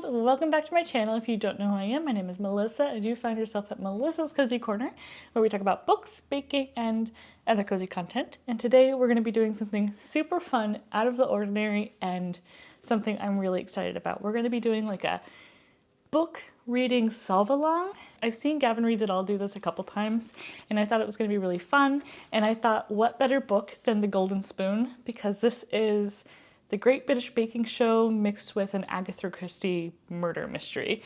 friends, welcome back to my channel. If you don't know who I am, my name is Melissa, and you find yourself at Melissa's Cozy Corner, where we talk about books, baking, and other cozy content. And today we're going to be doing something super fun, out of the ordinary, and something I'm really excited about. We're going to be doing like a book reading solve-along. I've seen Gavin Reads It All do this a couple times, and I thought it was going to be really fun. And I thought, what better book than The Golden Spoon, because this is the Great British Baking Show mixed with an Agatha Christie murder mystery.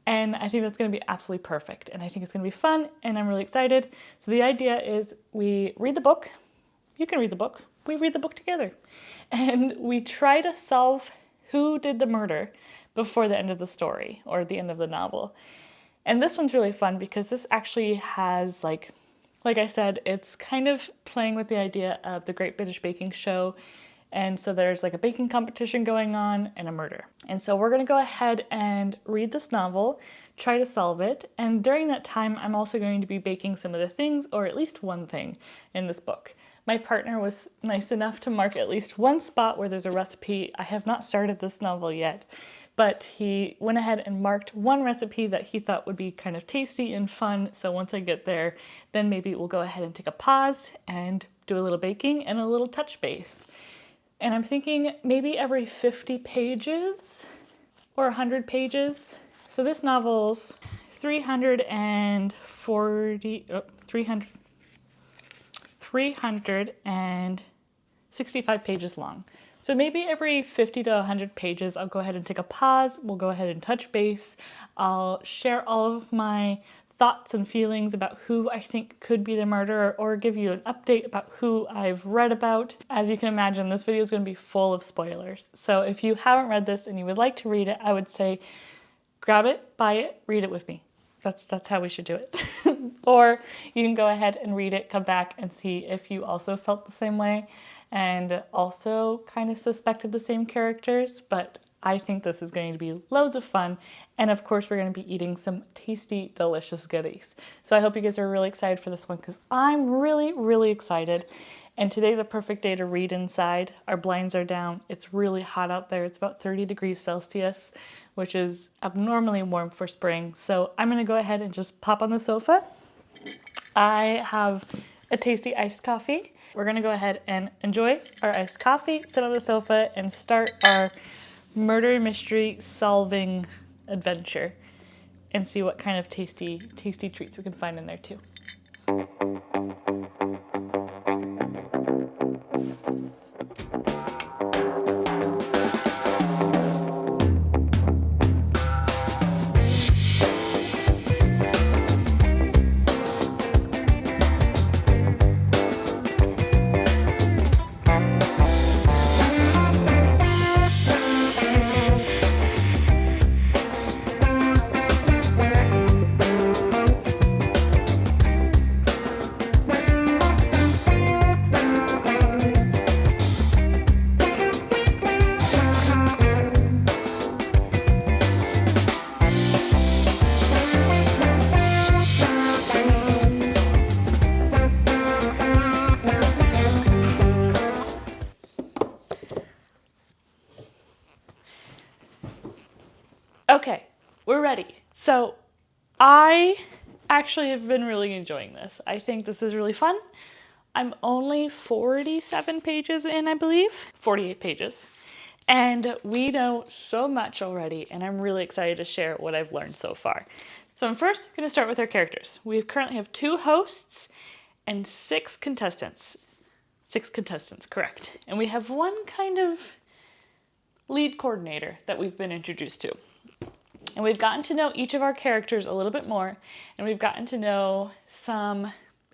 And I think that's going to be absolutely perfect. And I think it's going to be fun, and I'm really excited. So the idea is we read the book. You can read the book. We read the book together. And we try to solve who did the murder before the end of the story or the end of the novel. And this one's really fun because this actually has, like I said, it's kind of playing with the idea of the Great British Baking Show. And so there's like a baking competition going on and a murder. And so we're going to go ahead and read this novel, try to solve it. And during that time, I'm also going to be baking some of the things, or at least one thing in this book. My partner was nice enough to mark at least one spot where there's a recipe. I have not started this novel yet, but he went ahead and marked one recipe that he thought would be kind of tasty and fun. So once I get there, then maybe we'll go ahead and take a pause and do a little baking and a little touch base. And I'm thinking maybe every 50 pages or 100 pages. So this novel's 365 pages long. So maybe every 50 to 100 pages, I'll go ahead and take a pause. We'll go ahead and touch base. I'll share all of my thoughts and feelings about who I think could be the murderer, or give you an update about who I've read about. As you can imagine, this video is going to be full of spoilers. So if you haven't read this and you would like to read it, I would say grab it, buy it, read it with me. That's how we should do it. Or you can go ahead and read it, come back and see if you also felt the same way and also kind of suspected the same characters. But I think this is going to be loads of fun. And of course, we're going to be eating some tasty, delicious goodies. So I hope you guys are really excited for this one, because I'm really, really excited. And today's a perfect day to read inside. Our blinds are down. It's really hot out there. It's about 30 degrees Celsius, which is abnormally warm for spring. So I'm going to go ahead and just pop on the sofa. I have a tasty iced coffee. We're going to go ahead and enjoy our iced coffee, sit on the sofa, and start our murder mystery solving adventure and see what kind of tasty treats we can find in there too. Okay, we're ready. So I actually have been really enjoying this. I think this is really fun. I'm only 47 pages in, I believe. 48 pages. And we know so much already, and I'm really excited to share what I've learned so far. So I'm first going to start with our characters. We currently have 2 hosts and 6 contestants. 6 contestants, correct. And we have one kind of lead coordinator that we've been introduced to. And we've gotten to know each of our characters a little bit more, and we've gotten to know some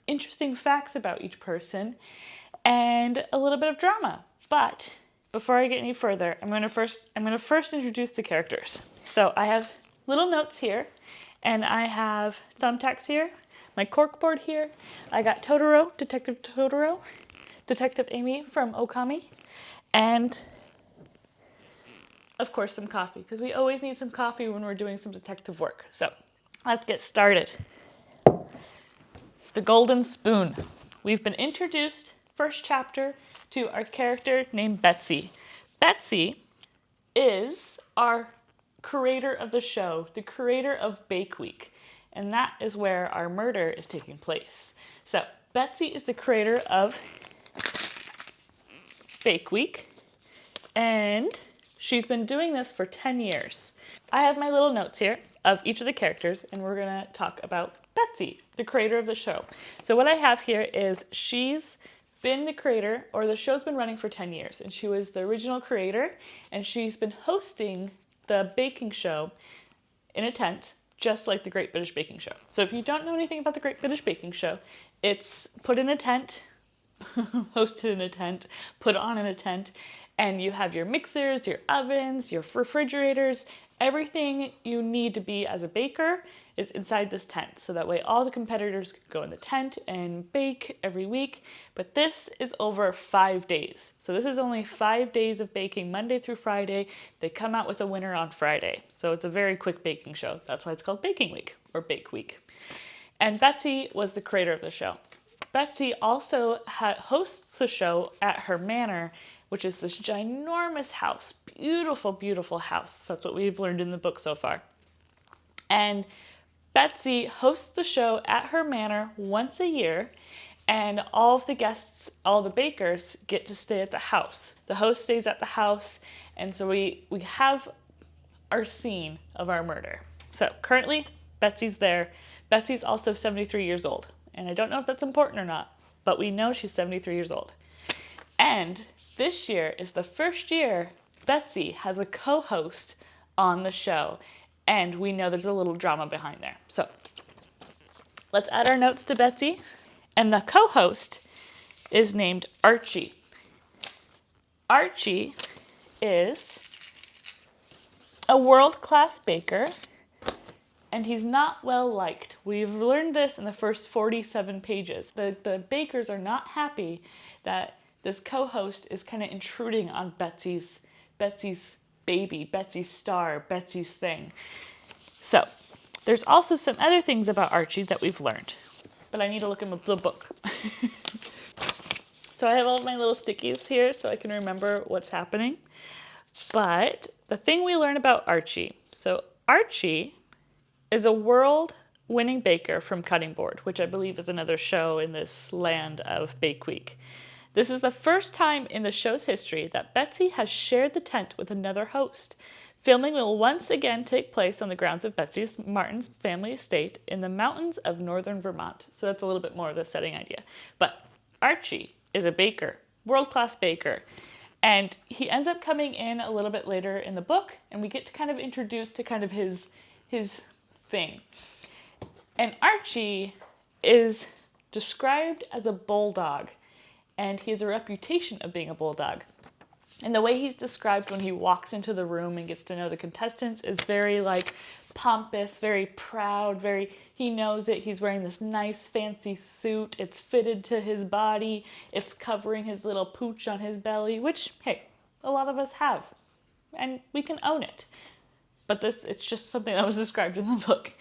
interesting facts about each person and a little bit of drama. But before I get any further, I'm going to first introduce the characters. So I have little notes here, and I have thumbtacks here, my corkboard here. I got Totoro, Detective Amy from Okami, and of course, some coffee, because we always need some coffee when we're doing some detective work. So let's get started. The Golden Spoon. We've been introduced, first chapter, to our character named Betsy. Betsy is our creator of the show, the creator of Bake Week. And that is where our murder is taking place. So Betsy is the creator of Bake Week, and she's been doing this for 10 years. I have my little notes here of each of the characters, and we're gonna talk about Betsy, the creator of the show. So what I have here is she's been the creator, or the show's been running for 10 years, and she was the original creator, and she's been hosting the baking show in a tent, just like the Great British Baking Show. So if you don't know anything about the Great British Baking Show, it's put in a tent, hosted in a tent, put on in a tent, and you have your mixers, your ovens, your refrigerators, everything you need to be as a baker is inside this tent. So that way all the competitors can go in the tent and bake every week. But this is over 5 days. So this is only 5 days of baking, Monday through Friday. They come out with a winner on Friday. So it's a very quick baking show. That's why it's called Baking Week or Bake Week. And Betsy was the creator of the show. Betsy also hosts the show at her manor, which is this ginormous house. Beautiful, beautiful house. That's what we've learned in the book so far. And Betsy hosts the show at her manor once a year, and all of the guests, all the bakers, get to stay at the house. The host stays at the house, and so we have our scene of our murder. So currently, Betsy's there. Betsy's also 73 years old, and I don't know if that's important or not, but we know she's 73 years old. And this year is the first year Betsy has a co-host on the show. And we know there's a little drama behind there. So let's add our notes to Betsy. And the co-host is named Archie. Archie is a world-class baker, and he's not well liked. We've learned this in the first 47 pages. The bakers are not happy that this co-host is kind of intruding on Betsy's baby, Betsy's star, Betsy's thing. So there's also some other things about Archie that we've learned, but I need to look in the book. So I have all of my little stickies here so I can remember what's happening. But the thing we learn about Archie, so Archie is a world-winning baker from Cutting Board, which I believe is another show in this land of Bake Week. This is the first time in the show's history that Betsy has shared the tent with another host. Filming will once again take place on the grounds of Betsy's Martin's family estate in the mountains of northern Vermont. So that's a little bit more of the setting idea. But Archie is a baker, world-class baker. And he ends up coming in a little bit later in the book, and we get to kind of introduced to kind of his thing. And Archie is described as a bulldog. And he has a reputation of being a bulldog. And the way he's described when he walks into the room and gets to know the contestants is very like pompous, very proud, he knows it. He's wearing this nice fancy suit. It's fitted to his body. It's covering his little pooch on his belly, which, hey, a lot of us have. And we can own it. But it's just something that was described in the book.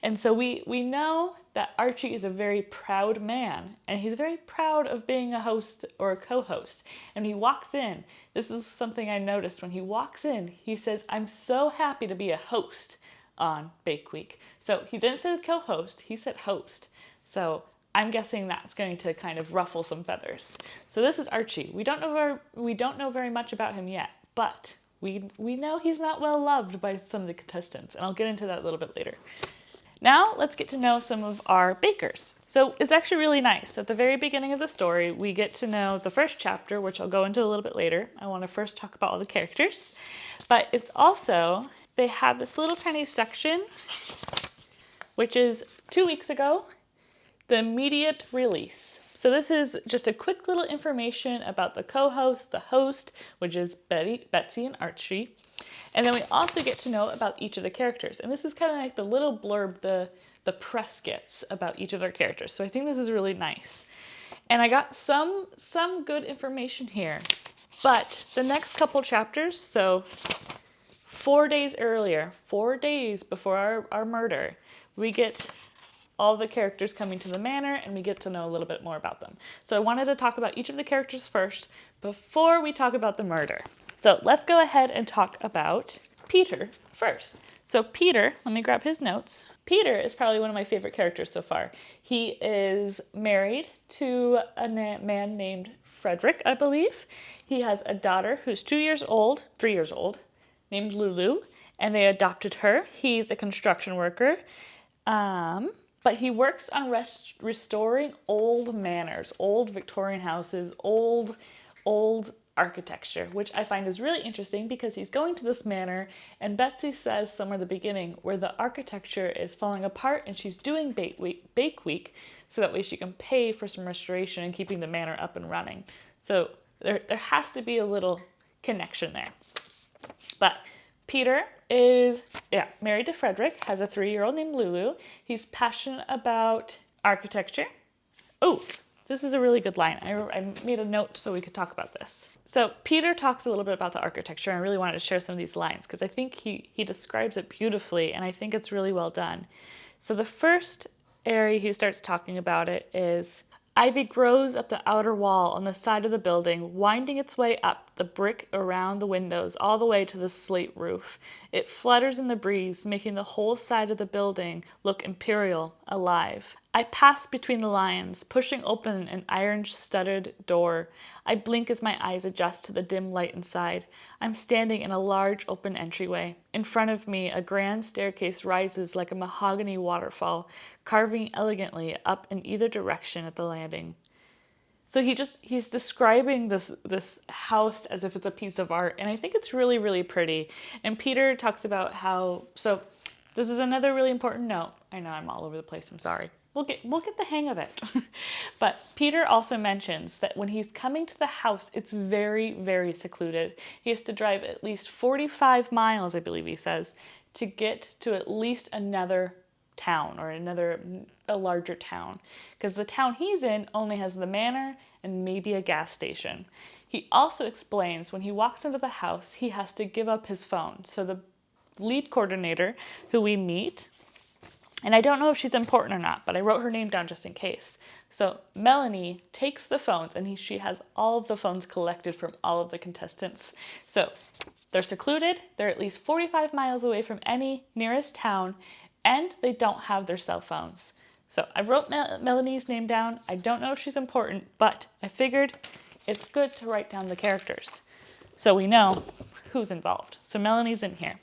And so we know that Archie is a very proud man, and he's very proud of being a host or a co-host. And he walks in. This is something I noticed when he walks in. He says, "I'm so happy to be a host on Bake Week." So he didn't say co-host, he said host. So I'm guessing that's going to kind of ruffle some feathers. So this is Archie. We don't know very much about him yet, but we know he's not well loved by some of the contestants, and I'll get into that a little bit later. Now let's get to know some of our bakers. So it's actually really nice. At the very beginning of the story, we get to know the first chapter, which I'll go into a little bit later. I want to first talk about all the characters. But it's also, they have this little tiny section, which is 2 weeks ago, the immediate release. So this is just a quick little information about the co-host, the host, which is Betsy and Archie. And then we also get to know about each of the characters. And this is kind of like the little blurb the press gets about each of their characters. So I think this is really nice. And I got some good information here. But the next couple chapters, so 4 days earlier, 4 days before our murder, we get all the characters coming to the manor, and we get to know a little bit more about them. So I wanted to talk about each of the characters first before we talk about the murder. So let's go ahead and talk about Peter first. So Peter, let me grab his notes. Peter is probably one of my favorite characters so far. He is married to a man named Frederick, I believe. He has a daughter who's 3 years old, named Lulu, and they adopted her. He's a construction worker, but he works on restoring old manors, old Victorian houses, old architecture, which I find is really interesting because he's going to this manor, and Betsy says somewhere at the beginning where the architecture is falling apart and she's doing bake week so that way she can pay for some restoration and keeping the manor up and running. So there has to be a little connection there. But Peter is married to Frederick, has a 3-year-old named Lulu. He's passionate about architecture. Oh, this is a really good line. I made a note so we could talk about this. So Peter talks a little bit about the architecture, and I really wanted to share some of these lines because I think he describes it beautifully, and I think it's really well done. So the first area he starts talking about it is, ivy grows up the outer wall on the side of the building, winding its way up the brick around the windows all the way to the slate roof. It flutters in the breeze, making the whole side of the building look imperial, alive. I pass between the lions, pushing open an iron-studded door. I blink as my eyes adjust to the dim light inside. I'm standing in a large open entryway. In front of me, a grand staircase rises like a mahogany waterfall, carving elegantly up in either direction at the landing. So he's describing this house as if it's a piece of art, and I think it's really, really pretty. And Peter talks about how, so this is another really important note. I know I'm all over the place, I'm sorry. We'll get the hang of it. But Peter also mentions that when he's coming to the house, it's very, very secluded. He has to drive at least 45 miles, I believe he says, to get to at least another town or a larger town. Because the town he's in only has the manor and maybe a gas station. He also explains when he walks into the house, he has to give up his phone. So the lead coordinator who we meet, and I don't know if she's important or not, but I wrote her name down just in case. So Melanie takes the phones, and she has all of the phones collected from all of the contestants. So they're secluded, they're at least 45 miles away from any nearest town, and they don't have their cell phones. So I wrote Melanie's name down. I don't know if she's important, but I figured it's good to write down the characters so we know who's involved. So Melanie's in here.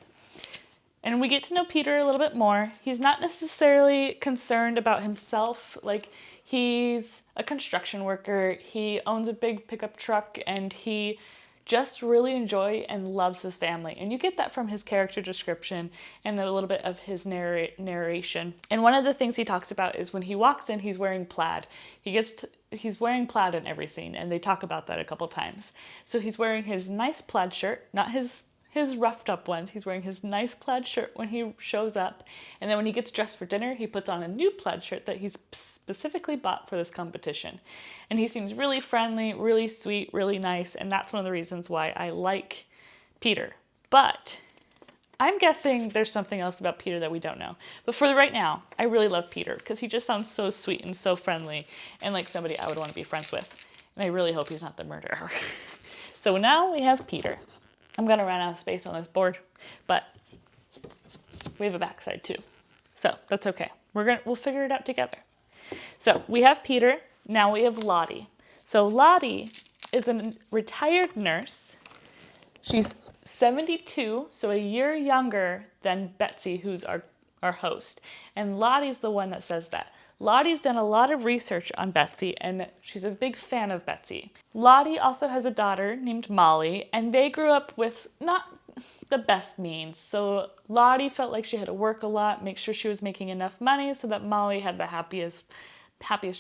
And we get to know Peter a little bit more. He's not necessarily concerned about himself. Like, he's a construction worker. He owns a big pickup truck, and he just really enjoys and loves his family. And you get that from his character description and a little bit of his narration. And one of the things he talks about is when he walks in, he's wearing plaid. He's wearing plaid in every scene, and they talk about that a couple times. So he's wearing his nice plaid shirt, not his roughed up ones. He's wearing his nice plaid shirt when he shows up. And then when he gets dressed for dinner, he puts on a new plaid shirt that he's specifically bought for this competition. And he seems really friendly, really sweet, really nice. And that's one of the reasons why I like Peter. But I'm guessing there's something else about Peter that we don't know. But for right now, I really love Peter because he just sounds so sweet and so friendly and like somebody I would want to be friends with. And I really hope he's not the murderer. So now we have Peter. I'm going to run out of space on this board, but we have a backside too. So that's okay. We'll figure it out together. So we have Peter. Now we have Lottie. So Lottie is a retired nurse. She's 72, so a year younger than Betsy, who's our host. And Lottie's the one that says that. Lottie's done a lot of research on Betsy, and she's a big fan of Betsy. Lottie also has a daughter named Molly, and they grew up with not the best means. So Lottie felt like she had to work a lot, make sure she was making enough money so that Molly had the happiest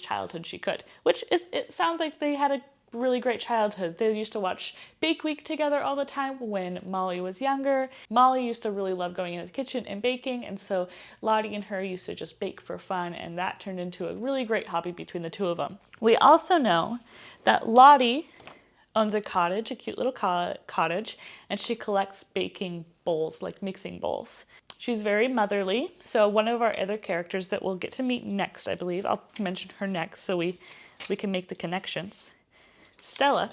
childhood she could. It sounds like they had a really great childhood. They used to watch Bake Week together all the time when Molly was younger. Molly used to really love going into the kitchen and baking, and so Lottie and her used to just bake for fun, and that turned into a really great hobby between the two of them. We also know that Lottie owns a cottage, a cute little cottage, and she collects baking bowls, like mixing bowls. She's very motherly, so one of our other characters that we'll get to meet next, I believe, I'll mention her next so we can make the connections. Stella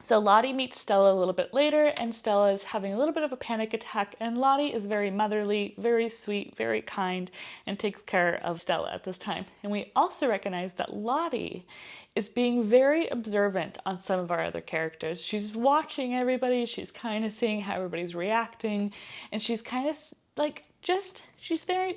So Lottie meets Stella a little bit later, and Stella is having a little bit of a panic attack, and Lottie is very motherly, very sweet, very kind, and takes care of Stella at this time. And we also recognize that Lottie is being very observant on some of our other characters. She's watching everybody, she's kind of seeing how everybody's reacting, and she's kind of like she's being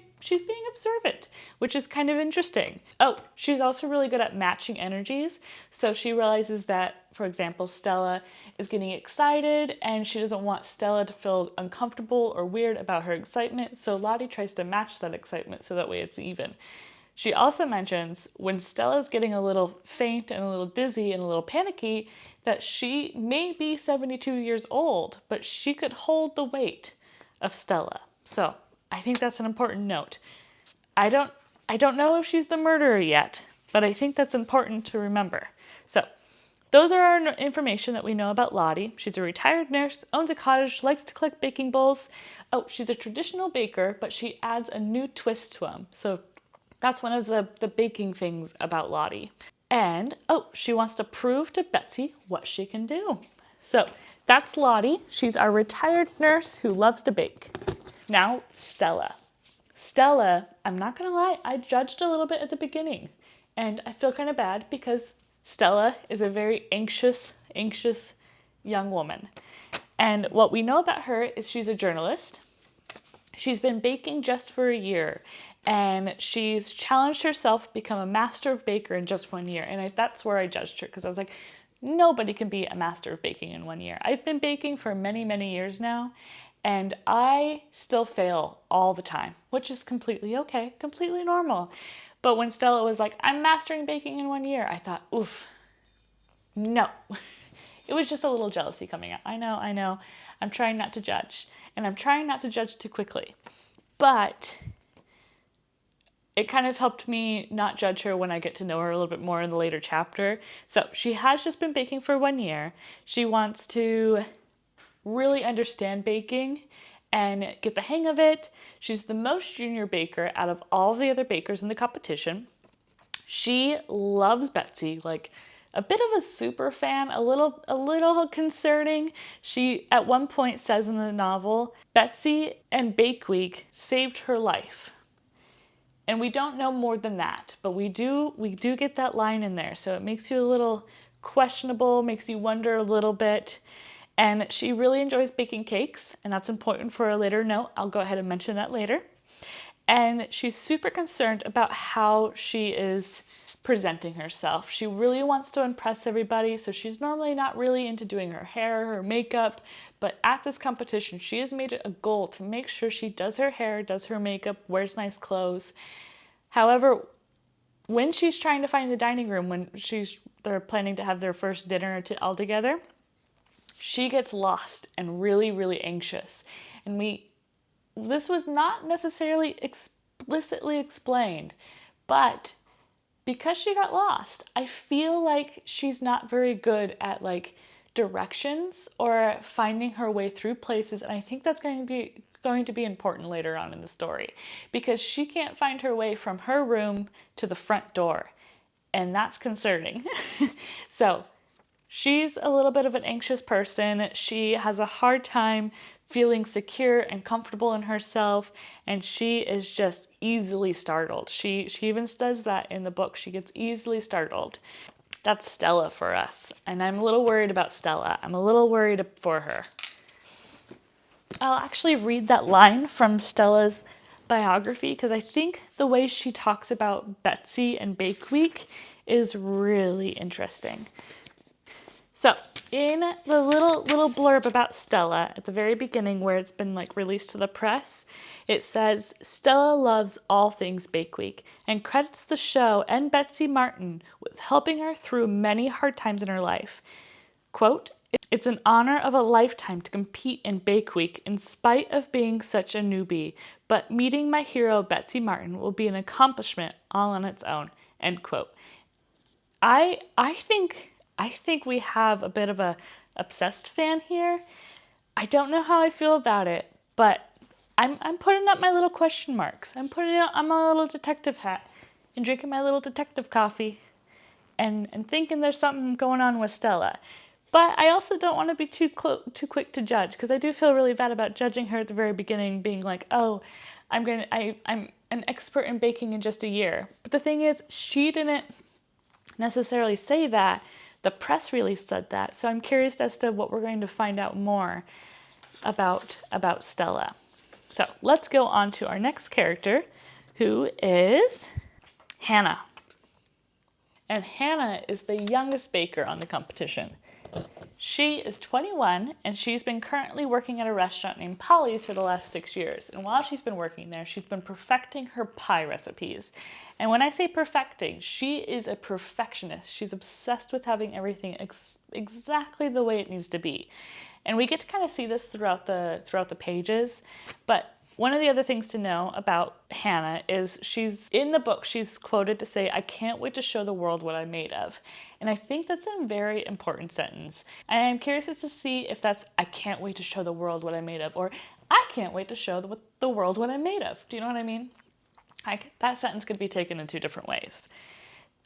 observant, which is kind of interesting. Oh, she's also really good at matching energies. So she realizes that, for example, Stella is getting excited and she doesn't want Stella to feel uncomfortable or weird about her excitement. So Lottie tries to match that excitement so that way it's even. She also mentions when Stella's getting a little faint and a little dizzy and a little panicky that she may be 72 years old, but she could hold the weight of Stella. So I think that's an important note. I don't know if she's the murderer yet, but I think that's important to remember. So those are our information that we know about Lottie. She's a retired nurse, owns a cottage, likes to collect baking bowls. Oh, she's a traditional baker, but she adds a new twist to them. So that's one of the baking things about Lottie. And, oh, she wants to prove to Betsy what she can do. So that's Lottie. She's our retired nurse who loves to bake. Now, Stella. Stella, I'm not gonna lie, I judged a little bit at the beginning. And I feel kind of bad because Stella is a very anxious young woman. And what we know about her is she's a journalist. She's been baking just for a year, and she's challenged herself to become a master of baker in just 1 year. And that's where I judged her, because I was like, nobody can be a master of baking in 1 year. I've been baking for many, many years now, and I still fail all the time, which is completely okay, completely normal. But when Stella was like, I'm mastering baking in 1 year, I thought, oof, no. It was just a little jealousy coming out. I know. I'm trying not to judge. And I'm trying not to judge too quickly. But it kind of helped me not judge her when I get to know her a little bit more in the later chapter. So she has just been baking for 1 year. She wants to really understand baking and get the hang of it. She's the most junior baker out of all the other bakers in the competition. She loves Betsy, like a bit of a super fan, a little concerning. She at one point says in the novel, Betsy and Bake Week saved her life. And we don't know more than that, but we do get that line in there. So it makes you a little questionable, makes you wonder a little bit. And she really enjoys baking cakes, and that's important for a later note. I'll go ahead and mention that later. And she's super concerned about how she is presenting herself. She really wants to impress everybody, so she's normally not really into doing her hair, her makeup, but at this competition, she has made it a goal to make sure she does her hair, does her makeup, wears nice clothes. However, when she's trying to find the dining room, when they're planning to have their first dinner all together, she gets lost and really, really anxious. And this was not necessarily explicitly explained, but because she got lost, I feel like she's not very good at like directions or finding her way through places, and I think that's going to be important later on in the story, because she can't find her way from her room to the front door, and that's concerning. So she's a little bit of an anxious person. She has a hard time feeling secure and comfortable in herself, and she is just easily startled. She even does that in the book. She gets easily startled. That's Stella for us, and I'm a little worried about Stella. I'm a little worried for her. I'll actually read that line from Stella's biography, because I think the way she talks about Betsy and Bake Week is really interesting. So in the little blurb about Stella at the very beginning, where it's been like released to the press, it says, Stella loves all things Bake Week and credits the show and Betsy Martin with helping her through many hard times in her life. Quote, it's an honor of a lifetime to compete in Bake Week in spite of being such a newbie, but meeting my hero Betsy Martin will be an accomplishment all on its own, end quote. I think we have a bit of a obsessed fan here. I don't know how I feel about it, but I'm putting up my little question marks. I'm putting on my little detective hat and drinking my little detective coffee and thinking there's something going on with Stella. But I also don't want to be too quick to judge, because I do feel really bad about judging her at the very beginning, being like, oh, I'm an expert in baking in just a year. But the thing is, she didn't necessarily say that. The press release said that. So I'm curious as to what we're going to find out more about Stella. So let's go on to our next character, who is Hannah. And Hannah is the youngest baker on the competition. She is 21, and she's been currently working at a restaurant named Polly's for the last 6 years. And while she's been working there, she's been perfecting her pie recipes. And when I say perfecting, she is a perfectionist. She's obsessed with having everything exactly the way it needs to be. And we get to kind of see this throughout the pages. But one of the other things to know about Hannah is she's in the book, she's quoted to say, "I can't wait to show the world what I'm made of." And I think that's a very important sentence. And I'm curious as to see if that's, "I can't wait to show the world what I'm made of," or "I can't wait to show the world what I'm made of." Do you know what I mean? That sentence could be taken in two different ways.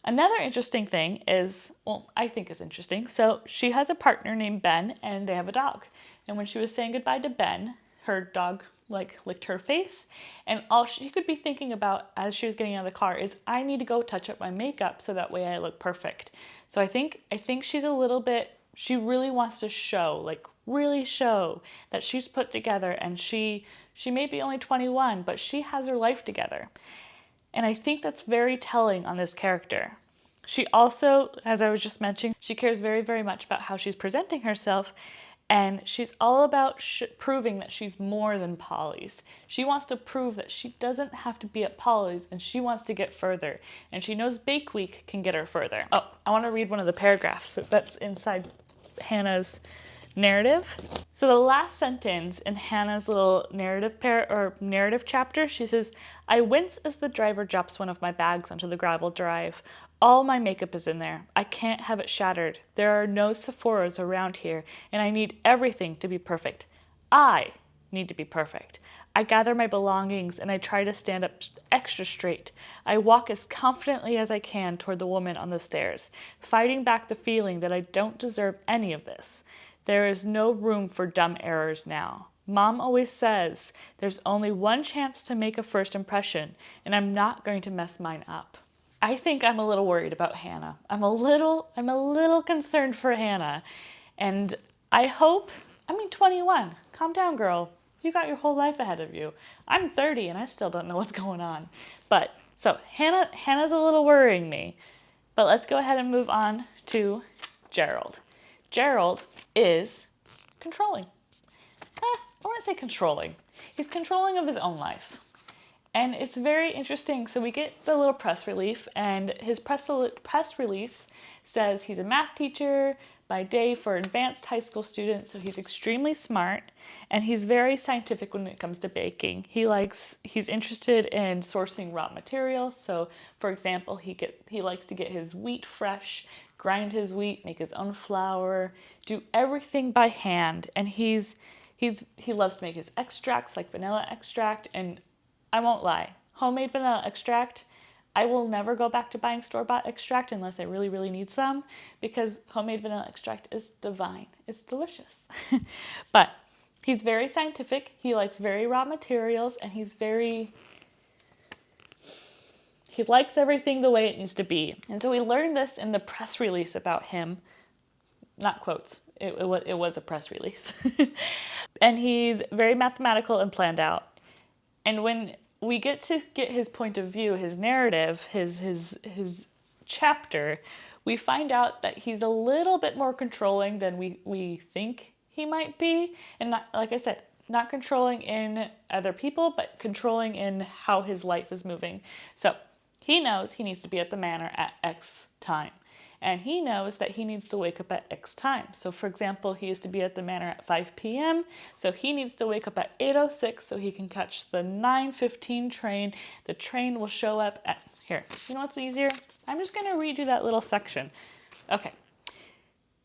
Another interesting thing is, well, I think is interesting. So she has a partner named Ben, and they have a dog. And when she was saying goodbye to Ben, her dog licked her face, and all she could be thinking about as she was getting out of the car is, I need to go touch up my makeup so that way I look perfect. So I think she's a little bit, she really wants to show, really show that she's put together, and she may be only 21, but she has her life together. And I think that's very telling on this character. She also, as I was just mentioning, she cares very, very much about how she's presenting herself. And she's all about proving that she's more than Polly's. She wants to prove that she doesn't have to be at Polly's, and she wants to get further. And she knows Bake Week can get her further. Oh, I want to read one of the paragraphs that's inside Hannah's narrative. So the last sentence in Hannah's little narrative chapter, she says, "I wince as the driver drops one of my bags onto the gravel drive. All my makeup is in there. I can't have it shattered. There are no Sephoras around here, and I need everything to be perfect. I need to be perfect. I gather my belongings and I try to stand up extra straight. I walk as confidently as I can toward the woman on the stairs, fighting back the feeling that I don't deserve any of this. There is no room for dumb errors now. Mom always says there's only one chance to make a first impression, and I'm not going to mess mine up." I think I'm a little worried about Hannah. I'm a little concerned for Hannah. And I hope, 21, calm down, girl. You got your whole life ahead of you. I'm 30 and I still don't know what's going on. But so Hannah's a little worrying me. But let's go ahead and move on to Gerald. Gerald is controlling. I want to say controlling. He's controlling of his own life. And it's very interesting. So we get the little press release, and his press release says he's a math teacher by day for advanced high school students. So he's extremely smart, and he's very scientific when it comes to baking. He's interested in sourcing raw materials. So for example, he likes to get his wheat fresh, grind his wheat, make his own flour, do everything by hand. And he loves to make his extracts, like vanilla extract. And I won't lie, homemade vanilla extract, I will never go back to buying store-bought extract unless I really, really need some, because homemade vanilla extract is divine. It's delicious. But he's very scientific. He likes very raw materials, and he likes everything the way it needs to be. And so we learned this in the press release about him. Not quotes. It was a press release. And he's very mathematical and planned out. And when we get to get his point of view, his narrative, his chapter, we find out that he's a little bit more controlling than we think he might be. And not, like I said, not controlling in other people, but controlling in how his life is moving. So he knows he needs to be at the manor at X time. And he knows that he needs to wake up at X time. So for example, he is to be at the manor at 5 p.m. So he needs to wake up at 8:06 so he can catch the 9:15 train. The train will show up at, here, you know what's easier? I'm just gonna read you that little section. Okay,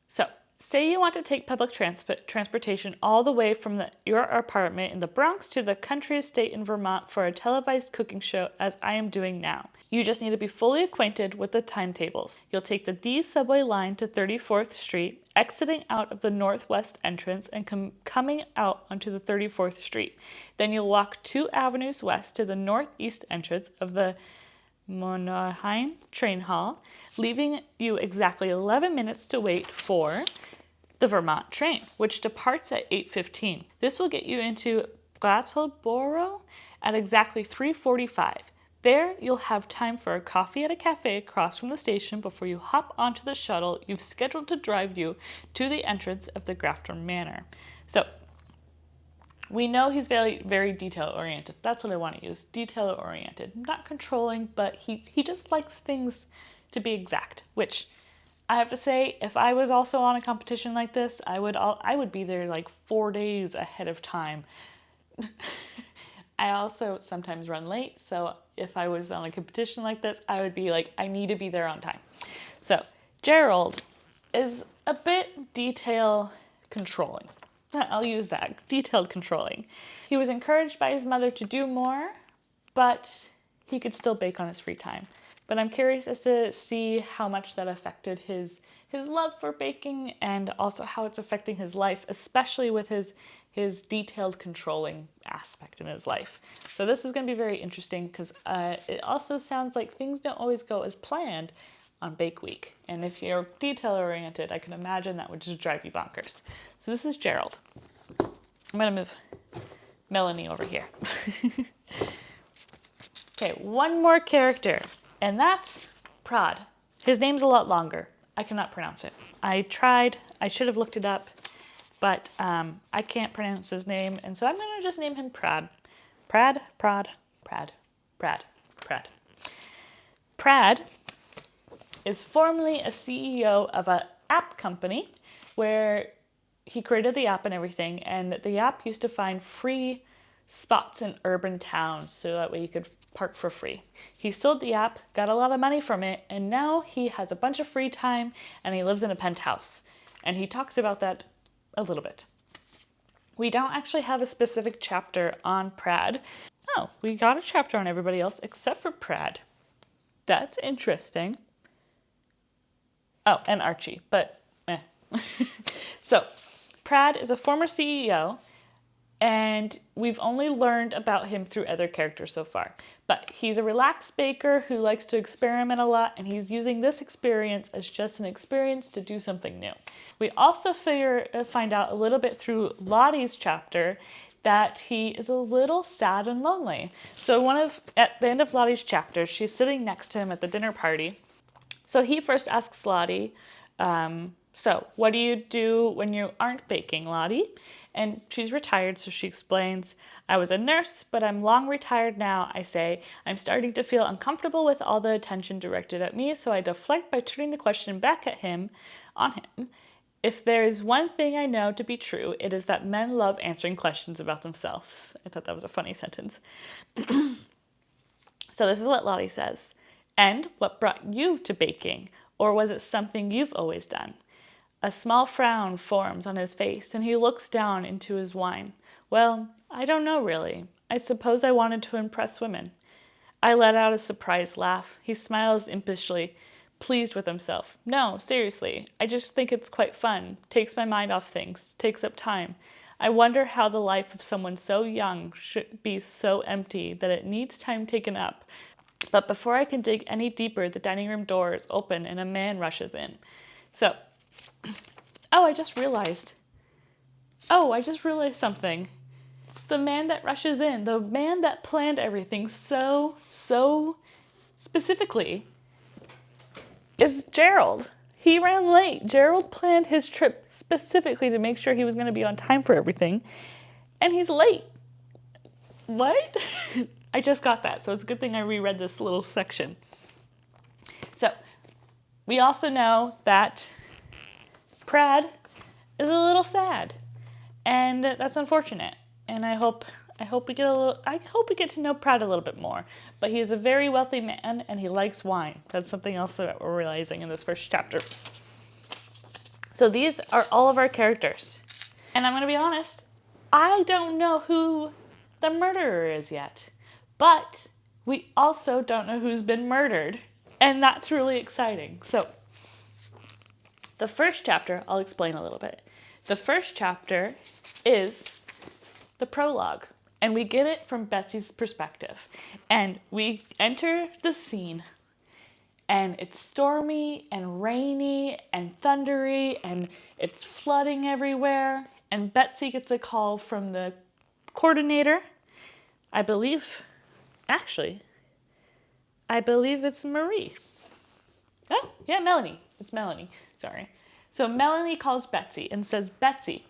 so Say you want to take public transportation all the way from your apartment in the Bronx to the country estate in Vermont for a televised cooking show, as I am doing now. You just need to be fully acquainted with the timetables. You'll take the D subway line to 34th Street, exiting out of the northwest entrance and coming out onto the 34th Street. Then you'll walk 2 avenues west to the northeast entrance of the Monaheim train hall, leaving you exactly 11 minutes to wait for the Vermont train, which departs at 8:15. This will get you into Brattleboro at exactly 3:45. There, you'll have time for a coffee at a cafe across from the station before you hop onto the shuttle you've scheduled to drive you to the entrance of the Grafton Manor. So, we know he's very, very detail-oriented. That's what I want to use, detail-oriented. Not controlling, but he just likes things to be exact, which I have to say, if I was also on a competition like this, I would be there like 4 days ahead of time. I also sometimes run late, so if I was on a competition like this, I would be like, I need to be there on time. So Gerald is a bit detail controlling. I'll use that, detailed controlling. He was encouraged by his mother to do more, but he could still bake on his free time. But I'm curious as to see how much that affected his love for baking and also how it's affecting his life, especially with his detailed controlling aspect in his life. So this is going to be very interesting because it also sounds like things don't always go as planned on Bake Week. And if you're detail oriented, I can imagine that would just drive you bonkers. So this is Gerald. I'm going to move Melanie over here. Okay, one more character, and that's Prad. His name's a lot longer. I cannot pronounce it. I tried. I should have looked it up, but I can't pronounce his name, and so I'm going to just name him Prad. Prad. Prad is formerly a CEO of an app company where he created the app and everything, and the app used to find free spots in urban towns so that way you could park for free. He sold the app, got a lot of money from it, and now he has a bunch of free time and he lives in a penthouse. And he talks about that a little bit. We don't actually have a specific chapter on Prad. Oh, we got a chapter on everybody else except for Prad. That's interesting. Oh, and Archie, but So, Prad is a former CEO, and we've only learned about him through other characters so far. But he's a relaxed baker who likes to experiment a lot, and he's using this experience as just an experience to do something new. We also find out a little bit through Lottie's chapter that he is a little sad and lonely. So at the end of Lottie's chapter, she's sitting next to him at the dinner party. So he first asks Lottie, so what do you do when you aren't baking, Lottie? And she's retired, so she explains, I was a nurse, but I'm long retired now, I say. I'm starting to feel uncomfortable with all the attention directed at me, so I deflect by turning the question back at him, on him. If there is one thing I know to be true, it is that men love answering questions about themselves. I thought that was a funny sentence. So this is what Lottie says. And what brought you to baking? Or was it something you've always done? A small frown forms on his face, and he looks down into his wine. Well, I don't know really. I suppose I wanted to impress women. I let out a surprised laugh. He smiles impishly, pleased with himself. No, seriously, I just think it's quite fun. Takes my mind off things. Takes up time. I wonder how the life of someone so young should be so empty that it needs time taken up. But before I can dig any deeper, the dining room door is open and a man rushes in. So, I just realized something. The man that rushes in, the man that planned everything so specifically is Gerald. He ran late. Gerald planned his trip specifically to make sure he was going to be on time for everything, and he's late. What? I just got that, so it's a good thing I reread this little section. So, we also know that Prad is a little sad, and that's unfortunate. And I hope we get to know Prad a little bit more. But he is a very wealthy man, and he likes wine. That's something else that we're realizing in this first chapter. So these are all of our characters. And I'm going to be honest, I don't know who the murderer is yet. But we also don't know who's been murdered. And that's really exciting. So the first chapter, I'll explain a little bit. The first chapter is the prologue. And we get it from Betsy's perspective. And we enter the scene. And it's stormy and rainy and thundery. And it's flooding everywhere. And Betsy gets a call from the coordinator. I believe it's Marie. Oh, yeah, Melanie. It's Melanie. Sorry. So Melanie calls Betsy and says, Betsy,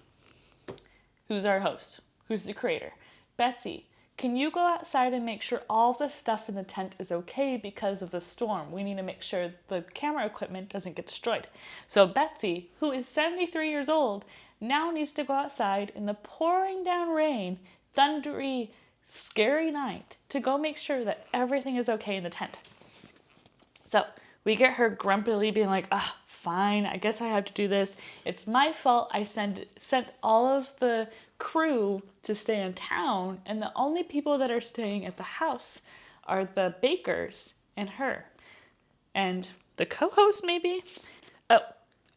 who's our host, who's the creator, Betsy, can you go outside and make sure all the stuff in the tent is okay because of the storm? We need to make sure the camera equipment doesn't get destroyed. So Betsy, who is 73 years old, now needs to go outside in the pouring down rain, thundery, scary night to go make sure that everything is okay in the tent. So we get her grumpily being like, fine, I guess I have to do this. It's my fault I sent all of the crew to stay in town, and the only people that are staying at the house are the bakers and her. And the co-host maybe? Oh,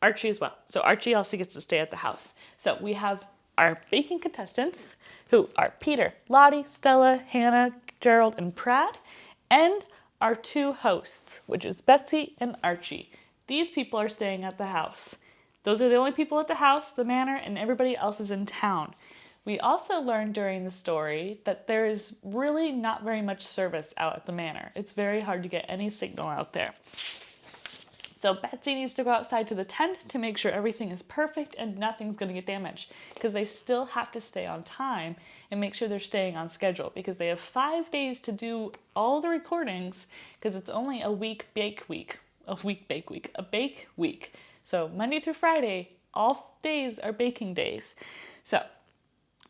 Archie as well. So Archie also gets to stay at the house. So we have our baking contestants, who are Peter, Lottie, Stella, Hannah, Gerald, and Prad, and our two hosts, which is Betsy and Archie. These people are staying at the house. Those are the only people at the house, the manor, and everybody else is in town. We also learned during the story that there is really not very much service out at the manor. It's very hard to get any signal out there. So Betsy needs to go outside to the tent to make sure everything is perfect and nothing's going to get damaged, because they still have to stay on time and make sure they're staying on schedule, because they have 5 days to do all the recordings, because it's only a bake week. So Monday through Friday, all days are baking days. So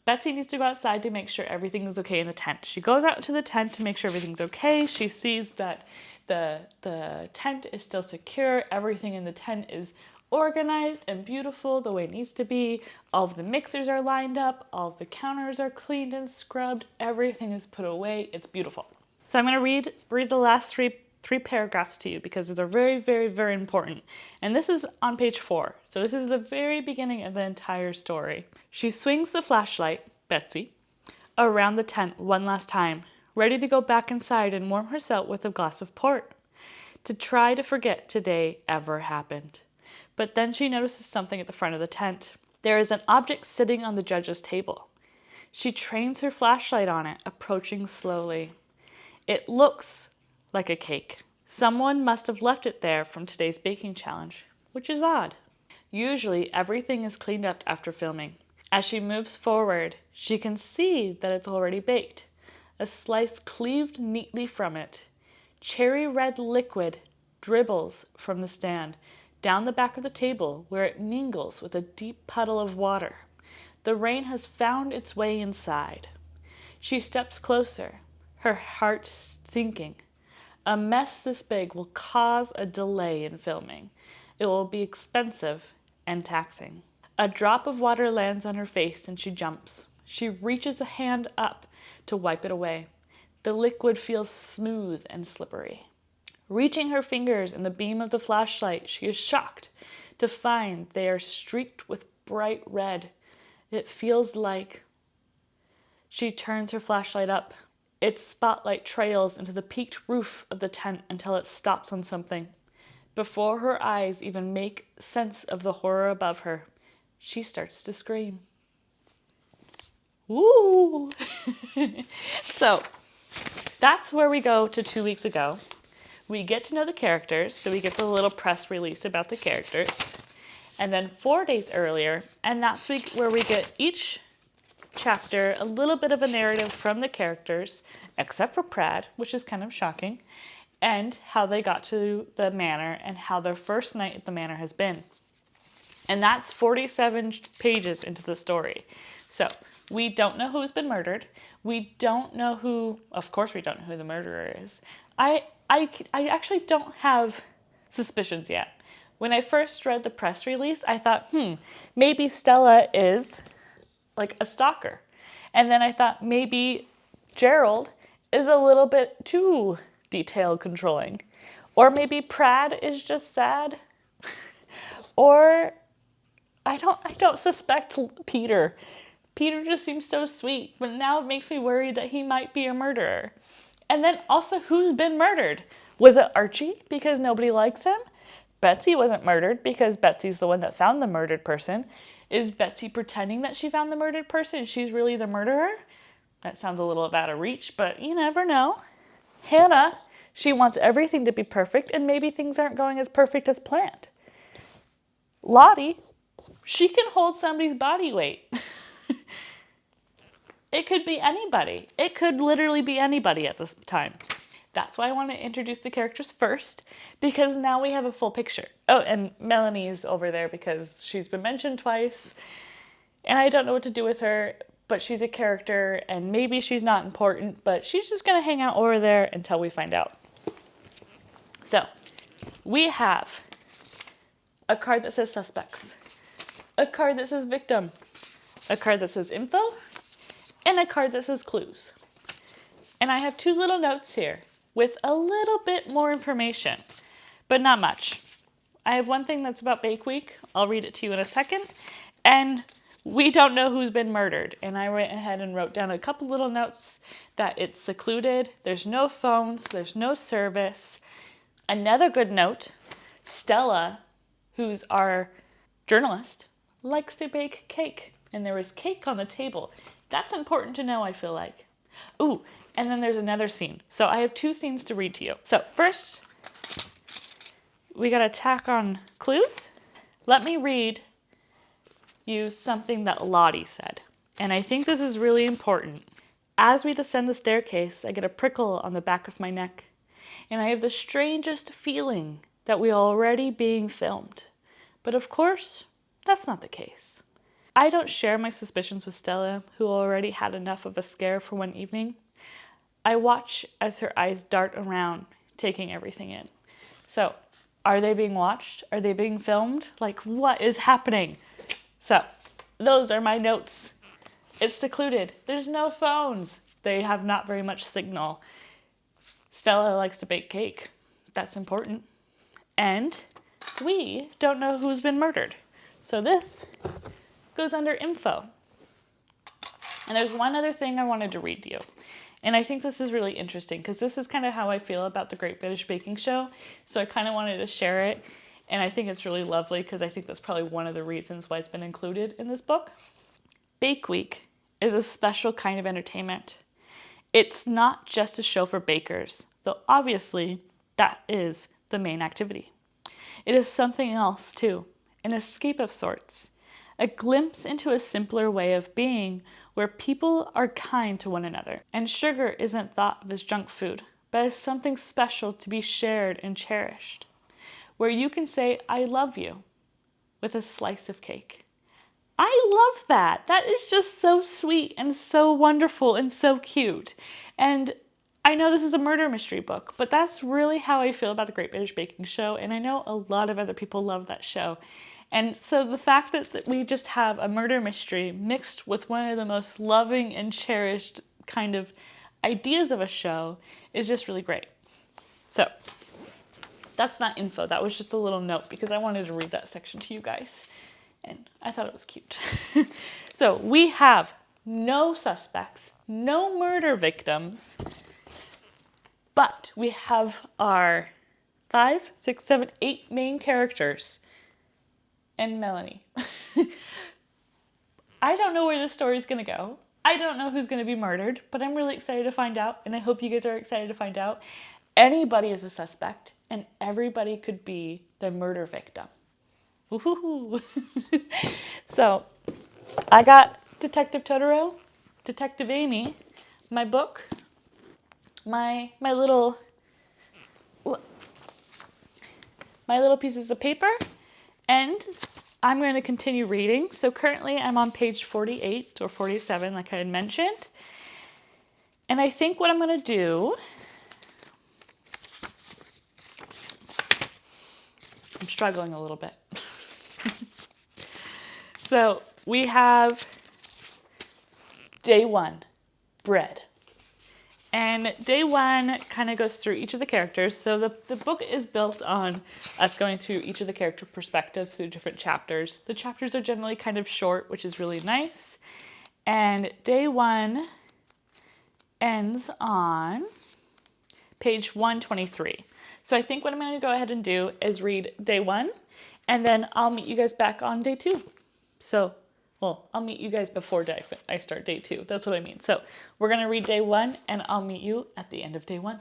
Betsy needs to go outside to make sure everything is okay in the tent. She goes out to the tent to make sure everything's okay. She sees that the tent is still secure. Everything in the tent is organized and beautiful the way it needs to be. All of the mixers are lined up. All of the counters are cleaned and scrubbed. Everything is put away. It's beautiful. So I'm going to read the last three paragraphs to you because they're very, very, very important. And this is on page 4. So this is the very beginning of the entire story. She swings the flashlight, Betsy, around the tent one last time, ready to go back inside and warm herself with a glass of port, to try to forget today ever happened. But then she notices something at the front of the tent. There is an object sitting on the judge's table. She trains her flashlight on it, approaching slowly. It looks like a cake. Someone must have left it there from today's baking challenge, which is odd. Usually, everything is cleaned up after filming. As she moves forward, she can see that it's already baked. A slice cleaved neatly from it. Cherry red liquid dribbles from the stand down the back of the table where it mingles with a deep puddle of water. The rain has found its way inside. She steps closer, her heart sinking. A mess this big will cause a delay in filming. It will be expensive and taxing. A drop of water lands on her face and she jumps. She reaches a hand up to wipe it away. The liquid feels smooth and slippery. Reaching her fingers in the beam of the flashlight, she is shocked to find they are streaked with bright red. It feels like... She turns her flashlight up. Its spotlight trails into the peaked roof of the tent until it stops on something. Before her eyes even make sense of the horror above her, she starts to scream. Woo! So, that's where we go to 2 weeks ago. We get to know the characters, so we get the little press release about the characters. And then 4 days earlier, and that's where we get each chapter a little bit of a narrative from the characters, except for Prad, which is kind of shocking, and how they got to the manor and how their first night at the manor has been. And that's 47 pages into the story. So we don't know who's been murdered. We don't know who, of course we don't know who the murderer is. I actually don't have suspicions yet, When I first read the press release, I thought, maybe Stella is like a stalker. And then I thought maybe Gerald is a little bit too detail controlling. Or maybe Prad is just sad. Or I don't suspect Peter. Peter just seems so sweet, but now it makes me worried that he might be a murderer. And then also, who's been murdered? Was it Archie because nobody likes him? Betsy wasn't murdered because Betsy's the one that found the murdered person. Is Betsy pretending that she found the murdered person and she's really the murderer? That sounds a little out of reach, but you never know. Hannah, she wants everything to be perfect, and maybe things aren't going as perfect as planned. Lottie, she can hold somebody's body weight. It could be anybody. It could literally be anybody at this time. That's why I want to introduce the characters first, because now we have a full picture. Oh, and Melanie's over there because she's been mentioned twice, and I don't know what to do with her, but she's a character, and maybe she's not important, but she's just going to hang out over there until we find out. So, we have a card that says suspects, a card that says victim, a card that says info, and a card that says clues. And I have 2 little notes here with a little bit more information, but not much. I have one thing that's about Bake Week. I'll read it to you in a second. And we don't know who's been murdered. And I went ahead and wrote down a couple little notes that it's secluded. There's no phones. There's no service. Another good note, Stella, who's our journalist, likes to bake cake. And there was cake on the table. That's important to know, I feel like. Ooh, and then there's another scene. So I have 2 scenes to read to you. So first, we got to tack on clues. Let me read you something that Lottie said. And I think this is really important. As we descend the staircase, I get a prickle on the back of my neck. And I have the strangest feeling that we are already being filmed. But of course, that's not the case. I don't share my suspicions with Stella, who already had enough of a scare for one evening. I watch as her eyes dart around, taking everything in. So, are they being watched? Are they being filmed? Like, what is happening? So, those are my notes. It's secluded. There's no phones. They have not very much signal. Stella likes to bake cake. That's important. And we don't know who's been murdered. So this goes under info. And there's one other thing I wanted to read to you. And I think this is really interesting because this is kind of how I feel about the Great British Baking Show. So I kind of wanted to share it. And I think it's really lovely because I think that's probably one of the reasons why it's been included in this book. Bake Week is a special kind of entertainment. It's not just a show for bakers, though obviously that is the main activity. It is something else too, an escape of sorts, a glimpse into a simpler way of being where people are kind to one another. And sugar isn't thought of as junk food, but as something special to be shared and cherished, where you can say, I love you, with a slice of cake. I love that. That is just so sweet and so wonderful and so cute. And I know this is a murder mystery book, but that's really how I feel about the Great British Baking Show. And I know a lot of other people love that show. And so the fact that we just have a murder mystery mixed with one of the most loving and cherished kind of ideas of a show is just really great. So that's not info. That was just a little note because I wanted to read that section to you guys. And I thought it was cute. So we have no suspects, no murder victims, but we have our 5, 6, 7, 8 main characters and Melanie. I don't know where this story is going to go. I don't know who's going to be murdered, but I'm really excited to find out, and I hope you guys are excited to find out. Anybody is a suspect, and everybody could be the murder victim. Woohoo! So, I got Detective Totoro, Detective Amy, my book, my little pieces of paper, and I'm going to continue reading. So currently I'm on page 48 or 47, like I had mentioned. And I think what I'm going to do, I'm struggling a little bit. So we have day 1, bread. And day 1 kind of goes through each of the characters. So the book is built on us going through each of the character perspectives through different chapters. The chapters are generally kind of short, which is really nice. And day 1 ends on page 123. So I think what I'm going to go ahead and do is read day 1, and then I'll meet you guys back on day 2. So, well, I'll meet you guys before I start day 2. That's what I mean. So we're going to read day 1, and I'll meet you at the end of day 1.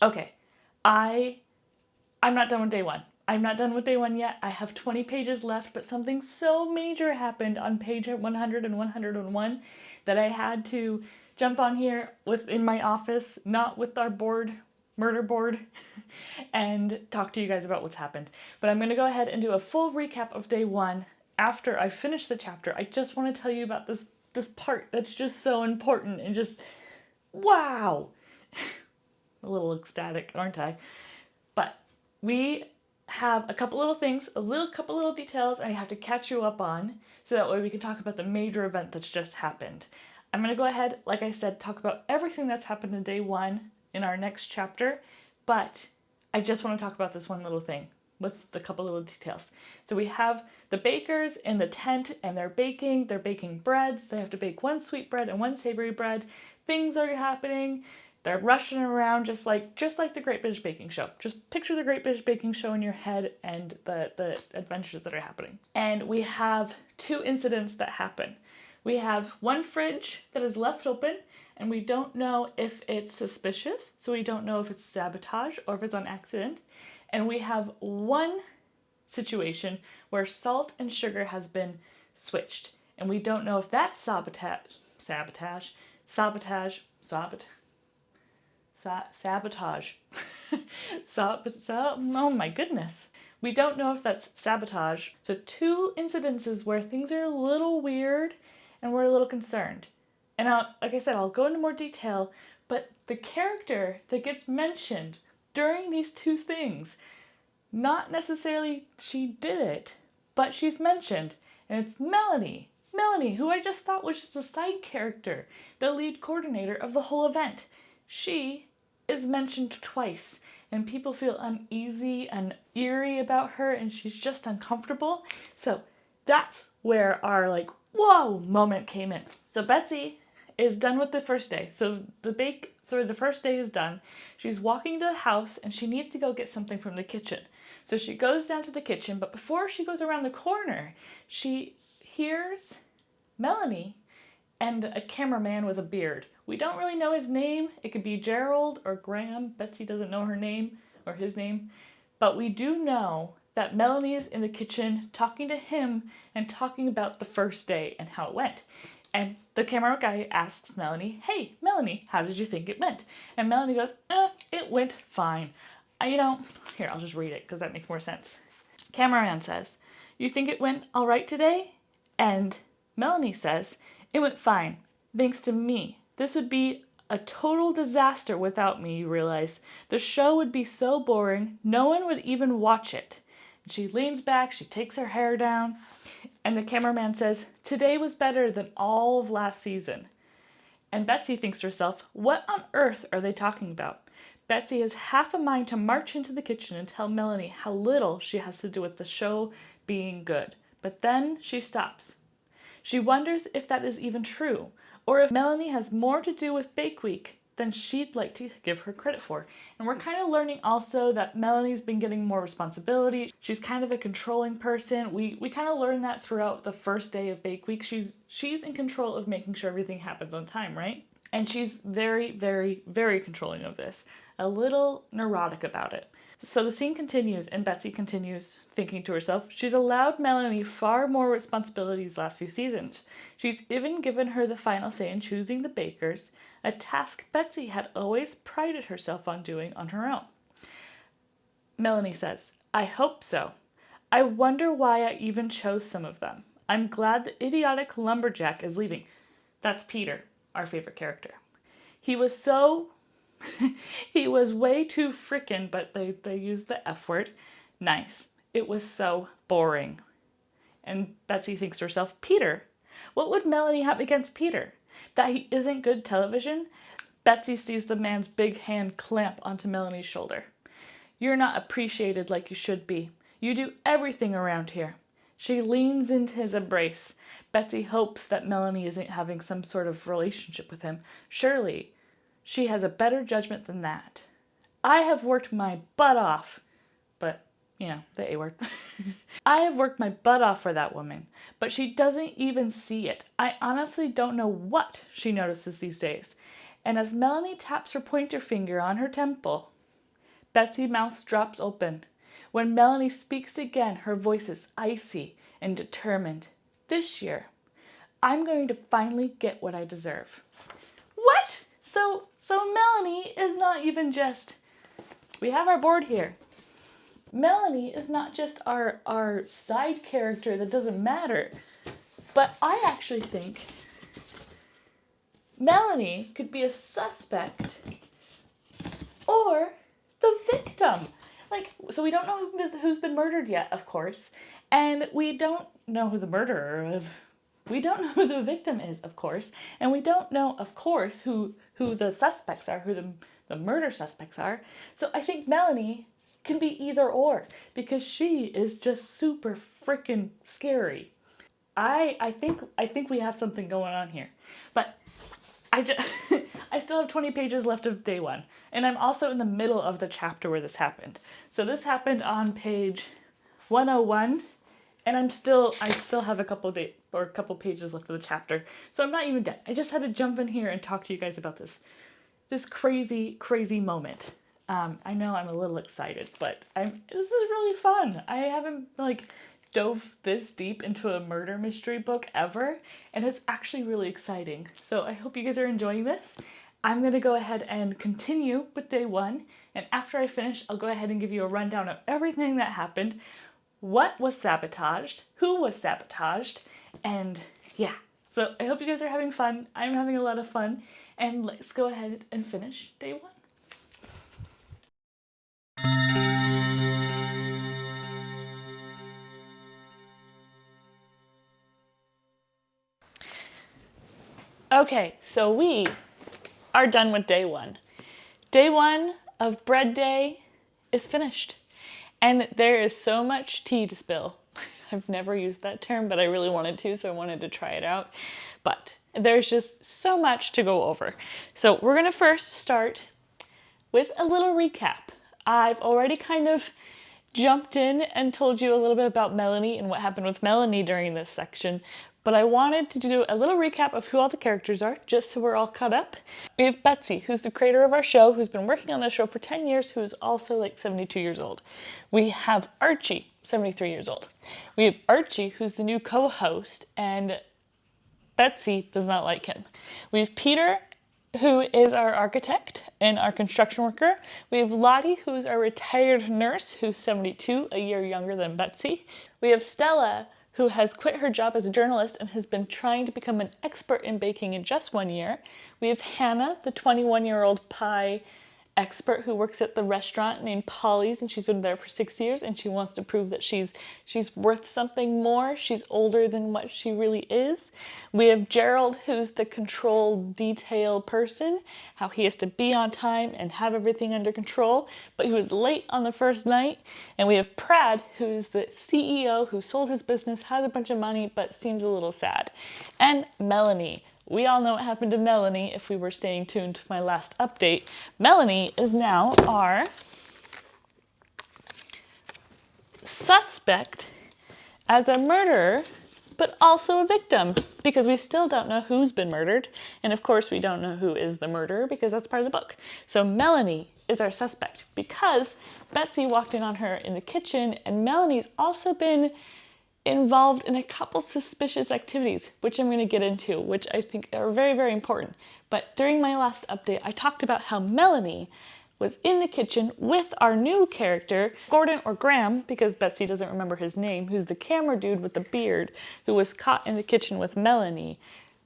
Okay, I'm not done with day 1. I'm not done with day 1 yet. I have 20 pages left, but something so major happened on page 100 and 101 that I had to jump on here in my office, not with our murder board, and talk to you guys about what's happened. But I'm going to go ahead and do a full recap of day 1 after I finish the chapter. I just want to tell you about this part that's just so important and just, wow. A little ecstatic, aren't I? But we have a couple little things, couple little details I have to catch you up on, so that way we can talk about the major event that's just happened. I'm going to go ahead, like I said, talk about everything that's happened in day 1 in our next chapter, but I just want to talk about this one little thing with the couple little details. So we have the bakers in the tent, and they're baking breads. They have to bake 1 sweet bread and 1 savory bread. Things are happening. They're rushing around just like the Great British Baking Show. Just picture the Great British Baking Show in your head and the adventures that are happening. And we have 2 incidents that happen. We have 1 fridge that is left open, and we don't know if it's suspicious, so we don't know if it's sabotage or if it's on accident. And we have 1 situation where salt and sugar has been switched, and we don't know if that's sabotage. Oh my goodness. We don't know if that's sabotage. So 2 incidences where things are a little weird and we're a little concerned. And like I said, I'll go into more detail, but the character that gets mentioned during these 2 things, not necessarily she did it, but she's mentioned, and it's Melanie. Melanie, who I just thought was just a side character, the lead coordinator of the whole event. She is mentioned twice, and people feel uneasy and eerie about her, and she's just uncomfortable. So that's where our whoa moment came in. So Betsy is done with the first day. So the bake through the first day is done. She's walking to the house, and she needs to go get something from the kitchen. So she goes down to the kitchen, but before she goes around the corner, she hears Melanie and a cameraman with a beard. We don't really know his name. It could be Gerald or Graham. Betsy doesn't know her name or his name. But we do know that Melanie is in the kitchen talking to him and talking about the first day and how it went. And the camera guy asks Melanie, "Hey, Melanie, how did you think it went?" And Melanie goes, "It went fine. Here, I'll just read it because that makes more sense." Cameraman says, "You think it went all right today?" And Melanie says, "It went fine, thanks to me. This would be a total disaster without me, you realize. The show would be so boring, no one would even watch it." And she leans back, she takes her hair down, and the cameraman says, "Today was better than all of last season." And Betsy thinks to herself, what on earth are they talking about? Betsy has half a mind to march into the kitchen and tell Melanie how little she has to do with the show being good. But then she stops. She wonders if that is even true, or if Melanie has more to do with Bake Week than she'd like to give her credit for. And we're kind of learning also that Melanie's been getting more responsibility. She's kind of a controlling person. We kind of learned that throughout the first day of Bake Week. She's in control of making sure everything happens on time, right? And she's very, very, very controlling of this. A little neurotic about it. So the scene continues, and Betsy continues thinking to herself, she's allowed Melanie far more responsibilities last few seasons. She's even given her the final say in choosing the bakers, a task Betsy had always prided herself on doing on her own. Melanie says, I hope so. I wonder why I even chose some of them. I'm glad the idiotic lumberjack is leaving. That's Peter, our favorite character. He was he was way too frickin', but they used the F word. Nice. It was so boring. And Betsy thinks to herself, Peter? What would Melanie have against Peter? That he isn't good television? Betsy sees the man's big hand clamp onto Melanie's shoulder. You're not appreciated like you should be. You do everything around here. She leans into his embrace. Betsy hopes that Melanie isn't having some sort of relationship with him. Surely, she has a better judgment than that. I have worked my butt off. But, the A word. I have worked my butt off for that woman. But she doesn't even see it. I honestly don't know what she notices these days. And as Melanie taps her pointer finger on her temple, Betsy's mouth drops open. When Melanie speaks again, her voice is icy and determined. This year, I'm going to finally get what I deserve. What? So Melanie is not even just, we have our board here. Melanie is not just our side character that doesn't matter, but I actually think Melanie could be a suspect or the victim. So we don't know who's been murdered yet, of course, and we don't know who the murderer is. We don't know who the victim is, of course, and we don't know, of course, who the suspects are, who the murder suspects are. So I think Melanie can be either or, because she is just super freaking scary. I think we have something going on here, but I still have 20 pages left of day one, and I'm also in the middle of the chapter where this happened. So this happened on page 101. And I still have a couple pages left of the chapter, so I'm not even done. I just had to jump in here and talk to you guys about this crazy, crazy moment. I know I'm a little excited, but this is really fun. I haven't dove this deep into a murder mystery book ever, and it's actually really exciting. So I hope you guys are enjoying this. I'm gonna go ahead and continue with day one, and after I finish, I'll go ahead and give you a rundown of everything that happened. What was sabotaged, who was sabotaged, and yeah. So I hope you guys are having fun. I'm having a lot of fun, and let's go ahead and finish day one. Okay, so we are done with day one. Day one of bread day is finished. And there is so much tea to spill. I've never used that term, but I really wanted to, so I wanted to try it out. But there's just so much to go over. So we're gonna first start with a little recap. I've already kind of jumped in and told you a little bit about Melanie and what happened with Melanie during this section, but I wanted to do a little recap of who all the characters are, just so we're all caught up. We have Betsy, who's the creator of our show, who's been working on the show for 10 years, who's also 72 years old. We have Archie, 73 years old. We have Archie, who's the new co-host, and Betsy does not like him. We have Peter, who is our architect and our construction worker. We have Lottie, who's our retired nurse, who's 72, a year younger than Betsy. We have Stella, who has quit her job as a journalist and has been trying to become an expert in baking in just 1 year. We have Hannah, the 21-year-old pie expert who works at the restaurant named Polly's, and she's been there for 6 years, and she wants to prove that she's worth something more. She's older than what she really is. We have Gerald, who's the control detail person, how he has to be on time and have everything under control, but he was late on the first night. And we have Prad, who's the CEO who sold his business, has a bunch of money, but seems a little sad. And Melanie, we all know what happened to Melanie if we were staying tuned to my last update. Melanie is now our suspect as a murderer, but also a victim, because we still don't know who's been murdered. And of course, we don't know who is the murderer because that's part of the book. So Melanie is our suspect because Betsy walked in on her in the kitchen, and Melanie's also been involved in a couple suspicious activities, which I'm going to get into, which I think are very, very important. But during my last update, I talked about how Melanie was in the kitchen with our new character, Gordon or Graham, because Betsy doesn't remember his name, who's the camera dude with the beard, who was caught in the kitchen with Melanie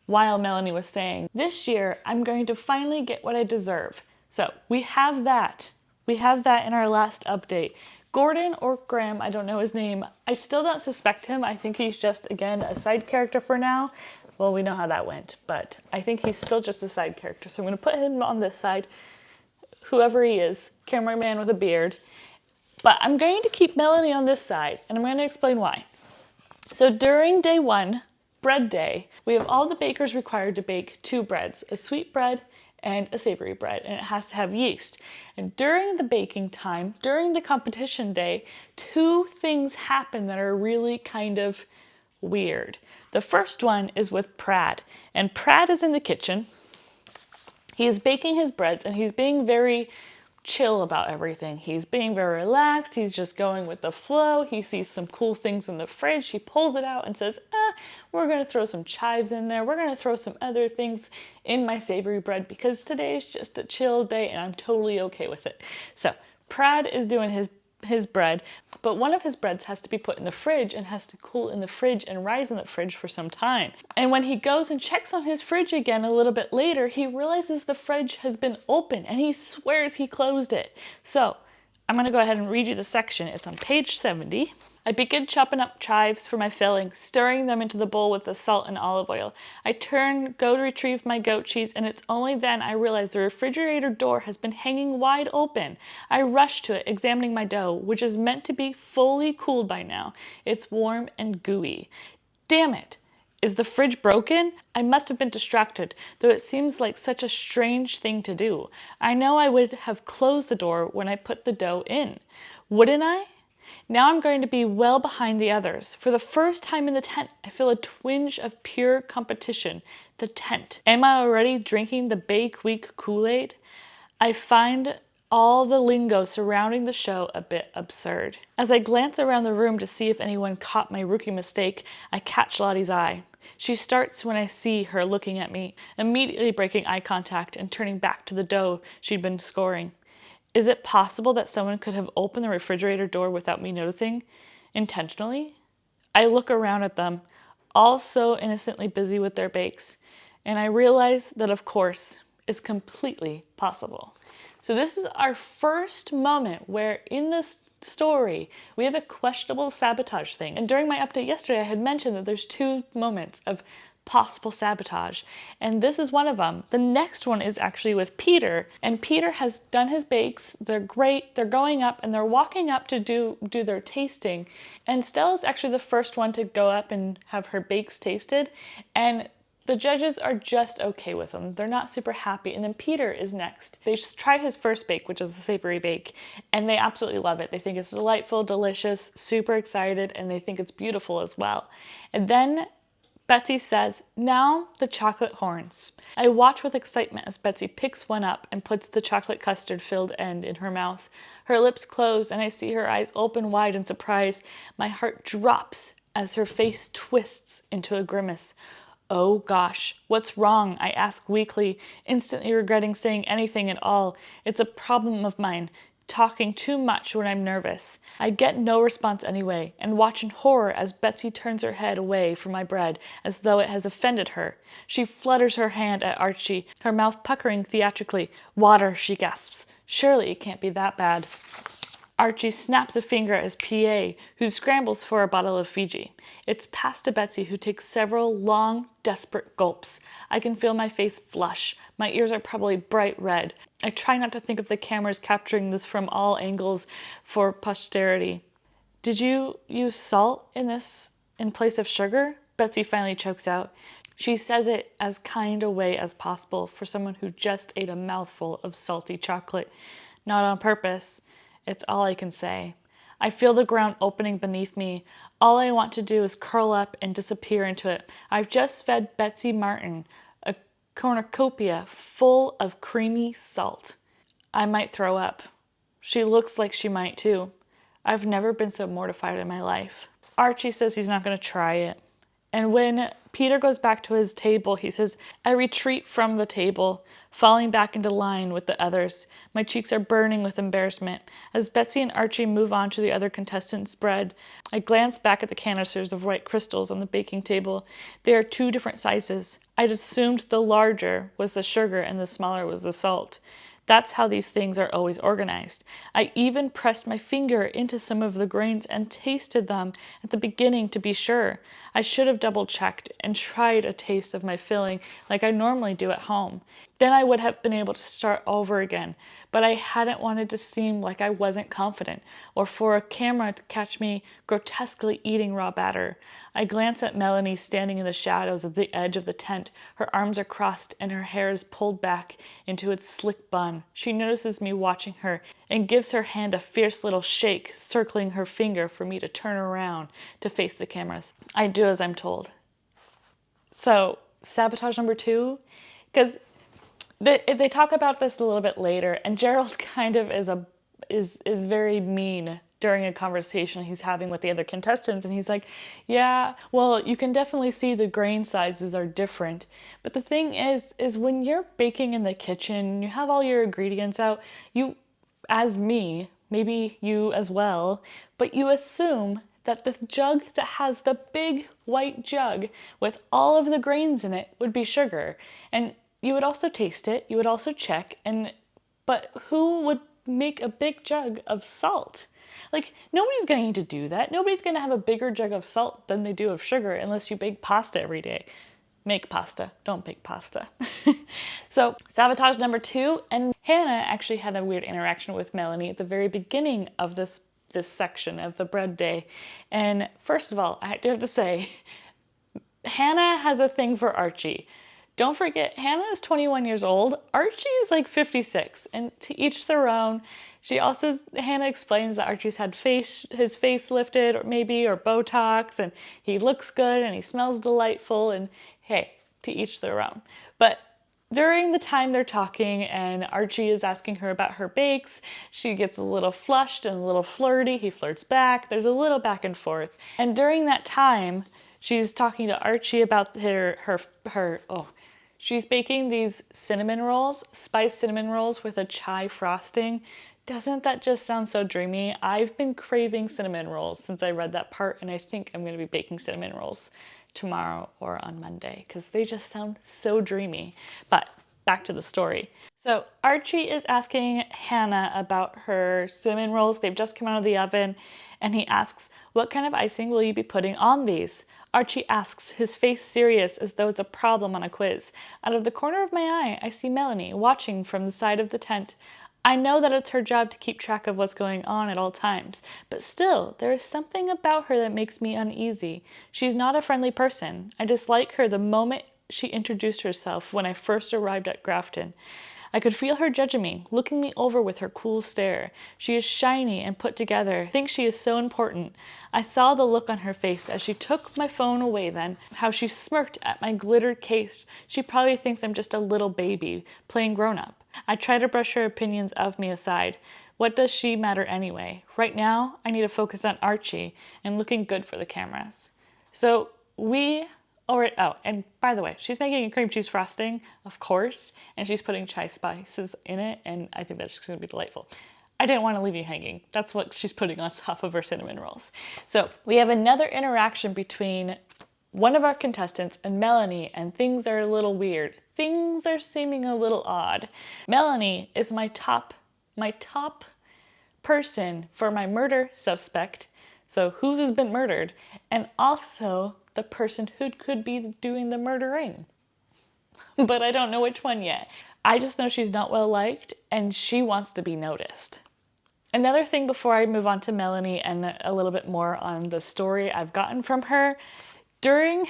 while Melanie was saying, "This year, I'm going to finally get what I deserve." So we have that. We have that in our last update. Gordon or Graham, I don't know his name. I still don't suspect him. I think he's just, again, a side character for now. Well, we know how that went, but I think he's still just a side character. So I'm going to put him on this side, whoever he is, cameraman with a beard. But I'm going to keep Melanie on this side, and I'm going to explain why. So during day one, bread day, we have all the bakers required to bake 2 breads, a sweet bread and a savory bread, and it has to have yeast. And during the baking time, during the competition day, 2 things happen that are really kind of weird. The first one is with Prad, and Prad is in the kitchen. He is baking his breads, and he's being very chill about everything. He's being very relaxed. He's just going with the flow. He sees some cool things in the fridge. He pulls it out and says, we're going to throw some chives in there. We're going to throw some other things in my savory bread because today is just a chill day and I'm totally okay with it. So Prad is doing his bread, but one of his breads has to be put in the fridge and has to cool in the fridge and rise in the fridge for some time. And when he goes and checks on his fridge again a little bit later, he realizes the fridge has been open and he swears he closed it. So I'm going to go ahead and read you the section. It's on page 70. I begin chopping up chives for my filling, stirring them into the bowl with the salt and olive oil. I go to retrieve my goat cheese, and it's only then I realize the refrigerator door has been hanging wide open. I rush to it, examining my dough, which is meant to be fully cooled by now. It's warm and gooey. Damn it! Is the fridge broken? I must have been distracted, though it seems like such a strange thing to do. I know I would have closed the door when I put the dough in. Wouldn't I? Now I'm going to be well behind the others. For the first time in the tent, I feel a twinge of pure competition. The tent. Am I already drinking the Bake Week Kool-Aid? I find all the lingo surrounding the show a bit absurd. As I glance around the room to see if anyone caught my rookie mistake, I catch Lottie's eye. She starts when I see her looking at me, immediately breaking eye contact and turning back to the dough she'd been scoring. Is it possible that someone could have opened the refrigerator door without me noticing? Intentionally? I look around at them, all so innocently busy with their bakes, and I realize that, of course, it's completely possible. So this is our first moment where in this story we have a questionable sabotage thing. And during my update yesterday, I had mentioned that there's 2 moments of possible sabotage, and this is one of them. The next one is actually with Peter, and Peter has done his bakes. They're great. They're going up and they're walking up to do their tasting, and Stella's actually the first one to go up and have her bakes tasted, and the judges are just okay with them. They're not super happy. And then Peter is next. They just tried his first bake, which is a savory bake, and they absolutely love it. They think it's delightful, delicious, super excited, and they think it's beautiful as well. And then Betsy says, "Now the chocolate horns." I watch with excitement as Betsy picks one up and puts the chocolate custard-filled end in her mouth. Her lips close and I see her eyes open wide in surprise. My heart drops as her face twists into a grimace. Oh gosh, what's wrong? I ask weakly, instantly regretting saying anything at all. It's a problem of mine, talking too much when I'm nervous. I get no response anyway, and watch in horror as Betsy turns her head away from my bread, as though it has offended her. She flutters her hand at Archie, her mouth puckering theatrically. "Water," she gasps. "Surely it can't be that bad." Archie snaps a finger at his PA, who scrambles for a bottle of Fiji. It's passed to Betsy, who takes several long, desperate gulps. I can feel my face flush. My ears are probably bright red. I try not to think of the cameras capturing this from all angles for posterity. "Did you use salt in this in place of sugar?" Betsy finally chokes out. She says it as kind a way as possible for someone who just ate a mouthful of salty chocolate. Not on purpose. It's all I can say. I feel the ground opening beneath me. All I want to do is curl up and disappear into it. I've just fed Betsy Martin a cornucopia full of creamy salt. I might throw up. She looks like she might too. I've never been so mortified in my life. Archie says he's not going to try it. And when Peter goes back to his table, he says, I retreat from the table, falling back into line with the others. My cheeks are burning with embarrassment. As Betsy and Archie move on to the other contestants' bread, I glance back at the canisters of white crystals on the baking table. They are 2 different sizes. I'd assumed the larger was the sugar and the smaller was the salt. That's how these things are always organized. I even pressed my finger into some of the grains and tasted them at the beginning to be sure. I should have double checked and tried a taste of my filling like I normally do at home. Then I would have been able to start over again, but I hadn't wanted to seem like I wasn't confident or for a camera to catch me grotesquely eating raw batter. I glance at Melanie standing in the shadows of the edge of the tent. Her arms are crossed and her hair is pulled back into its slick bun. She notices me watching her and gives her hand a fierce little shake, circling her finger for me to turn around to face the cameras. I do as I'm told. So, sabotage number 2, because they talk about this a little bit later, and Gerald kind of is very mean during a conversation he's having with the other contestants, and he's like, yeah, well, you can definitely see the grain sizes are different. But the thing is when you're baking in the kitchen, you have all your ingredients out, you, as me, maybe you as well, but you assume that the jug that has the big white jug with all of the grains in it would be sugar. And you would also taste it, you would also check, but who would make a big jug of salt? Like, nobody's going to do that. Nobody's going to have a bigger jug of salt than they do of sugar unless you bake pasta every day. Make pasta, don't bake pasta. So, sabotage number 2, and Hannah actually had a weird interaction with Melanie at the very beginning of this section of the bread day. And first of all, I do have to say, Hannah has a thing for Archie. Don't forget, Hannah is 21 years old. Archie is like 56, and to each their own. Hannah explains that Archie's had his face lifted, or Botox, and he looks good and he smells delightful, and hey, to each their own. But during the time they're talking and Archie is asking her about her bakes, she gets a little flushed and a little flirty. He flirts back. There's a little back and forth. And during that time, she's talking to Archie about she's baking these cinnamon rolls, spiced cinnamon rolls with a chai frosting. Doesn't that just sound so dreamy? I've been craving cinnamon rolls since I read that part, and I think I'm going to be baking cinnamon rolls tomorrow or on Monday because they just sound so dreamy. But back to the story. So Archie is asking Hannah about her cinnamon rolls. They've just come out of the oven, and he asks, what kind of icing will you be putting on these? Archie asks, his face serious as though it's a problem on a quiz. Out of the corner of my eye, I see Melanie watching from the side of the tent. I know that it's her job to keep track of what's going on at all times, but still, there is something about her that makes me uneasy. She's not a friendly person. I dislike her the moment she introduced herself when I first arrived at Grafton. I could feel her judging me, looking me over with her cool stare. She is shiny and put together, thinks she is so important. I saw the look on her face as she took my phone away then, how she smirked at my glittered case. She probably thinks I'm just a little baby, playing grown-up. I try to brush her opinions of me aside. What does she matter anyway? Right now, I need to focus on Archie and looking good for the cameras. So and by the way, she's making a cream cheese frosting, of course, and she's putting chai spices in it, and I think that's going to be delightful. I didn't want to leave you hanging. That's what she's putting on top of her cinnamon rolls. So we have another interaction between one of our contestants and Melanie, and things are a little weird. Things are seeming a little odd. Melanie is my top person for my murder suspect, so who has been murdered, and also the person who could be doing the murdering. But I don't know which one yet. I just know she's not well liked and she wants to be noticed. Another thing before I move on to Melanie and a little bit more on the story I've gotten from her, during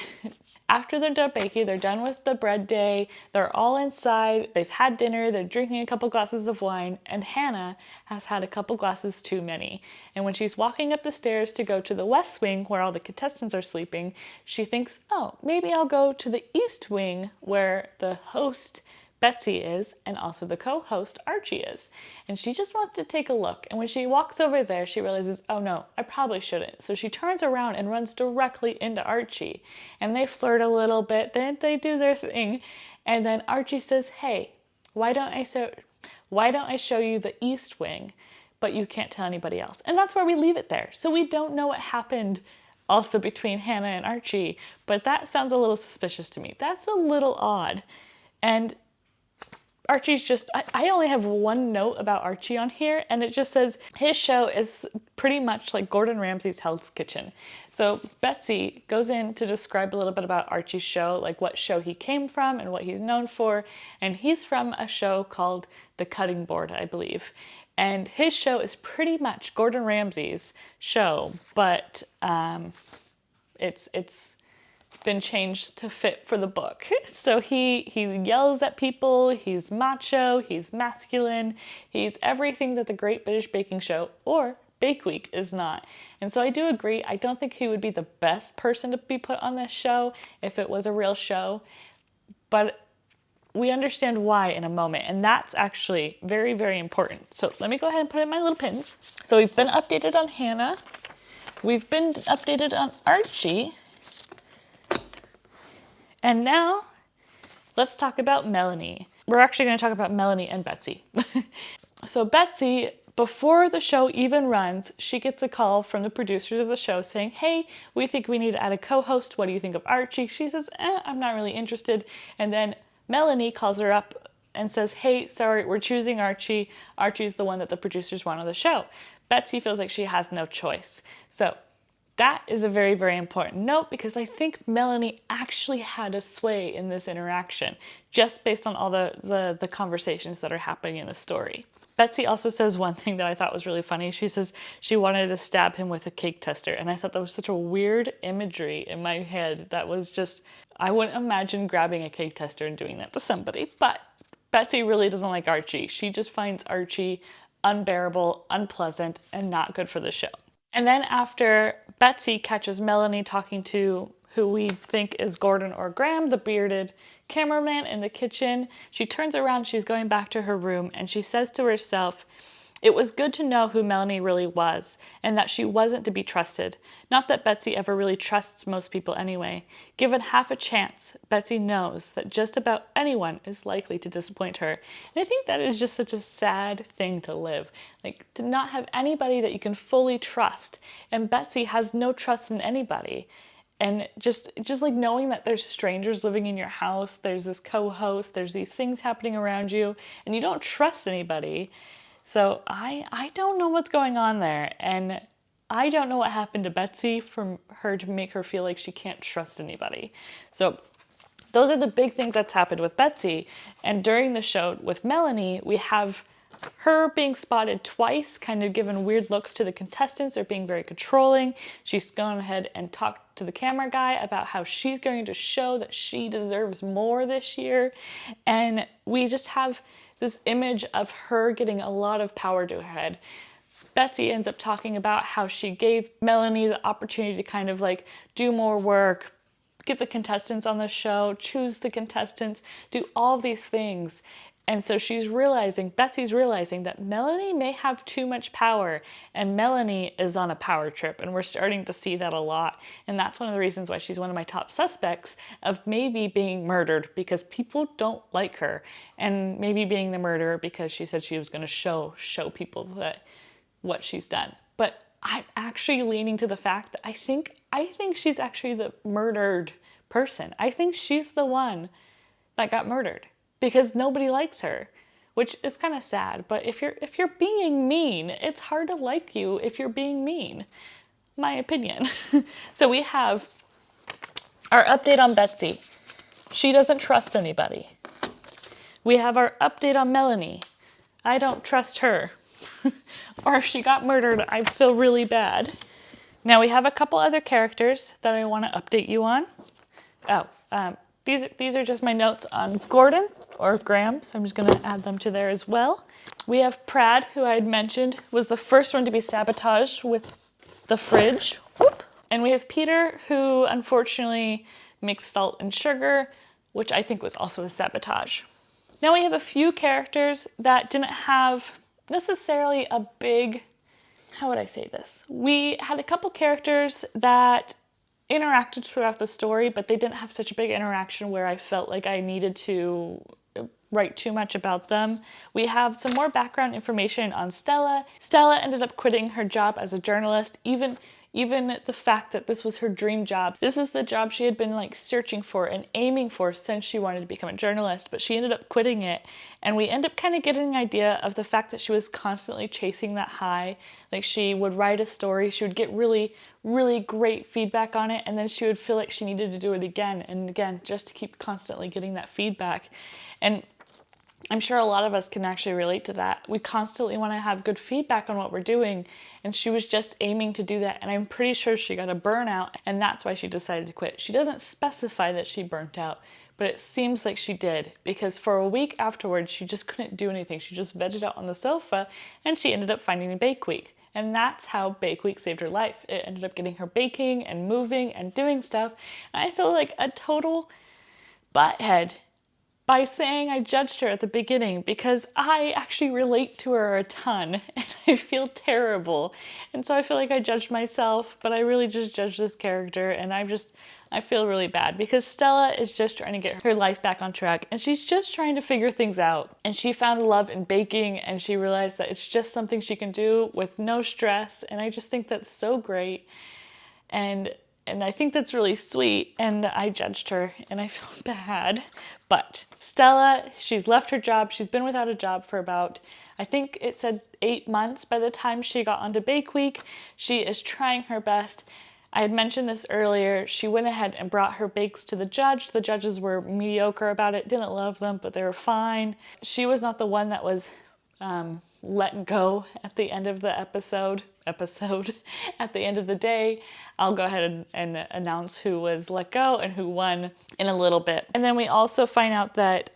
After they're done baking, they're done with the bread day, they're all inside, they've had dinner, they're drinking a couple glasses of wine, and Hannah has had a couple glasses too many. And when she's walking up the stairs to go to the west wing where all the contestants are sleeping, she thinks, oh, maybe I'll go to the east wing where the host Betsy is, and also the co-host Archie is. And she just wants to take a look. And when she walks over there, she realizes, oh no, I probably shouldn't. So she turns around and runs directly into Archie. And they flirt a little bit, then they do their thing. And then Archie says, hey, why don't I show you the east wing, but you can't tell anybody else. And that's where we leave it there. So we don't know what happened also between Hannah and Archie, but that sounds a little suspicious to me. That's a little odd. And Archie's just, I only have one note about Archie on here, and it just says his show is pretty much like Gordon Ramsay's Hell's Kitchen. So Betsy goes in to describe a little bit about Archie's show, like what show he came from and what he's known for. And he's from a show called The Cutting Board, I believe. And his show is pretty much Gordon Ramsay's show, but it's been changed to fit for the book. So he yells at people, he's macho, he's masculine, he's everything that the Great British Baking Show or Bake Week is not. And so I do agree, I don't think he would be the best person to be put on this show if it was a real show, but we understand why in a moment, and that's actually very, very important. So let me go ahead and put in my little pins. So we've been updated on Hannah, we've been updated on Archie, and now, let's talk about Melanie. We're actually going to talk about Melanie and Betsy. So Betsy, before the show even runs, she gets a call from the producers of the show saying, hey, we think we need to add a co-host. What do you think of Archie? She says, I'm not really interested. And then Melanie calls her up and says, hey, sorry, we're choosing Archie. Archie's the one that the producers want on the show. Betsy feels like she has no choice. So that is a very, very important note because I think Melanie actually had a sway in this interaction just based on all the conversations that are happening in the story. Betsy also says one thing that I thought was really funny. She says she wanted to stab him with a cake tester, and I thought that was such a weird imagery in my head. That was just, I wouldn't imagine grabbing a cake tester and doing that to somebody, but Betsy really doesn't like Archie. She just finds Archie unbearable, unpleasant, and not good for the show. And then after Betsy catches Melanie talking to who we think is Gordon or Graham, the bearded cameraman in the kitchen, she turns around, she's going back to her room, and she says to herself, it was good to know who Melanie really was, and that she wasn't to be trusted. Not that Betsy ever really trusts most people anyway. Given half a chance, Betsy knows that just about anyone is likely to disappoint her. And I think that is just such a sad thing to live. Like, to not have anybody that you can fully trust. And Betsy has no trust in anybody. And just like knowing that there's strangers living in your house, there's this co-host, there's these things happening around you, and you don't trust anybody. So I don't know what's going on there, and I don't know what happened to Betsy for her to make her feel like she can't trust anybody. So those are the big things that's happened with Betsy. And during the show with Melanie, we have her being spotted twice, kind of giving weird looks to the contestants or being very controlling. She's gone ahead and talked to the camera guy about how she's going to show that she deserves more this year. And we just have this image of her getting a lot of power to her head. Betsy ends up talking about how she gave Melanie the opportunity to kind of like do more work, get the contestants on the show, choose the contestants, do all these things. And so Betsy's realizing that Melanie may have too much power, and Melanie is on a power trip, and we're starting to see that a lot. And that's one of the reasons why she's one of my top suspects of maybe being murdered, because people don't like her, and maybe being the murderer because she said she was going to show people that what she's done. But I'm actually leaning to the fact that I think she's actually the murdered person. I think she's the one that got murdered. Because nobody likes her, which is kind of sad. But if you're being mean, it's hard to like you if you're being mean, my opinion. So we have our update on Betsy. She doesn't trust anybody. We have our update on Melanie. I don't trust her. Or if she got murdered, I feel really bad. Now we have a couple other characters that I want to update you on. Oh, these are just my notes on Gordon or Graham, so I'm just going to add them to there as well. We have Prad, who I had mentioned was the first one to be sabotaged with the fridge. Whoop. And we have Peter, who unfortunately mixed salt and sugar, which I think was also a sabotage. Now we have a few characters that didn't have necessarily a big, how would I say this? We had a couple characters that interacted throughout the story, but they didn't have such a big interaction where I felt like I needed to write too much about them. We have some more background information on Stella. Stella ended up quitting her job as a journalist, even the fact that this was her dream job. This is the job she had been like searching for and aiming for since she wanted to become a journalist, but she ended up quitting it. And we end up kind of getting an idea of the fact that she was constantly chasing that high. Like she would write a story, she would get really, really great feedback on it, and then she would feel like she needed to do it again and again just to keep constantly getting that feedback. And I'm sure a lot of us can actually relate to that. We constantly want to have good feedback on what we're doing, and she was just aiming to do that, and I'm pretty sure she got a burnout, and that's why she decided to quit. She doesn't specify that she burnt out, but it seems like she did, because for a week afterwards, she just couldn't do anything. She just vegged out on the sofa, and she ended up finding a bake week. And that's how Bake Week saved her life. It ended up getting her baking and moving and doing stuff, and I feel like a total butthead by saying I judged her at the beginning, because I actually relate to her a ton and I feel terrible. And so I feel like I judged myself, but I really just judged this character, and I feel really bad because Stella is just trying to get her life back on track, and she's just trying to figure things out. And she found love in baking, and she realized that it's just something she can do with no stress, and I just think that's so great. And I think that's really sweet, and I judged her, and I feel bad. But Stella, she's left her job. She's been without a job for about, I think it said 8 months by the time she got onto Bake Week. She is trying her best. I had mentioned this earlier. She went ahead and brought her bakes to the judge. The judges were mediocre about it, didn't love them, but they were fine. She was not the one that was let go at the end of the episode. At the end of the day. I'll go ahead and announce who was let go and who won in a little bit. And then we also find out that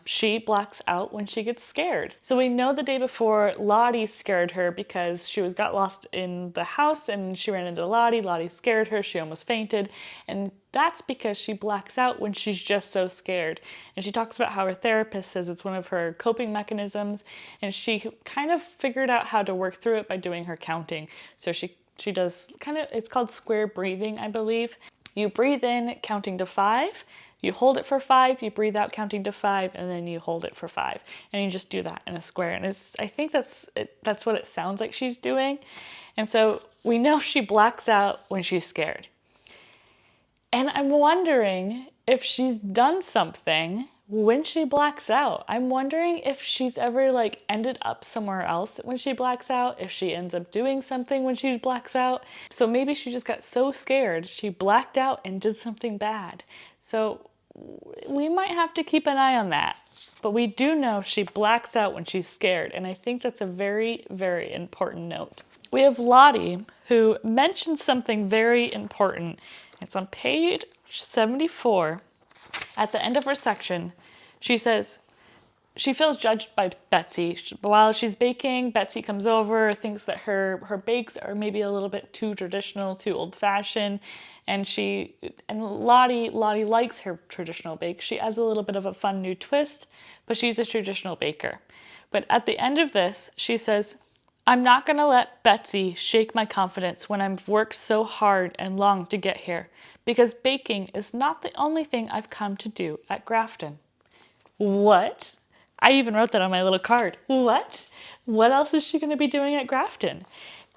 she blacks out when she gets scared. So we know the day before Lottie scared her because she got lost in the house and she ran into Lottie. Lottie scared her. She almost fainted. And that's because she blacks out when she's just so scared. And she talks about how her therapist says it's one of her coping mechanisms, and she kind of figured out how to work through it by doing her counting. So she does it's called square breathing, I believe. You breathe in counting to 5, you hold it for 5, you breathe out counting to 5, and then you hold it for 5. And you just do that in a square. And I think that's what it sounds like she's doing. And so we know she blacks out when she's scared. And I'm wondering if she's done something when she blacks out. I'm wondering if she's ever ended up somewhere else when she blacks out, if she ends up doing something when she blacks out. So maybe she just got so scared, she blacked out and did something bad. So we might have to keep an eye on that. But we do know she blacks out when she's scared, and I think that's a very, very important note. We have Lottie, who mentions something very important. It's on page 74. At the end of her section, she says she feels judged by Betsy. While she's baking, Betsy comes over, thinks that her bakes are maybe a little bit too traditional, too old-fashioned, and Lottie likes her traditional bake. She adds a little bit of a fun new twist, but she's a traditional baker. But at the end of this, she says, "I'm not going to let Betsy shake my confidence when I've worked so hard and long to get here, because baking is not the only thing I've come to do at Grafton." What? I even wrote that on my little card. What? What else is she going to be doing at Grafton?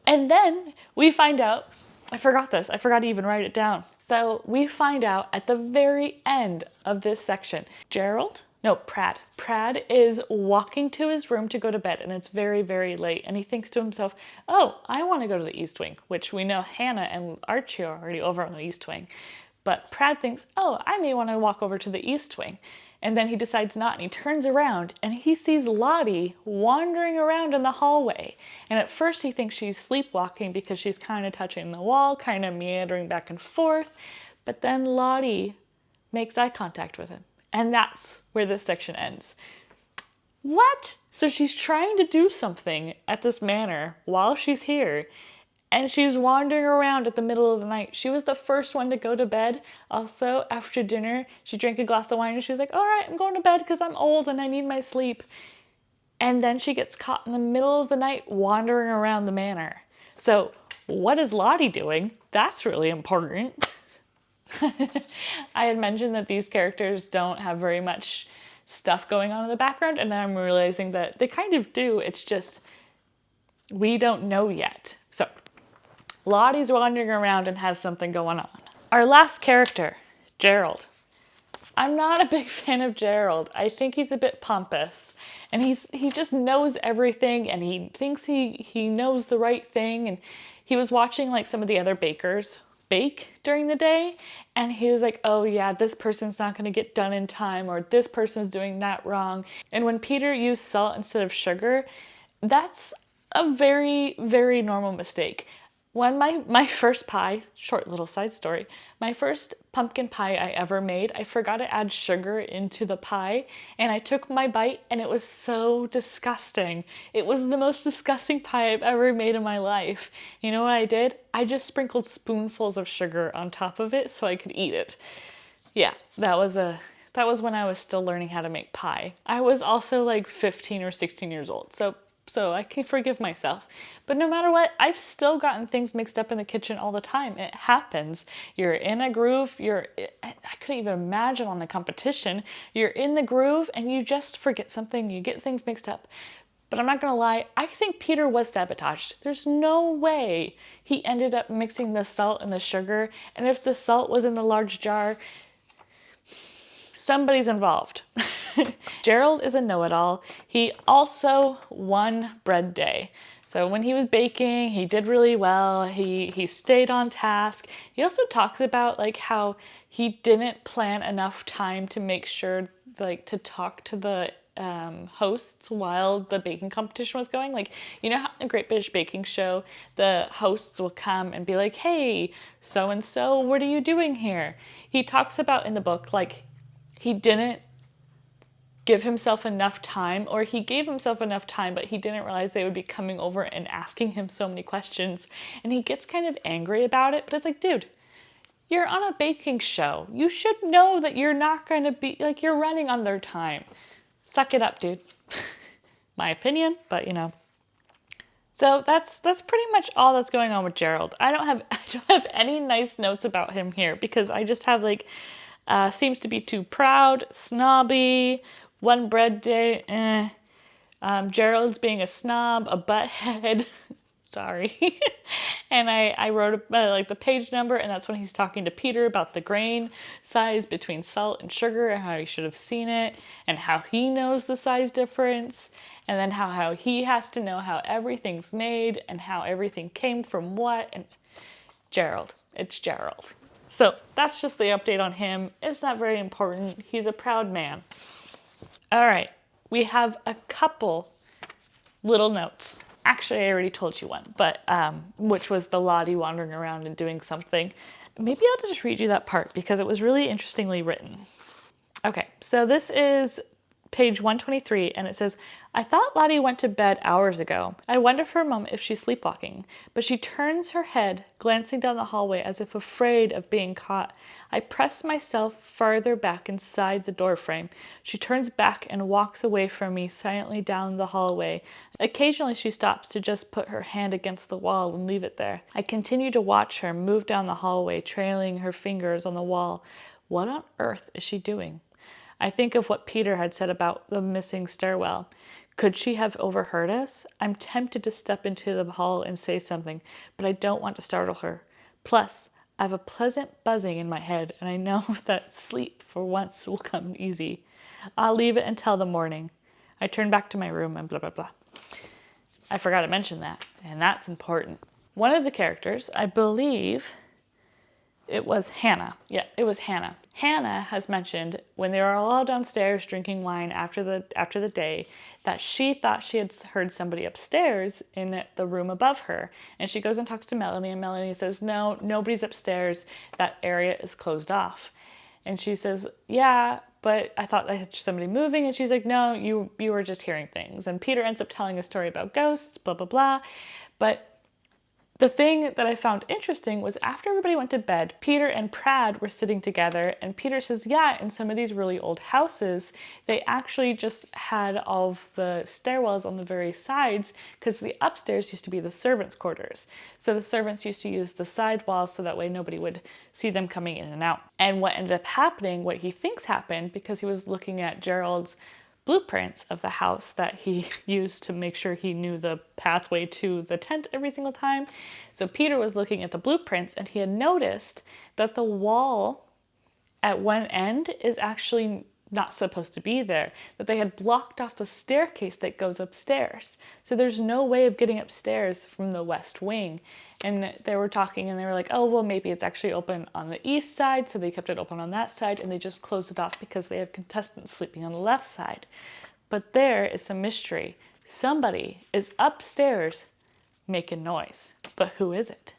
And then we find out, I forgot this. I forgot to even write it down. So we find out at the very end of this section, Prad. Prad is walking to his room to go to bed, and it's very, very late. And he thinks to himself, oh, I want to go to the East Wing, which we know Hannah and Archie are already over on the East Wing. But Prad thinks, oh, I may want to walk over to the East Wing. And then he decides not, and he turns around, and he sees Lottie wandering around in the hallway. And at first he thinks she's sleepwalking because she's kind of touching the wall, kind of meandering back and forth. But then Lottie makes eye contact with him. And that's where this section ends. What? So she's trying to do something at this manor while she's here, and she's wandering around at the middle of the night. She was the first one to go to bed. Also, after dinner, she drank a glass of wine and she was like, all right, I'm going to bed because I'm old and I need my sleep. And then she gets caught in the middle of the night wandering around the manor. So what is Lottie doing? That's really important. I had mentioned that these characters don't have very much stuff going on in the background, and then I'm realizing that they kind of do. It's just we don't know yet. So Lottie's wandering around and has something going on. Our last character, Gerald. I'm not a big fan of Gerald. I think he's a bit pompous, and he just knows everything, and he thinks he knows the right thing. And he was watching like some of the other bakers bake during the day, and he was like, oh yeah, this person's not going to get done in time, or this person's doing that wrong. And when Peter used salt instead of sugar, that's a very, very normal mistake. When my first pie, short little side story, my first pumpkin pie I ever made, I forgot to add sugar into the pie, and I took my bite and it was so disgusting. It was the most disgusting pie I've ever made in my life. You know what I did? I just sprinkled spoonfuls of sugar on top of it so I could eat it. Yeah, that was when I was still learning how to make pie. I was also like 15 or 16 years old, so I can forgive myself. But no matter what, I've still gotten things mixed up in the kitchen all the time. It happens. You're in a groove, I couldn't even imagine on a competition. You're in the groove and you just forget something, you get things mixed up. But I'm not gonna lie, I think Peter was sabotaged. There's no way he ended up mixing the salt and the sugar, and if the salt was in the large jar, somebody's involved. Gerald is a know-it-all. He also won bread day. So when he was baking, he did really well. He stayed on task. He also talks about like how he didn't plan enough time to make sure like to talk to the hosts while the baking competition was going. Like, you know how in a Great British Baking Show, the hosts will come and be like, hey, so-and-so, what are you doing here? He talks about in the book, like, he didn't give himself enough time, or he gave himself enough time, but he didn't realize they would be coming over and asking him so many questions. And he gets kind of angry about it, but it's like, dude, you're on a baking show. You should know that you're not going to be, like, you're running on their time. Suck it up, dude. My opinion, but you know. So that's pretty much all that's going on with Gerald. I don't have any nice notes about him here, because I just have like, seems to be too proud, snobby, one bread day, Gerald's being a snob, a butthead, sorry. And I wrote like the page number, and that's when he's talking to Peter about the grain size between salt and sugar and how he should have seen it, and how he knows the size difference, and then how he has to know how everything's made and how everything came from what. And Gerald, it's Gerald. So that's just the update on him. It's not very important. He's a proud man. All right, we have a couple little notes. Actually, I already told you one, but which was the Lottie wandering around and doing something. Maybe I'll just read you that part because it was really interestingly written. Okay, so this is page 123, and it says, I thought Lottie went to bed hours ago. I wonder for a moment if she's sleepwalking, but she turns her head, glancing down the hallway as if afraid of being caught. I press myself farther back inside the doorframe. She turns back and walks away from me silently down the hallway. Occasionally she stops to just put her hand against the wall and leave it there. I continue to watch her move down the hallway, trailing her fingers on the wall. What on earth is she doing? I think of what Peter had said about the missing stairwell. Could she have overheard us? I'm tempted to step into the hall and say something, but I don't want to startle her. Plus, I have a pleasant buzzing in my head, and I know that sleep for once will come easy. I'll leave it until the morning. I turn back to my room and blah, blah, blah. I forgot to mention that, and that's important. One of the characters, I believe it was Hannah. Yeah, it was Hannah. Hannah has mentioned when they were all downstairs drinking wine after the day that she thought she had heard somebody upstairs in the room above her. And she goes and talks to Melanie, and Melanie says, no, nobody's upstairs. That area is closed off. And she says, yeah, but I thought I had somebody moving. And she's like, no, you were just hearing things. And Peter ends up telling a story about ghosts, blah, blah, blah. But the thing that I found interesting was after everybody went to bed, Peter and Prad were sitting together, and Peter says, yeah, in some of these really old houses, they actually just had all of the stairwells on the very sides because the upstairs used to be the servants' quarters. So the servants used to use the side walls so that way nobody would see them coming in and out. And what ended up happening, what he thinks happened, because he was looking at Gerald's blueprints of the house that he used to make sure he knew the pathway to the tent every single time. So Peter was looking at the blueprints and he had noticed that the wall at one end is actually not supposed to be there, that they had blocked off the staircase that goes upstairs. So there's no way of getting upstairs from the west wing. And they were talking and they were like, oh, well, maybe it's actually open on the east side. So they kept it open on that side and they just closed it off because they have contestants sleeping on the left side. But there is some mystery. Somebody is upstairs making noise. But who is it?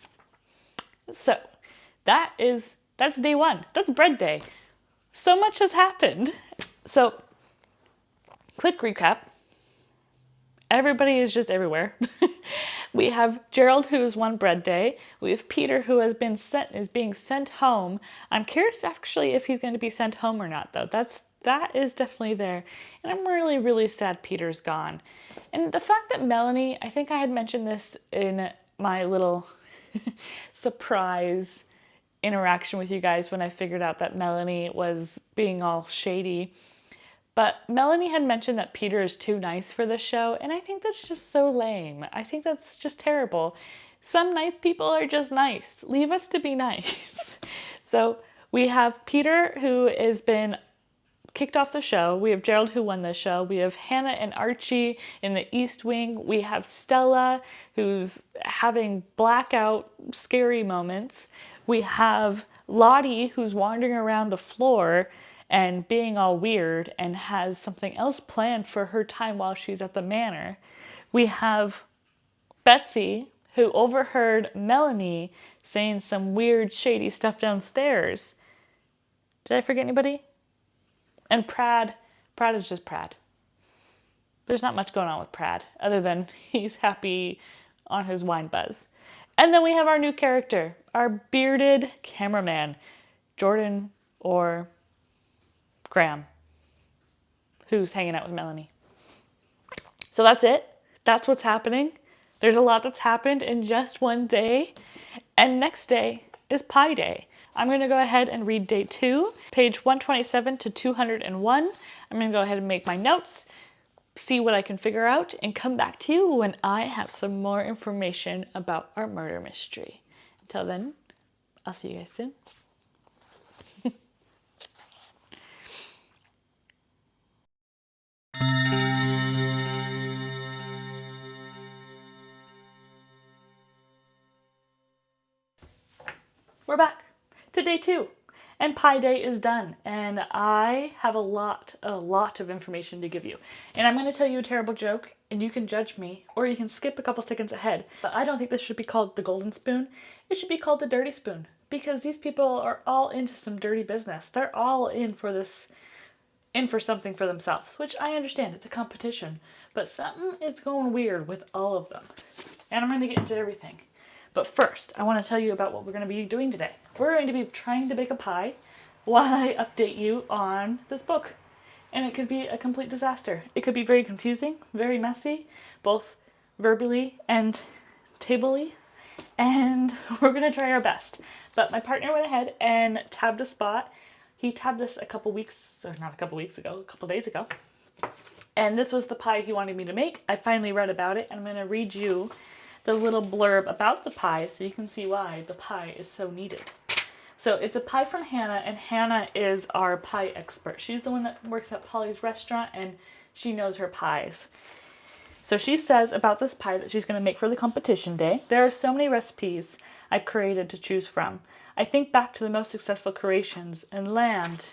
So that's day one. That's bread day. So much has happened. So, quick recap. Everybody is just everywhere. We have Gerald, who is one bread day. We have Peter, who is being sent home. I'm curious actually if he's going to be sent home or not, though. That is definitely there. And I'm really, really sad Peter's gone. And the fact that Melanie, I think I had mentioned this in my little surprise interaction with you guys when I figured out that Melanie was being all shady. But Melanie had mentioned that Peter is too nice for the show, and I think that's just so lame. I think that's just terrible. Some nice people are just nice. Leave us to be nice. So we have Peter, who has been kicked off the show. We have Gerald, who won the show. We have Hannah and Archie in the East Wing. We have Stella, who's having blackout scary moments. We have Lottie, who's wandering around the floor and being all weird and has something else planned for her time while she's at the manor. We have Betsy, who overheard Melanie saying some weird, shady stuff downstairs. Did I forget anybody? And Prad is just Prad. There's not much going on with Prad, other than he's happy on his wine buzz. And then we have our new character, our bearded cameraman, Jordan or Graham, who's hanging out with Melanie. So that's it. That's what's happening. There's a lot that's happened in just one day. And next day is Pie Day. I'm going to go ahead and read day 2, page 127 to 201. I'm going to go ahead and make my notes, see what I can figure out, and come back to you when I have some more information about our murder mystery. Until then, I'll see you guys soon. We're back to day 2. And Pie Day is done, and I have a lot of information to give you. And I'm going to tell you a terrible joke, and you can judge me, or you can skip a couple seconds ahead. But I don't think this should be called the golden spoon. It should be called the dirty spoon, because these people are all into some dirty business. They're all in for something for themselves, which I understand. It's a competition, but something is going weird with all of them. And I'm going to get into everything. But first, I want to tell you about what we're going to be doing today. We're going to be trying to bake a pie while I update you on this book. And it could be a complete disaster. It could be very confusing, very messy, both verbally and tablely. And we're going to try our best. But my partner went ahead and tabbed a spot. He tabbed this a couple days ago. And this was the pie he wanted me to make. I finally read about it, and I'm going to read you the little blurb about the pie so you can see why the pie is so needed. So it's a pie from Hannah, and Hannah is our pie expert. She's the one that works at Polly's restaurant, and she knows her pies. So she says about this pie that she's going to make for the competition day. There are so many recipes I've created to choose from. I think back to the most successful creations and land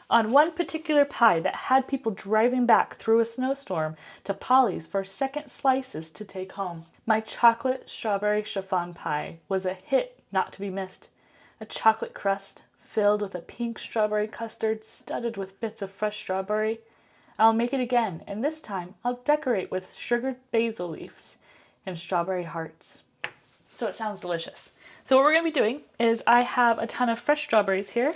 on one particular pie that had people driving back through a snowstorm to Polly's for second slices to take home. My chocolate strawberry chiffon pie was a hit not to be missed. A chocolate crust filled with a pink strawberry custard studded with bits of fresh strawberry. I'll make it again, and this time I'll decorate with sugared basil leaves and strawberry hearts. So it sounds delicious. So what we're going to be doing is I have a ton of fresh strawberries here.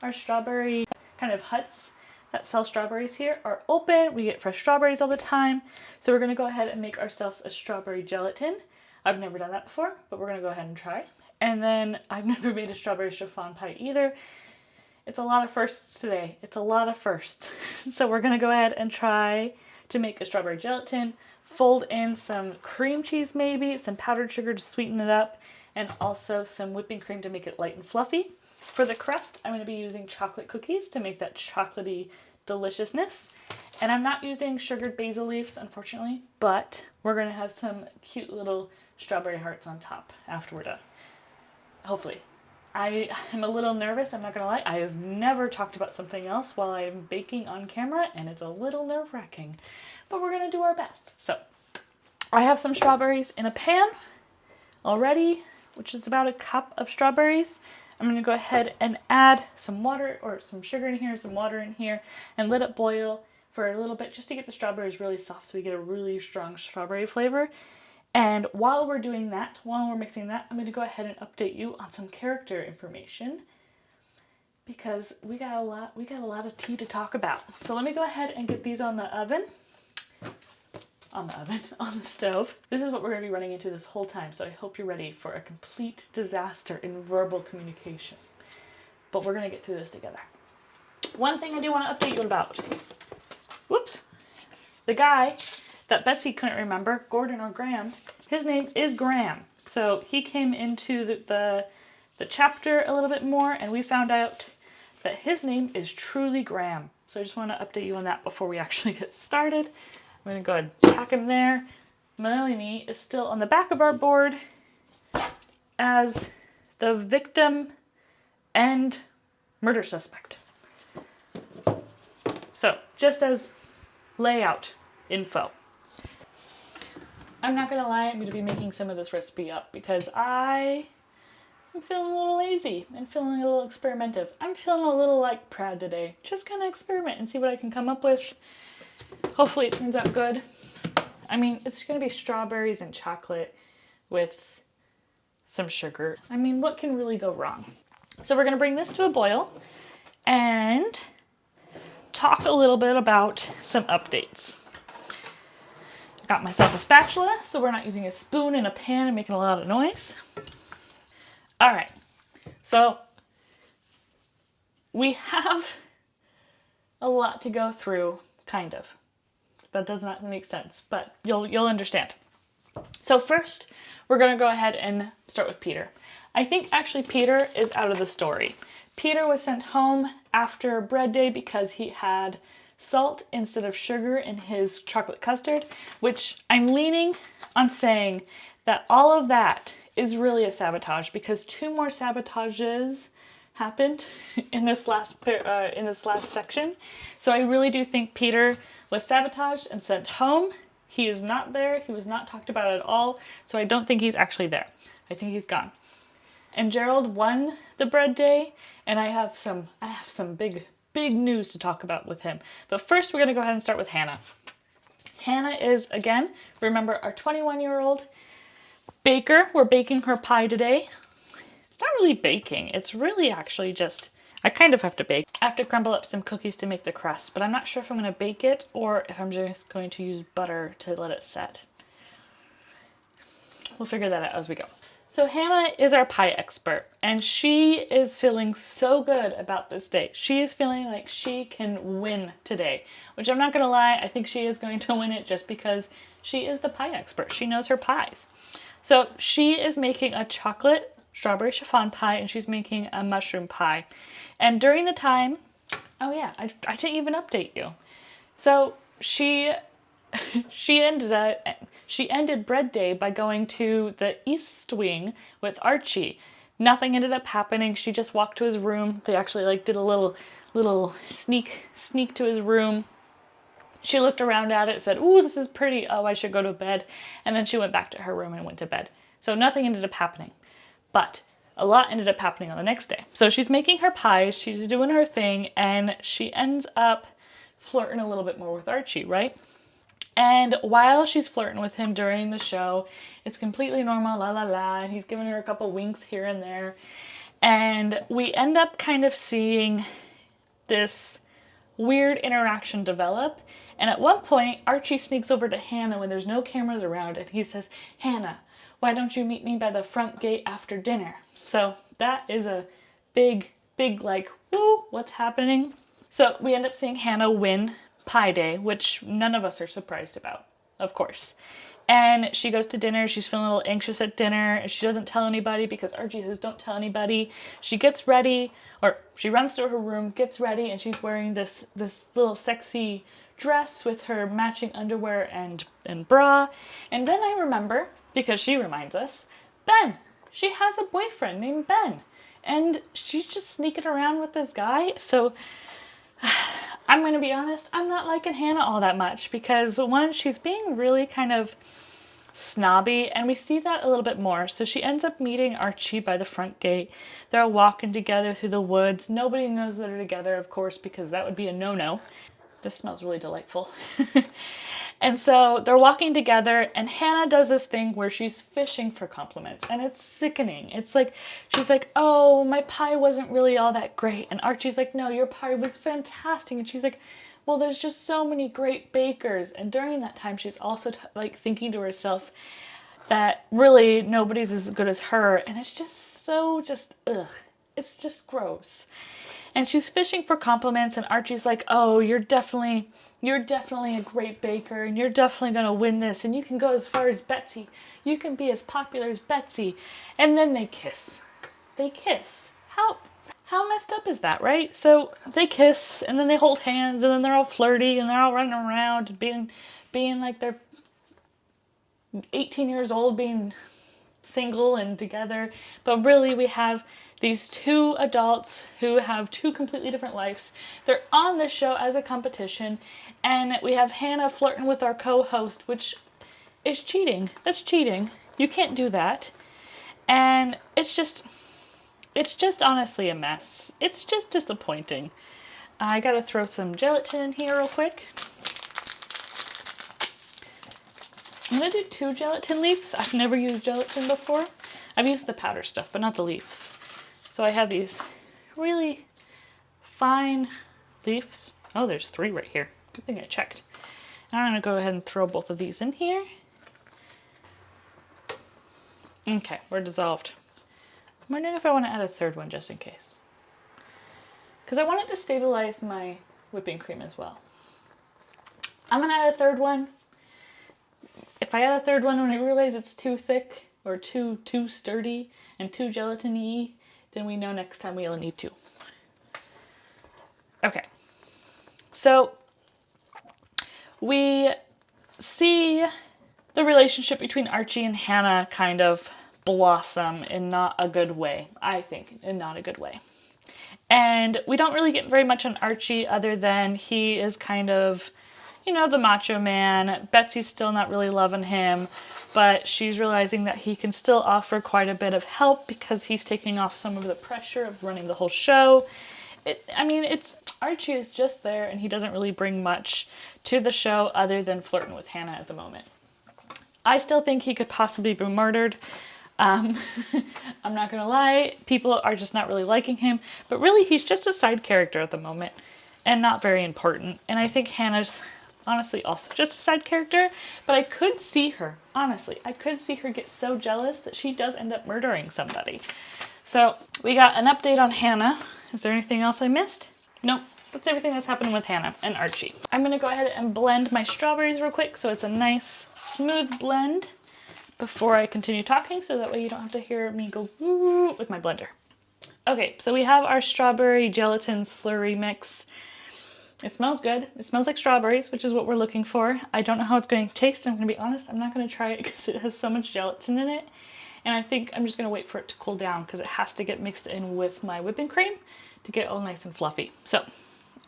Our strawberry kind of huts that sell strawberries here are open. We get fresh strawberries all the time. So we're going to go ahead and make ourselves a strawberry gelatin. I've never done that before, but we're going to go ahead and try. And then I've never made a strawberry chiffon pie either. It's a lot of firsts today. It's a lot of firsts. So we're going to go ahead and try to make a strawberry gelatin, fold in some cream cheese maybe, some powdered sugar to sweeten it up, and also some whipping cream to make it light and fluffy. For the crust, I'm going to be using chocolate cookies to make that chocolatey deliciousness. And I'm not using sugared basil leaves, unfortunately, but we're going to have some cute little strawberry hearts on top after we're done. Hopefully. I am a little nervous, I'm not gonna lie. I have never talked about something else while I am baking on camera, and it's a little nerve-wracking, but we're gonna do our best. So, I have some strawberries in a pan already, which is about a cup of strawberries. I'm gonna go ahead and add some water or some sugar in here, some water in here, and let it boil for a little bit just to get the strawberries really soft so we get a really strong strawberry flavor. And while we're doing that, while we're mixing that, I'm going to go ahead and update you on some character information because we got a lot of tea to talk about. So let me go ahead and get these on the stove. This is what we're going to be running into this whole time, so I hope you're ready for a complete disaster in verbal communication. But we're going to get through this together. One thing I do want to update you about. Whoops. The guy that Betsy couldn't remember, Gordon or Graham, his name is Graham. So he came into the chapter a little bit more, and we found out that his name is truly Graham. So I just want to update you on that before we actually get started. I'm going to go ahead and tack him there. Melanie is still on the back of our board as the victim and murder suspect. So just as layout info. I'm not gonna lie, I'm gonna be making some of this recipe up because I am feeling a little lazy and feeling a little experimentative. I'm feeling a little like Prad today. Just gonna experiment and see what I can come up with. Hopefully it turns out good. I mean, it's gonna be strawberries and chocolate with some sugar. I mean, what can really go wrong? So we're gonna bring this to a boil and talk a little bit about some updates. Got myself a spatula, so we're not using a spoon in a pan and making a lot of noise. All right, so we have a lot to go through, kind of. That does not make sense, but you'll understand. So first, we're gonna go ahead and start with Peter. I think actually Peter is out of the story. Peter was sent home after bread day because he had salt instead of sugar in his chocolate custard, which I'm leaning on saying that all of that is really a sabotage because 2 more sabotages happened in this last section. So I really do think Peter was sabotaged and sent home. He is not there. He was not talked about at all. So I don't think he's actually there. I think he's gone. And Gerald won the bread day, and I have some big news to talk about with him. But first, we're going to go ahead and start with Hannah. Hannah is, again, remember our 21-year-old baker. We're baking her pie today. It's not really baking. It's really actually just, I kind of have to bake. I have to crumble up some cookies to make the crust, but I'm not sure if I'm going to bake it or if I'm just going to use butter to let it set. We'll figure that out as we go. So Hannah is our pie expert, and she is feeling so good about this day. She is feeling like she can win today, which I'm not going to lie, I think she is going to win it just because she is the pie expert. She knows her pies. So she is making a chocolate strawberry chiffon pie, and she's making a mushroom pie. And during the time, oh yeah, I didn't even update you. So she ended bread day by going to the East Wing with Archie. Nothing ended up happening. She just walked to his room. They actually did a little sneak to his room. She looked around at it, said, "Ooh, this is pretty. Oh, I should go to bed." And then she went back to her room and went to bed. So nothing ended up happening. But a lot ended up happening on the next day. So she's making her pies, she's doing her thing, and she ends up flirting a little bit more with Archie, right? And while she's flirting with him during the show, it's completely normal, la la la, and he's giving her a couple winks here and there. And we end up kind of seeing this weird interaction develop. And at one point, Archie sneaks over to Hannah when there's no cameras around, and he says, "Hannah, why don't you meet me by the front gate after dinner?" So that is a big, like, woo, what's happening? So we end up seeing Hannah win Pie Day, which none of us are surprised about, of course. And she goes to dinner. She's feeling a little anxious at dinner, and she doesn't tell anybody because Archie says, "Don't tell anybody." She gets ready, or she runs to her room, gets ready, and she's wearing this little sexy dress with her matching underwear and bra. And then I remember, because she reminds us, Ben. She has a boyfriend named Ben. And she's just sneaking around with this guy. So I'm going to be honest, I'm not liking Hannah all that much because, one, she's being really kind of snobby, and we see that a little bit more. So she ends up meeting Archie by the front gate. They're walking together through the woods. Nobody knows they're together, of course, because that would be a no-no. This smells really delightful. And so they're walking together, and Hannah does this thing where she's fishing for compliments, and it's sickening. It's like, she's like, "Oh, my pie wasn't really all that great." And Archie's like, "No, your pie was fantastic." And she's like, "Well, there's just so many great bakers." And during that time, she's also like thinking to herself that really nobody's as good as her. And it's just so ugh. It's just gross. And she's fishing for compliments, and Archie's like, "Oh, you're definitely a great baker, and you're definitely going to win this, and you can go as far as Betsy. You can be as popular as Betsy." And then they kiss. They kiss. How messed up is that, right? So they kiss, and then they hold hands, and then they're all flirty, and they're all running around being like they're 18 years old, being single and together. But really, we have these two adults who have two completely different lives. They're on this show as a competition, and we have Hannah flirting with our co-host, which is cheating. That's cheating. You can't do that. And it's just honestly a mess. It's just disappointing. I gotta throw some gelatin in here real quick. I'm gonna do 2 gelatin leaves. I've never used gelatin before. I've used the powder stuff, but not the leaves. So I have these really fine leaves. Oh, there's 3 right here. Good thing I checked. Now I'm gonna go ahead and throw both of these in here. Okay, we're dissolved. I'm wondering if I want to add a 3rd one just in case. Because I want it to stabilize my whipping cream as well. I'm gonna add a 3rd one. If I add a 3rd one when I realize it's too thick or too sturdy and too gelatin-y, then we know next time we'll need 2. Okay, so we see the relationship between Archie and Hannah kind of blossom in not a good way, I think, in not a good way. And we don't really get very much on Archie other than he is kind of, you know, the macho man. Betsy's still not really loving him, but she's realizing that he can still offer quite a bit of help because he's taking off some of the pressure of running the whole show. Archie is just there, and he doesn't really bring much to the show other than flirting with Hannah at the moment. I still think he could possibly be murdered. I'm not gonna lie, people are just not really liking him, but really he's just a side character at the moment and not very important. And I think Hannah's honestly also just a side character, but I could see her get so jealous that she does end up murdering somebody. So we got an update on Hannah. Is there anything else I missed? Nope. That's everything that's happening with Hannah and Archie. I'm gonna go ahead and blend my strawberries real quick so it's a nice smooth blend before I continue talking, so that way you don't have to hear me go woo with my blender. Okay, so we have our strawberry gelatin slurry mix. It smells good. It smells like strawberries, which is what we're looking for. I don't know how it's going to taste. I'm going to be honest, I'm not going to try it because it has so much gelatin in it. And I think I'm just going to wait for it to cool down because it has to get mixed in with my whipping cream to get all nice and fluffy. So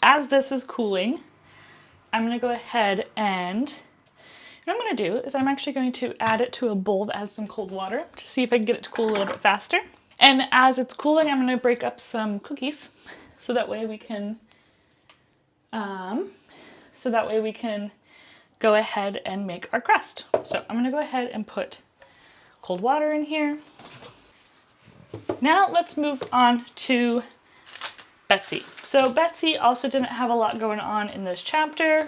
as this is cooling, I'm going to go ahead and what I'm going to do is I'm actually going to add it to a bowl that has some cold water to see if I can get it to cool a little bit faster. And as it's cooling, I'm going to break up some cookies so that way we can go ahead and make our crust. So I'm going to go ahead and put cold water in here. Now let's move on to Betsy. So Betsy also didn't have a lot going on in this chapter.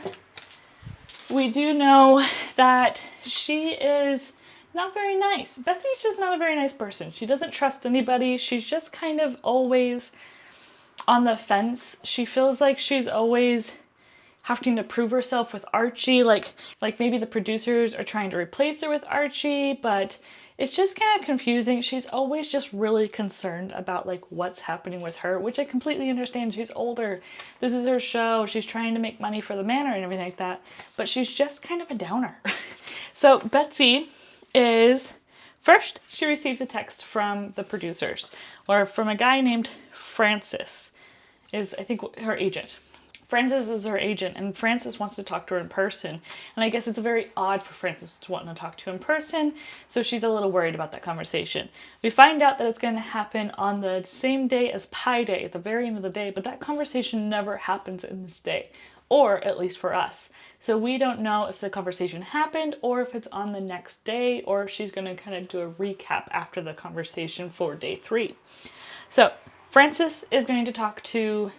We do know that she is not very nice. Betsy's just not a very nice person. She doesn't trust anybody. She's just kind of always on the fence. She feels like she's always having to prove herself with Archie. Like maybe the producers are trying to replace her with Archie, but it's just kind of confusing. She's always just really concerned about like what's happening with her, which I completely understand. She's older. This is her show. She's trying to make money for the manor and everything like that, but she's just kind of a downer. So Betsy is, first she receives a text from the producers, or from a guy named Francis, is I think her agent. Francis is her agent, and Francis wants to talk to her in person. And I guess it's very odd for Francis to want to talk to her in person, so she's a little worried about that conversation. We find out that it's going to happen on the same day as Pie Day, at the very end of the day, but that conversation never happens in this day, or at least for us. So we don't know if the conversation happened, or if it's on the next day, or if she's going to kind of do a recap after the conversation for day 3. So Francis is going to talk to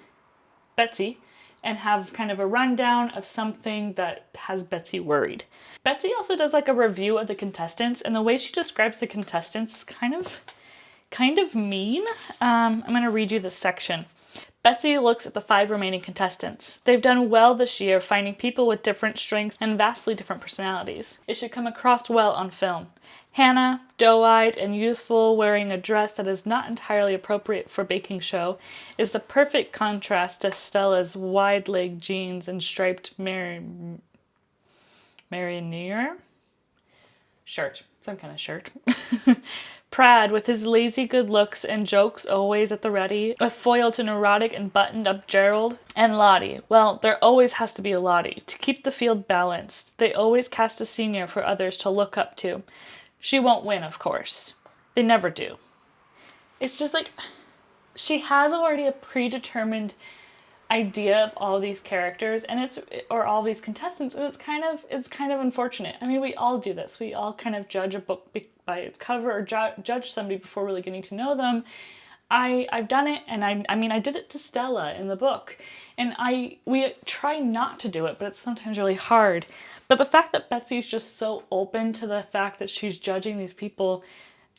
Betsy and have kind of a rundown of something that has Betsy worried. Betsy also does like a review of the contestants, and the way she describes the contestants is kind of mean. I'm going to read you this section. Betsy looks at the 5 remaining contestants. They've done well this year, finding people with different strengths and vastly different personalities. It should come across well on film. Hannah, doe-eyed and youthful, wearing a dress that is not entirely appropriate for a baking show, is the perfect contrast to Stella's wide-leg jeans and striped mariniere shirt. Some kind of shirt. Prad, with his lazy good looks and jokes always at the ready, a foil to neurotic and buttoned-up Gerald. And Lottie. Well, there always has to be a Lottie, to keep the field balanced. They always cast a senior for others to look up to. She won't win, of course. They never do. It's just like, she has already a predetermined idea of all these characters, and or all these contestants, and it's kind of unfortunate. I mean, we all do this. We all kind of judge a book by its cover, or judge somebody before really getting to know them. I've done it, and I mean I did it to Stella in the book, and we try not to do it, but it's sometimes really hard. But the fact that Betsy's just so open to the fact that she's judging these people,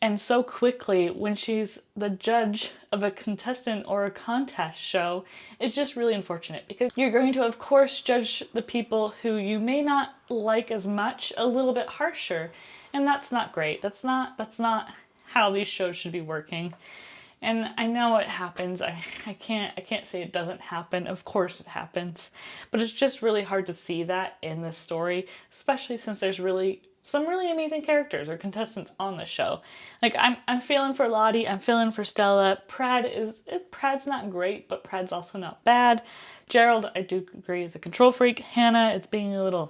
and so quickly when she's the judge of a contestant or a contest show, is just really unfortunate, because you're going to, of course, judge the people who you may not like as much a little bit harsher, and that's not great. That's not how these shows should be working. And I know it happens. I can't say it doesn't happen. Of course it happens. But it's just really hard to see that in this story, especially since there's some really amazing characters or contestants on the show. Like I'm feeling for Lottie, I'm feeling for Stella. Prad's not great, but Prad's also not bad. Gerald, I do agree, is a control freak. Hannah, it's being a little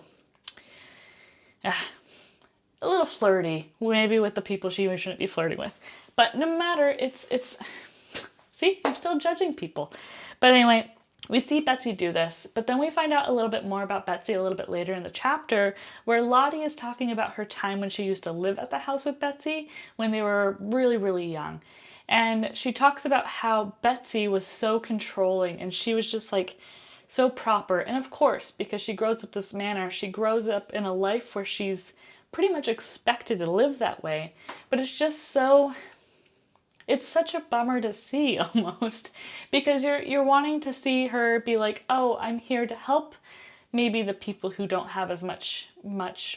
flirty, maybe with the people she shouldn't be flirting with. But no matter, it's see, I'm still judging people. But anyway, we see Betsy do this, but then we find out a little bit more about Betsy a little bit later in the chapter, where Lottie is talking about her time when she used to live at the house with Betsy when they were really, really young. And she talks about how Betsy was so controlling, and she was just like so proper. And of course, because she grows up this manner, she grows up in a life where she's pretty much expected to live that way. But it's such a bummer to see, almost, because you're wanting to see her be like, oh, I'm here to help maybe the people who don't have as much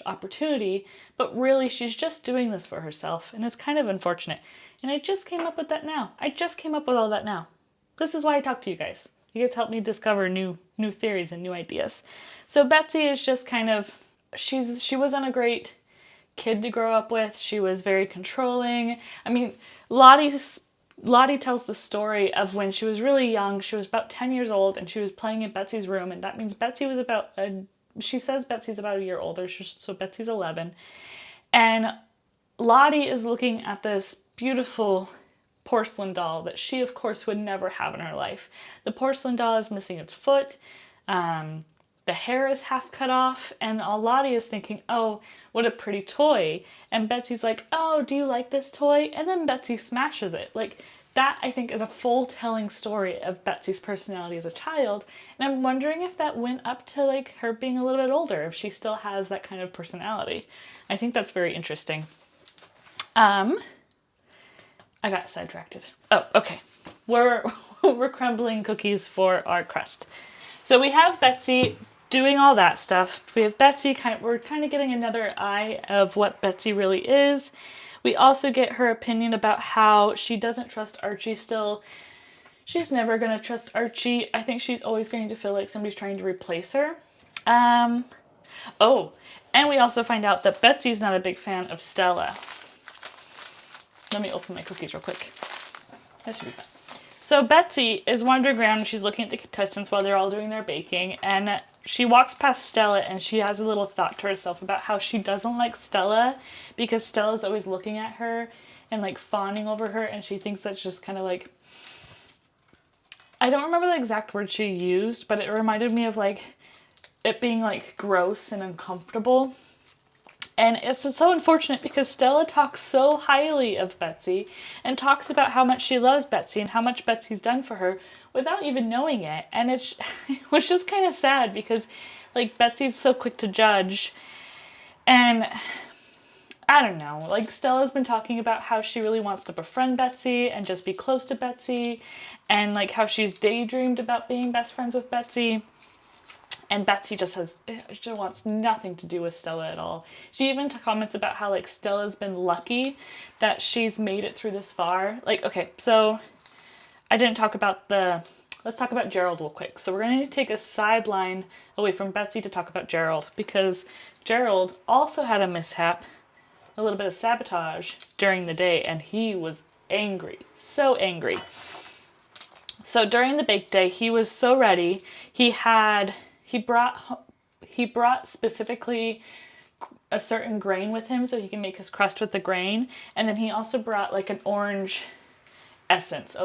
opportunity, but really she's just doing this for herself, and it's kind of unfortunate. And I just came up with that now. I just came up with all that now. This is why I talk to you guys. You guys help me discover new theories and new ideas. So Betsy is just kind of, she wasn't a great kid to grow up with. She was very controlling. I mean, Lottie tells the story of when she was really young. She was about 10 years old, and she was playing in Betsy's room, and that means Betsy was she says Betsy's about a year older, so Betsy's 11. And Lottie is looking at this beautiful porcelain doll that she, of course, would never have in her life. The porcelain doll is missing its foot. The hair is half cut off, and Lottie is thinking, oh, what a pretty toy. And Betsy's like, oh, do you like this toy? And then Betsy smashes it. Like, that, I think, is a full telling story of Betsy's personality as a child. And I'm wondering if that went up to, like, her being a little bit older, if she still has that kind of personality. I think that's very interesting. I got sidetracked. Oh, okay. We're crumbling cookies for our crust. So we have Betsy doing all that stuff. We have Betsy, we're kind of getting another eye of what Betsy really is. We also get her opinion about how she doesn't trust Archie still. She's never going to trust Archie. I think she's always going to feel like somebody's trying to replace her. Oh, and we also find out that Betsy's not a big fan of Stella. Let me open my cookies real quick. That should be fine. So Betsy is wandering around and she's looking at the contestants while they're all doing their baking, and she walks past Stella and she has a little thought to herself about how she doesn't like Stella because Stella's always looking at her and like fawning over her, and she thinks that's just kind of like, I don't remember the exact word she used, but it reminded me of like it being like gross and uncomfortable. And it's so unfortunate because Stella talks so highly of Betsy and talks about how much she loves Betsy and how much Betsy's done for her without even knowing it. And it was just kind of sad because like Betsy's so quick to judge. And I don't know, like Stella's been talking about how she really wants to befriend Betsy and just be close to Betsy, and like how she's daydreamed about being best friends with Betsy. And Betsy she wants nothing to do with Stella at all. She even comments about how like Stella's been lucky that she's made it through this far. Like, okay, so I didn't talk about let's talk about Gerald real quick. So we're going to take a sideline away from Betsy to talk about Gerald, because Gerald also had a mishap, a little bit of sabotage during the day, and he was angry, so angry. So during the bake day, he was so ready. He brought specifically a certain grain with him so he can make his crust with the grain. And then he also brought like an orange essence,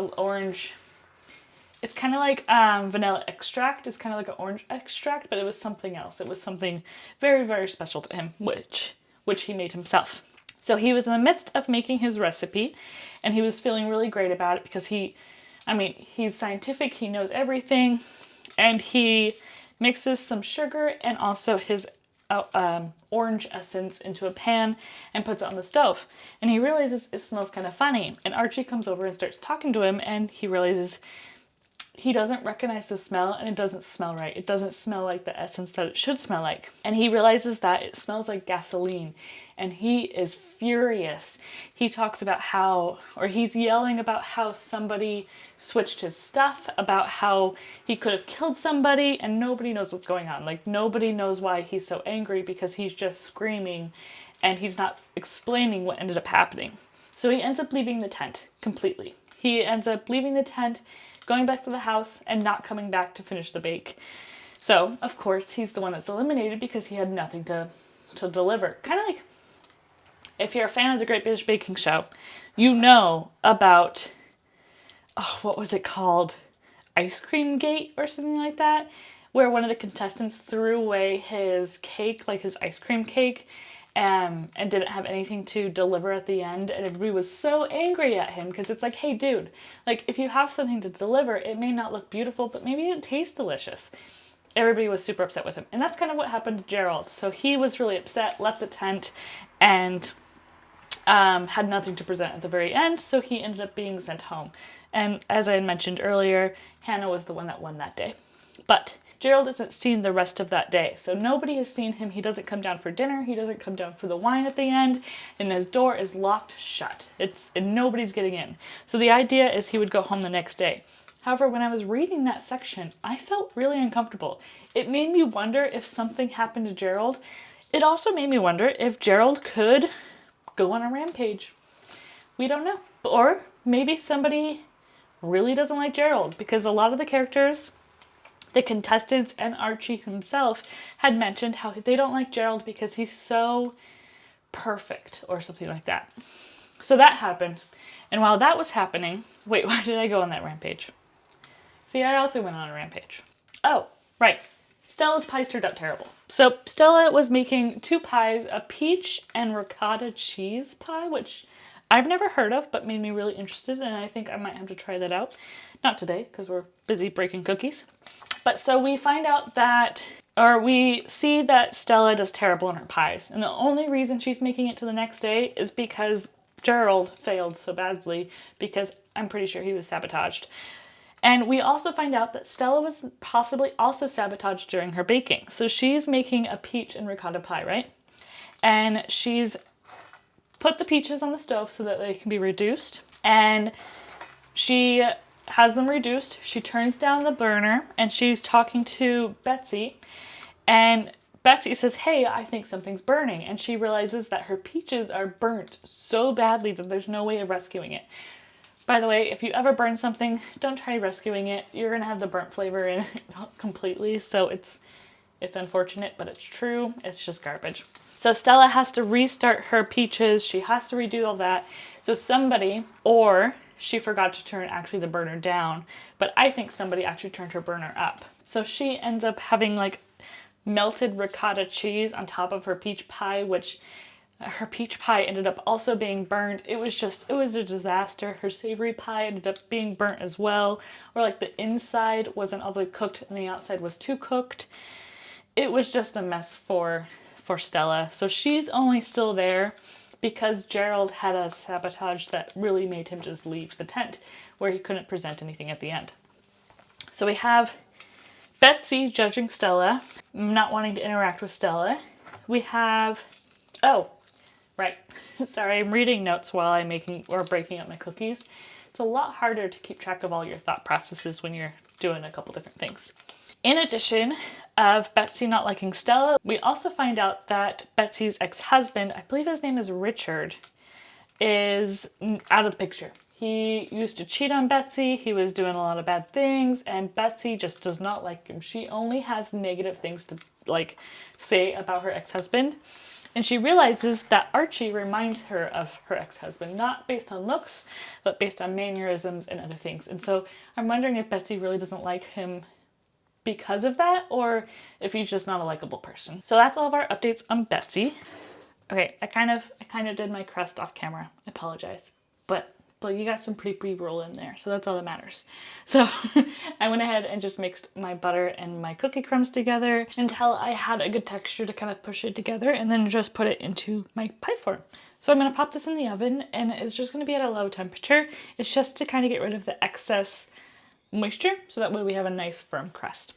it's kind of like vanilla extract. It's kind of like an orange extract, but it was something else. It was something very, very special to him, which he made himself. So he was in the midst of making his recipe, and he was feeling really great about it because he's scientific, he knows everything, and he mixes some sugar and also his orange essence into a pan and puts it on the stove. And he realizes it smells kind of funny. And Archie comes over and starts talking to him, and he realizes he doesn't recognize the smell, and it doesn't smell right. It doesn't smell like the essence that it should smell like. And he realizes that it smells like gasoline, and he is furious. He talks about he's yelling about how somebody switched his stuff, about how he could have killed somebody, and nobody knows what's going on. Like, nobody knows why he's so angry because he's just screaming and he's not explaining what ended up happening. So he ends up leaving the tent completely. He ends up leaving the tent, going back to the house, and not coming back to finish the bake. So, of course, he's the one that's eliminated because he had nothing to deliver. Kind of like, if you're a fan of the Great British Baking Show, you know about, what was it called? Ice Cream Gate or something like that, where one of the contestants threw away his cake, like his ice cream cake, and didn't have anything to deliver at the end, and everybody was so angry at him because it's like, hey dude, like if you have something to deliver, it may not look beautiful, but maybe it tastes delicious. Everybody was super upset with him, and that's kind of what happened to Gerald. So he was really upset, left the tent, and had nothing to present at the very end, so he ended up being sent home. And as I had mentioned earlier, Hannah was the one that won that day. But Gerald isn't seen the rest of that day, so nobody has seen him. He doesn't come down for dinner, he doesn't come down for the wine at the end, and his door is locked shut. And nobody's getting in. So the idea is he would go home the next day. However, when I was reading that section, I felt really uncomfortable. It made me wonder if something happened to Gerald. It also made me wonder if Gerald could go on a rampage. We don't know. Or maybe somebody really doesn't like Gerald, because a lot of the characters, the contestants and Archie himself, had mentioned how they don't like Gerald because he's so perfect or something like that. So that happened. And while that was happening, wait, why did I go on that rampage? See, I also went on a rampage. Oh, right. Stella's pies turned out terrible. So Stella was making 2 pies, a peach and ricotta cheese pie, which I've never heard of, but made me really interested, and I think I might have to try that out. Not today, because we're busy breaking cookies. But so we find out that, or we see that Stella does terrible in her pies. And the only reason she's making it to the next day is because Gerald failed so badly, because I'm pretty sure he was sabotaged. And we also find out that Stella was possibly also sabotaged during her baking. So she's making a peach and ricotta pie, right? And she's put the peaches on the stove so that they can be reduced. And she has them reduced. She turns down the burner and she's talking to Betsy. And Betsy says, hey, I think something's burning. And she realizes that her peaches are burnt so badly that there's no way of rescuing it. By the way, if you ever burn something, don't try rescuing it. You're going to have the burnt flavor in it completely. So it's unfortunate, but it's true. It's just garbage. So Stella has to restart her peaches. She has to redo all that. So somebody, or she forgot to turn actually the burner down, but I think somebody actually turned her burner up. So she ends up having like melted ricotta cheese on top of her peach pie, which her peach pie ended up also being burnt. It was a disaster. Her savory pie ended up being burnt as well, or like the inside wasn't all the way cooked and the outside was too cooked. It was just a mess for Stella. So she's only still there because Gerald had a sabotage that really made him just leave the tent where he couldn't present anything at the end. So we have Betsy judging Stella, not wanting to interact with Stella. We have, oh, right. Sorry, I'm reading notes while I'm making or breaking up my cookies. It's a lot harder to keep track of all your thought processes when you're doing a couple different things. In addition of Betsy not liking Stella, we also find out that Betsy's ex-husband, I believe his name is Richard, is out of the picture. He used to cheat on Betsy, he was doing a lot of bad things, and Betsy just does not like him. She only has negative things to say about her ex-husband. And she realizes that Archie reminds her of her ex-husband, not based on looks, but based on mannerisms and other things. And so I'm wondering if Betsy really doesn't like him because of that, or if he's just not a likable person. So that's all of our updates on Betsy. Okay, I kind of did my crust off camera. I apologize, but you got some pretty B-roll in there, so that's all that matters. So I went ahead and just mixed my butter and my cookie crumbs together until I had a good texture to kind of push it together, and then just put it into my pie form. So I'm gonna pop this in the oven, and it's just gonna be at a low temperature. It's just to kind of get rid of the excess moisture, so that way we have a nice firm crust.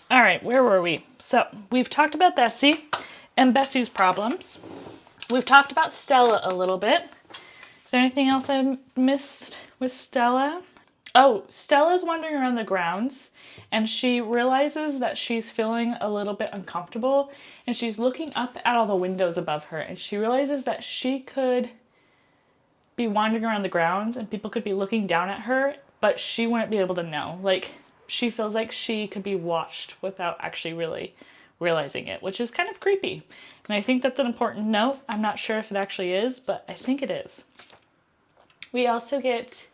All right, where were we? So we've talked about Betsy and Betsy's problems. We've talked about Stella a little bit. Is there anything else I missed with Stella? Oh, Stella's wandering around the grounds and she realizes that she's feeling a little bit uncomfortable, and she's looking up at all the windows above her, and she realizes that she could be wandering around the grounds and people could be looking down at her, but she wouldn't be able to know. Like, she feels like she could be watched without actually really realizing it, which is kind of creepy. And I think that's an important note. I'm not sure if it actually is, but I think it is. We also get,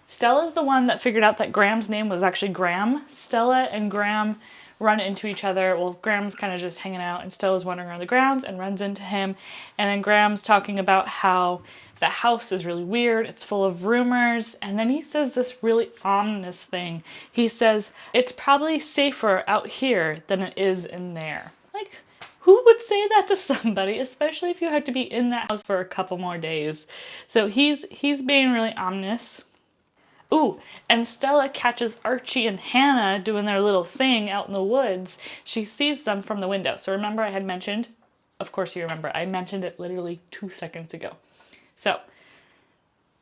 Stella's the one that figured out that Graham's name was actually Graham. Stella and Graham run into each other. Well, Graham's kind of just hanging out and Stella's wandering around the grounds and runs into him. And then Graham's talking about how the house is really weird. It's full of rumors. And then he says this really ominous thing. He says, it's probably safer out here than it is in there. Like, who would say that to somebody, especially if you had to be in that house for a couple more days? So he's being really ominous. Ooh, and Stella catches Archie and Hannah doing their little thing out in the woods. She sees them from the window. So remember I had mentioned, of course you remember, I mentioned it literally 2 seconds ago. So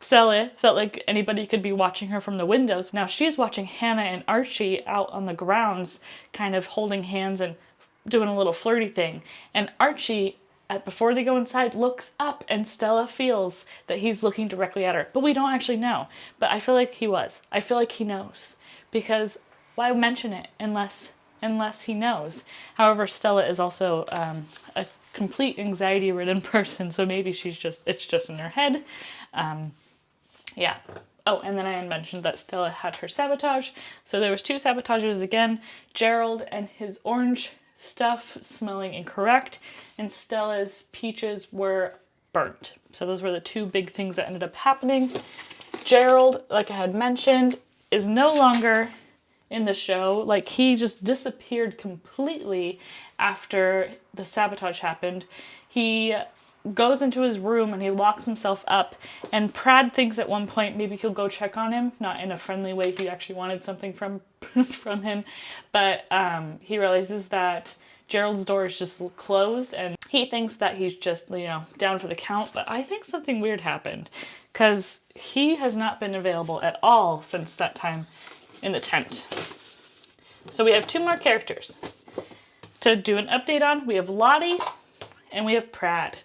Stella felt like anybody could be watching her from the windows. Now she's watching Hannah and Archie out on the grounds, kind of holding hands and doing a little flirty thing. And Archie, before they go inside, looks up, and Stella feels that he's looking directly at her. But we don't actually know. But I feel like he was. I feel like he knows. Because why mention it unless he knows? However, Stella is also a complete anxiety-ridden person, so maybe it's just in her head. Yeah. Oh, and then I had mentioned that Stella had her sabotage. So there was 2 sabotages again. Gerald and his orange stuff smelling incorrect, and Stella's peaches were burnt. So those were the 2 big things that ended up happening. Gerald, like I had mentioned, is no longer in the show. Like, he just disappeared completely after the sabotage happened. He goes into his room and he locks himself up, and Prad thinks at one point maybe he'll go check on him, not in a friendly way, he actually wanted something from from him, but he realizes that Gerald's door is just closed, and he thinks that he's just, you know, down for the count. But I think something weird happened, because he has not been available at all since that time in the tent. So we have 2 more characters to do an update on. We have Lottie and we have Prad.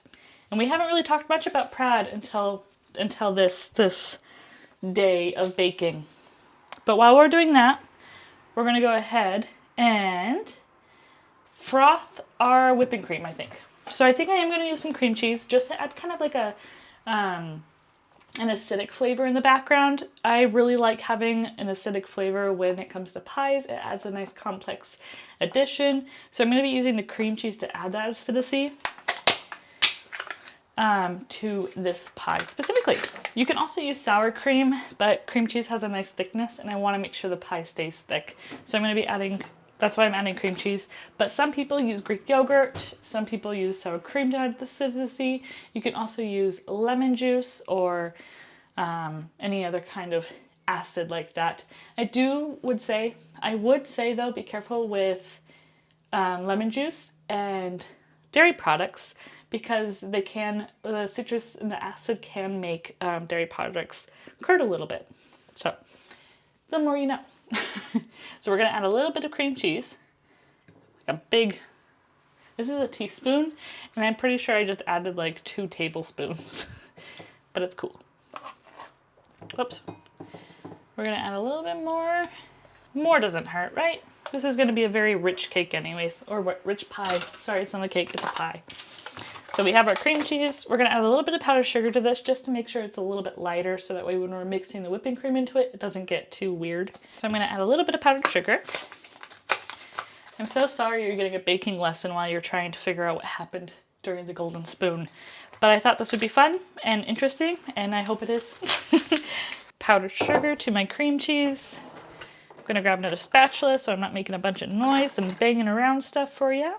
And we haven't really talked much about Prad until this day of baking. But while we're doing that, we're going to go ahead and froth our whipping cream, I think. So I think I am going to use some cream cheese just to add kind of like a an acidic flavor in the background. I really like having an acidic flavor when it comes to pies. It adds a nice complex addition. So I'm going to be using the cream cheese to add that acidity to this pie specifically. You can also use sour cream, but cream cheese has a nice thickness and I want to make sure the pie stays thick. So I'm going to be adding, that's why I'm adding cream cheese. But some people use Greek yogurt, some people use sour cream to add the acidity. You can also use lemon juice or any other kind of acid like that. I would say though, be careful with lemon juice and dairy products, because the citrus and the acid can make dairy products curdle a little bit. So the more you know. So we're gonna add a little bit of cream cheese, this is a teaspoon, and I'm pretty sure I just added like 2 tablespoons, but it's cool. Whoops. We're gonna add a little bit more. More doesn't hurt, right? This is gonna be a very rich cake anyways, or what, rich pie. Sorry, it's not a cake, it's a pie. So we have our cream cheese. We're gonna add a little bit of powdered sugar to this just to make sure it's a little bit lighter, so that way when we're mixing the whipping cream into it, it doesn't get too weird. So I'm gonna add a little bit of powdered sugar. I'm so sorry you're getting a baking lesson while you're trying to figure out what happened during the golden spoon. But I thought this would be fun and interesting, and I hope it is. Powdered sugar to my cream cheese. I'm gonna grab another spatula so I'm not making a bunch of noise and banging around stuff for you.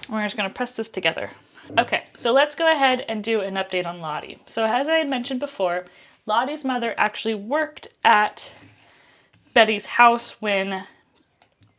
We're just gonna press this together. Okay, so let's go ahead and do an update on Lottie. So as I had mentioned before, Lottie's mother actually worked at Betty's house when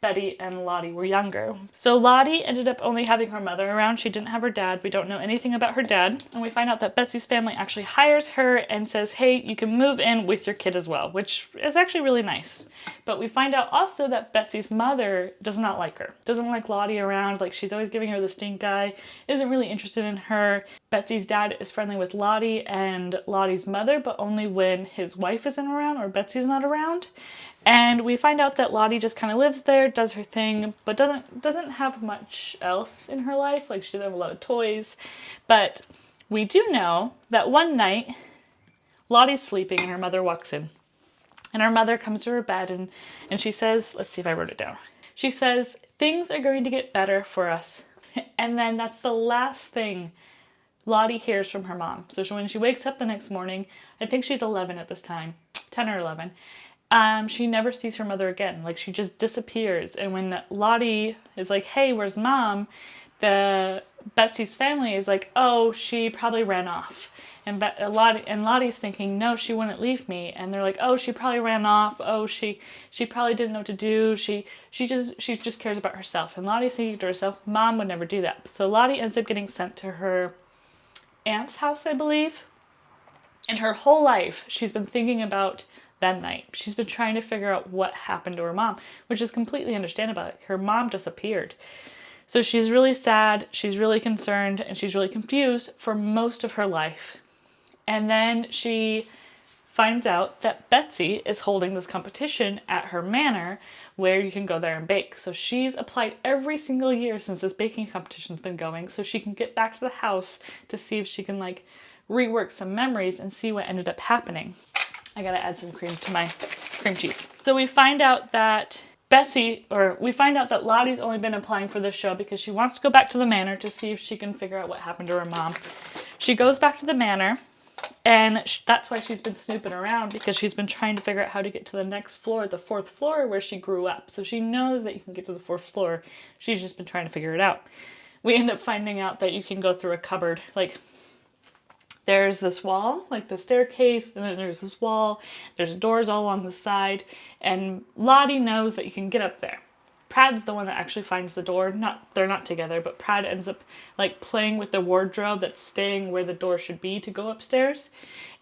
Betty and Lottie were younger. So Lottie ended up only having her mother around. She didn't have her dad. We don't know anything about her dad. And we find out that Betsy's family actually hires her and says, hey, you can move in with your kid as well, which is actually really nice. But we find out also that Betsy's mother does not like her. Doesn't like Lottie around. Like, she's always giving her the stink eye. Isn't really interested in her. Betsy's dad is friendly with Lottie and Lottie's mother, but only when his wife isn't around or Betsy's not around. And we find out that Lottie just kind of lives there, does her thing, but doesn't have much else in her life. Like, she doesn't have a lot of toys. But we do know that one night, Lottie's sleeping and her mother walks in. And her mother comes to her bed and she says, let's see if I wrote it down. She says, things are going to get better for us. And then that's the last thing Lottie hears from her mom. So when she wakes up the next morning, I think she's 11 at this time, 10 or 11. She never sees her mother again. Like, she just disappears. And when Lottie is like, hey, where's mom? Betsy's family is like, oh, she probably ran off. And Lottie's thinking, no, she wouldn't leave me. And they're like, oh, she probably ran off. Oh, she probably didn't know what to do. She just cares about herself. And Lottie's thinking to herself, mom would never do that. So Lottie ends up getting sent to her aunt's house, I believe. And her whole life, she's been thinking about that night. She's been trying to figure out what happened to her mom, which is completely understandable. Her mom disappeared. So she's really sad, she's really concerned, and she's really confused for most of her life. And then she finds out that Betsy is holding this competition at her manor where you can go there and bake. So she's applied every single year since this baking competition's been going so she can get back to the house to see if she can, like, rework some memories and see what ended up happening. I gotta add some cream to my cream cheese. So we find out that Lottie's only been applying for this show because she wants to go back to the manor to see if she can figure out what happened to her mom. She goes back to the manor, and that's why she's been snooping around, because she's been trying to figure out how to get to the next floor, the 4th floor where she grew up. So she knows that you can get to the 4th floor. She's just been trying to figure it out. We end up finding out that you can go through a cupboard. Like, there's this wall, like the staircase, and then there's this wall. There's doors all along the side, and Lottie knows that you can get up there. Prad's the one that actually finds the door. They're not together, but Prad ends up like playing with the wardrobe that's staying where the door should be to go upstairs.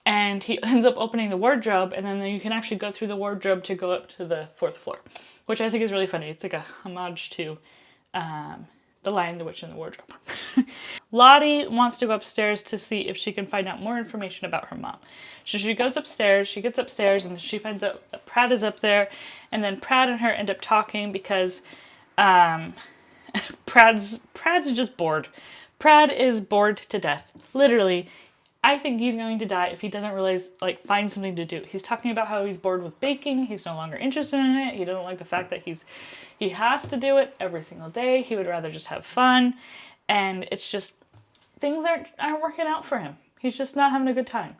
And he ends up opening the wardrobe, and then you can actually go through the wardrobe to go up to the 4th floor, which I think is really funny. It's like a homage to The Lion, the Witch, and the Wardrobe. Lottie wants to go upstairs to see if she can find out more information about her mom. So she goes upstairs, she gets upstairs, and she finds out that Prad is up there. And then Prad and her end up talking because Prad's just bored. Prad is bored to death. Literally, I think he's going to die if he doesn't realize, like, find something to do. He's talking about how he's bored with baking. He's no longer interested in it. He doesn't like the fact that he has to do it every single day. He would rather just have fun. And it's just, things aren't working out for him. He's just not having a good time.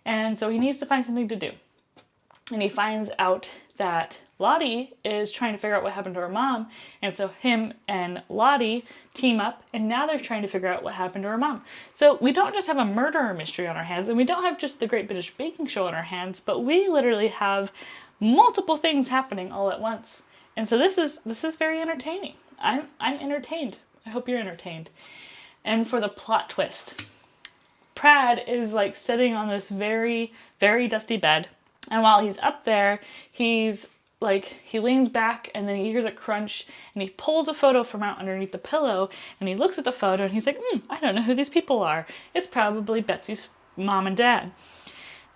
And so he needs to find something to do. And he finds out that Lottie is trying to figure out what happened to her mom. And so him and Lottie team up, and now they're trying to figure out what happened to her mom. So we don't just have a murder mystery on our hands, and we don't have just the Great British Baking Show on our hands, but we literally have multiple things happening all at once. And so this is very entertaining. I'm entertained. I hope you're entertained. And for the plot twist, Prad is like sitting on this very, very dusty bed. And while he's up there, he leans back, and then he hears a crunch, and he pulls a photo from out underneath the pillow, and he looks at the photo, and he's like, I don't know who these people are. It's probably Betsy's mom and dad.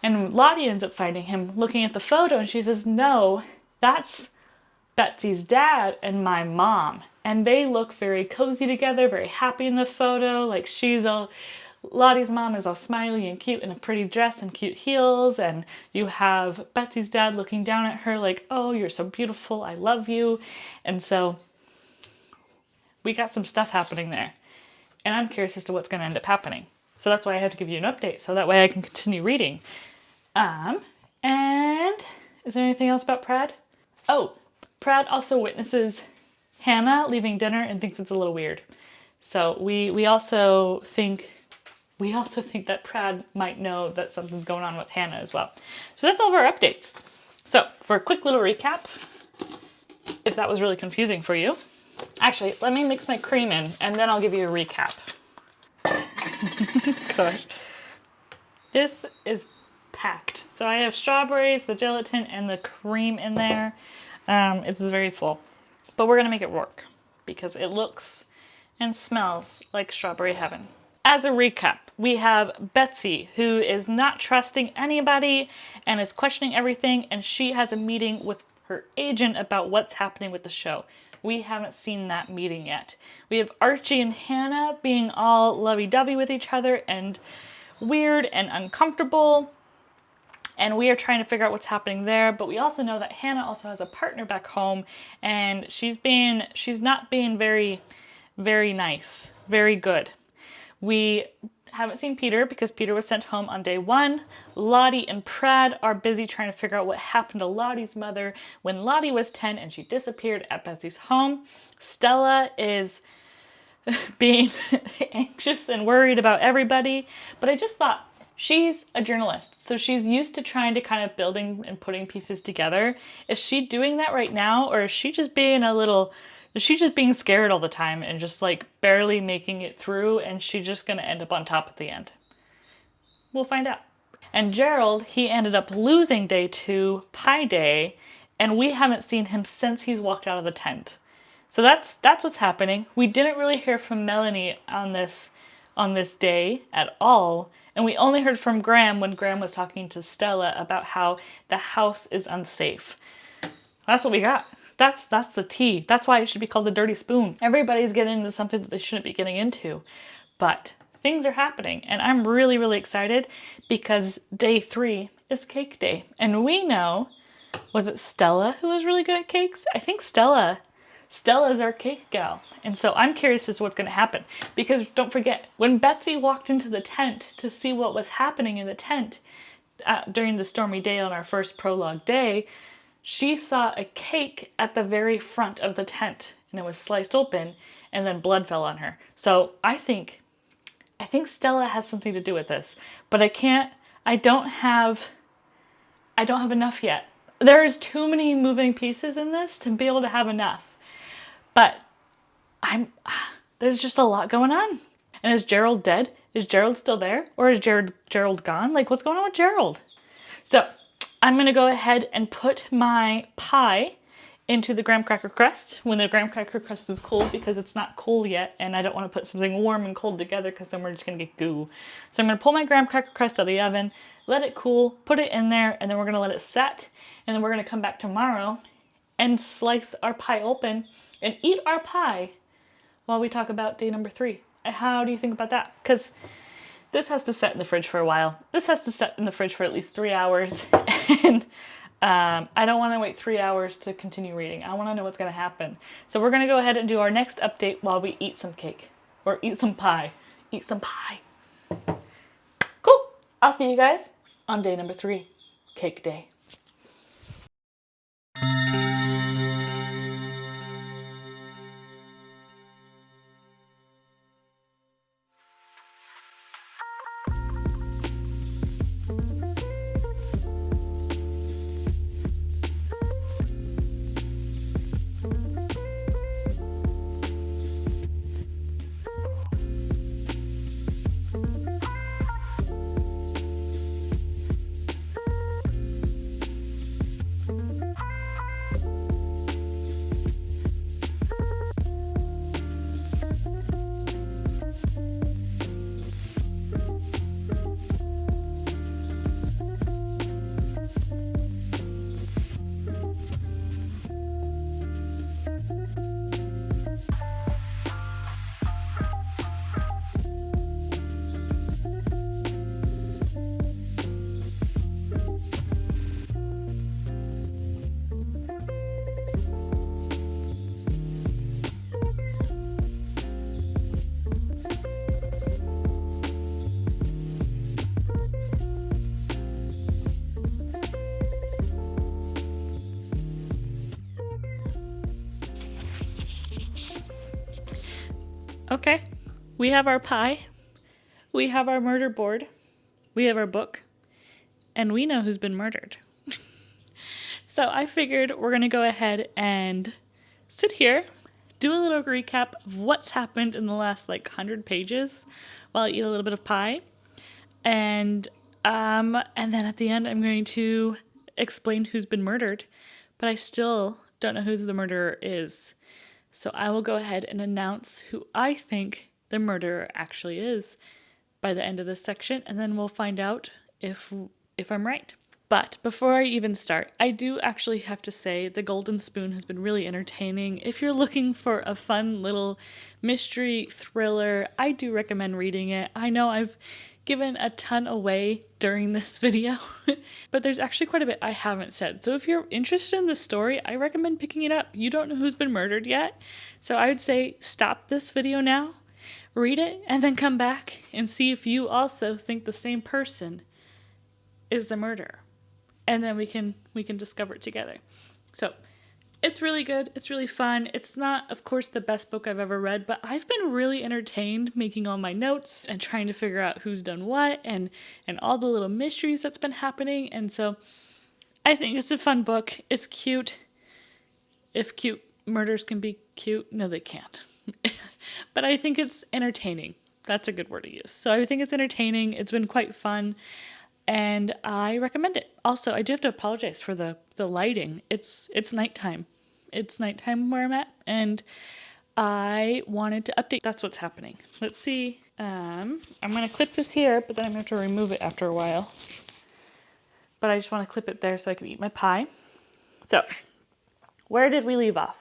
And Lottie ends up finding him looking at the photo, and she says, no, that's Betsy's dad and my mom. And they look very cozy together, very happy in the photo. Like, Lottie's mom is all smiley and cute in a pretty dress and cute heels, and you have Betsy's dad looking down at her like, oh, you're so beautiful, I love you. And so we got some stuff happening there, and I'm curious as to what's going to end up happening. So that's why I have to give you an update, so that way I can continue reading. And is there anything else about Prad? Oh, Prad also witnesses Hannah leaving dinner and thinks it's a little weird. So we also think that Prad might know that something's going on with Hannah as well. So that's all of our updates. So for a quick little recap, if that was really confusing for you, actually, let me mix my cream in and then I'll give you a recap. Gosh. This is packed. So I have strawberries, the gelatin, and the cream in there. It's very full, but we're gonna make it work because it looks and smells like strawberry heaven. As a recap, we have Betsy, who is not trusting anybody and is questioning everything, and she has a meeting with her agent about what's happening with the show. We haven't seen that meeting yet. We have Archie and Hannah being all lovey-dovey with each other and weird and uncomfortable, and we are trying to figure out what's happening there. But we also know that Hannah also has a partner back home, and she's not being very, very nice, very good. We haven't seen Peter because Peter was sent home on day 1. Lottie and Prad are busy trying to figure out what happened to Lottie's mother when Lottie was 10 and she disappeared at Betsy's home. Stella is being anxious and worried about everybody, but I just thought, she's a journalist, so she's used to trying to kind of building and putting pieces together. Is she doing that right now, or is she just being scared all the time and just like barely making it through, and she's just gonna end up on top at the end? We'll find out. And Gerald, he ended up losing day 2, Pie Day, and we haven't seen him since he's walked out of the tent. So that's what's happening. We didn't really hear from Melanie on this day at all, and we only heard from Graham when Graham was talking to Stella about how the house is unsafe. That's what we got. That's the tea. That's why it should be called the dirty spoon. Everybody's getting into something that they shouldn't be getting into. But things are happening. And I'm really, really excited because day 3 is cake day. And we know, was it Stella who was really good at cakes? I think Stella's our cake gal. And so I'm curious as to what's going to happen. Because don't forget, when Betsy walked into the tent to see what was happening in the tent during the stormy day on our first prologue day, she saw a cake at the very front of the tent. And it was sliced open and then blood fell on her. So I think Stella has something to do with this. But I don't have enough yet. There's too many moving pieces in this to be able to have enough. But there's just a lot going on. And is Gerald dead? Is Gerald still there? Or is Gerald gone? Like, what's going on with Gerald? So I'm going to go ahead and put my pie into the graham cracker crust when the graham cracker crust is cold, because it's not cool yet and I don't want to put something warm and cold together because then we're just going to get goo. So I'm going to pull my graham cracker crust out of the oven, let it cool, put it in there, and then we're going to let it set, and then we're going to come back tomorrow and slice our pie open and eat our pie while we talk about day number 3. How do you think about that? Because this has to set in the fridge for a while. This has to set in the fridge for at least 3 hours. And I don't want to wait 3 hours to continue reading. I want to know what's going to happen. So we're going to go ahead and do our next update while we eat some cake. Or eat some pie. Eat some pie. Cool. I'll see you guys on day number 3. Cake day. Okay, we have our pie, we have our murder board, we have our book, and we know who's been murdered. So I figured we're going to go ahead and sit here, do a little recap of what's happened in the last 100 pages while I eat a little bit of pie. And then at the end I'm going to explain who's been murdered, but I still don't know who the murderer is. So I will go ahead and announce who I think the murderer actually is by the end of this section, and then we'll find out if I'm right. But before I even start, I do actually have to say the Golden Spoon has been really entertaining. If you're looking for a fun little mystery thriller, I do recommend reading it. I know I've given a ton away during this video, but there's actually quite a bit I haven't said. So if you're interested in this story, I recommend picking it up. You don't know who's been murdered yet, so I would say stop this video now, read it, and then come back and see if you also think the same person is the murderer. And then we can discover it together. So it's really good. It's really fun. It's not, of course, the best book I've ever read, but I've been really entertained making all my notes and trying to figure out who's done what and all the little mysteries that's been happening. And so I think it's a fun book. It's cute. If cute murders can be cute, no, they can't. But I think it's entertaining. That's a good word to use. So I think it's entertaining. It's been quite fun. And I recommend it. Also, I do have to apologize for the lighting. It's nighttime. It's nighttime where I'm at, and I wanted to update. That's what's happening. Let's see. I'm going to clip this here, but then I'm going to have to remove it after a while. But I just want to clip it there so I can eat my pie. So, where did we leave off?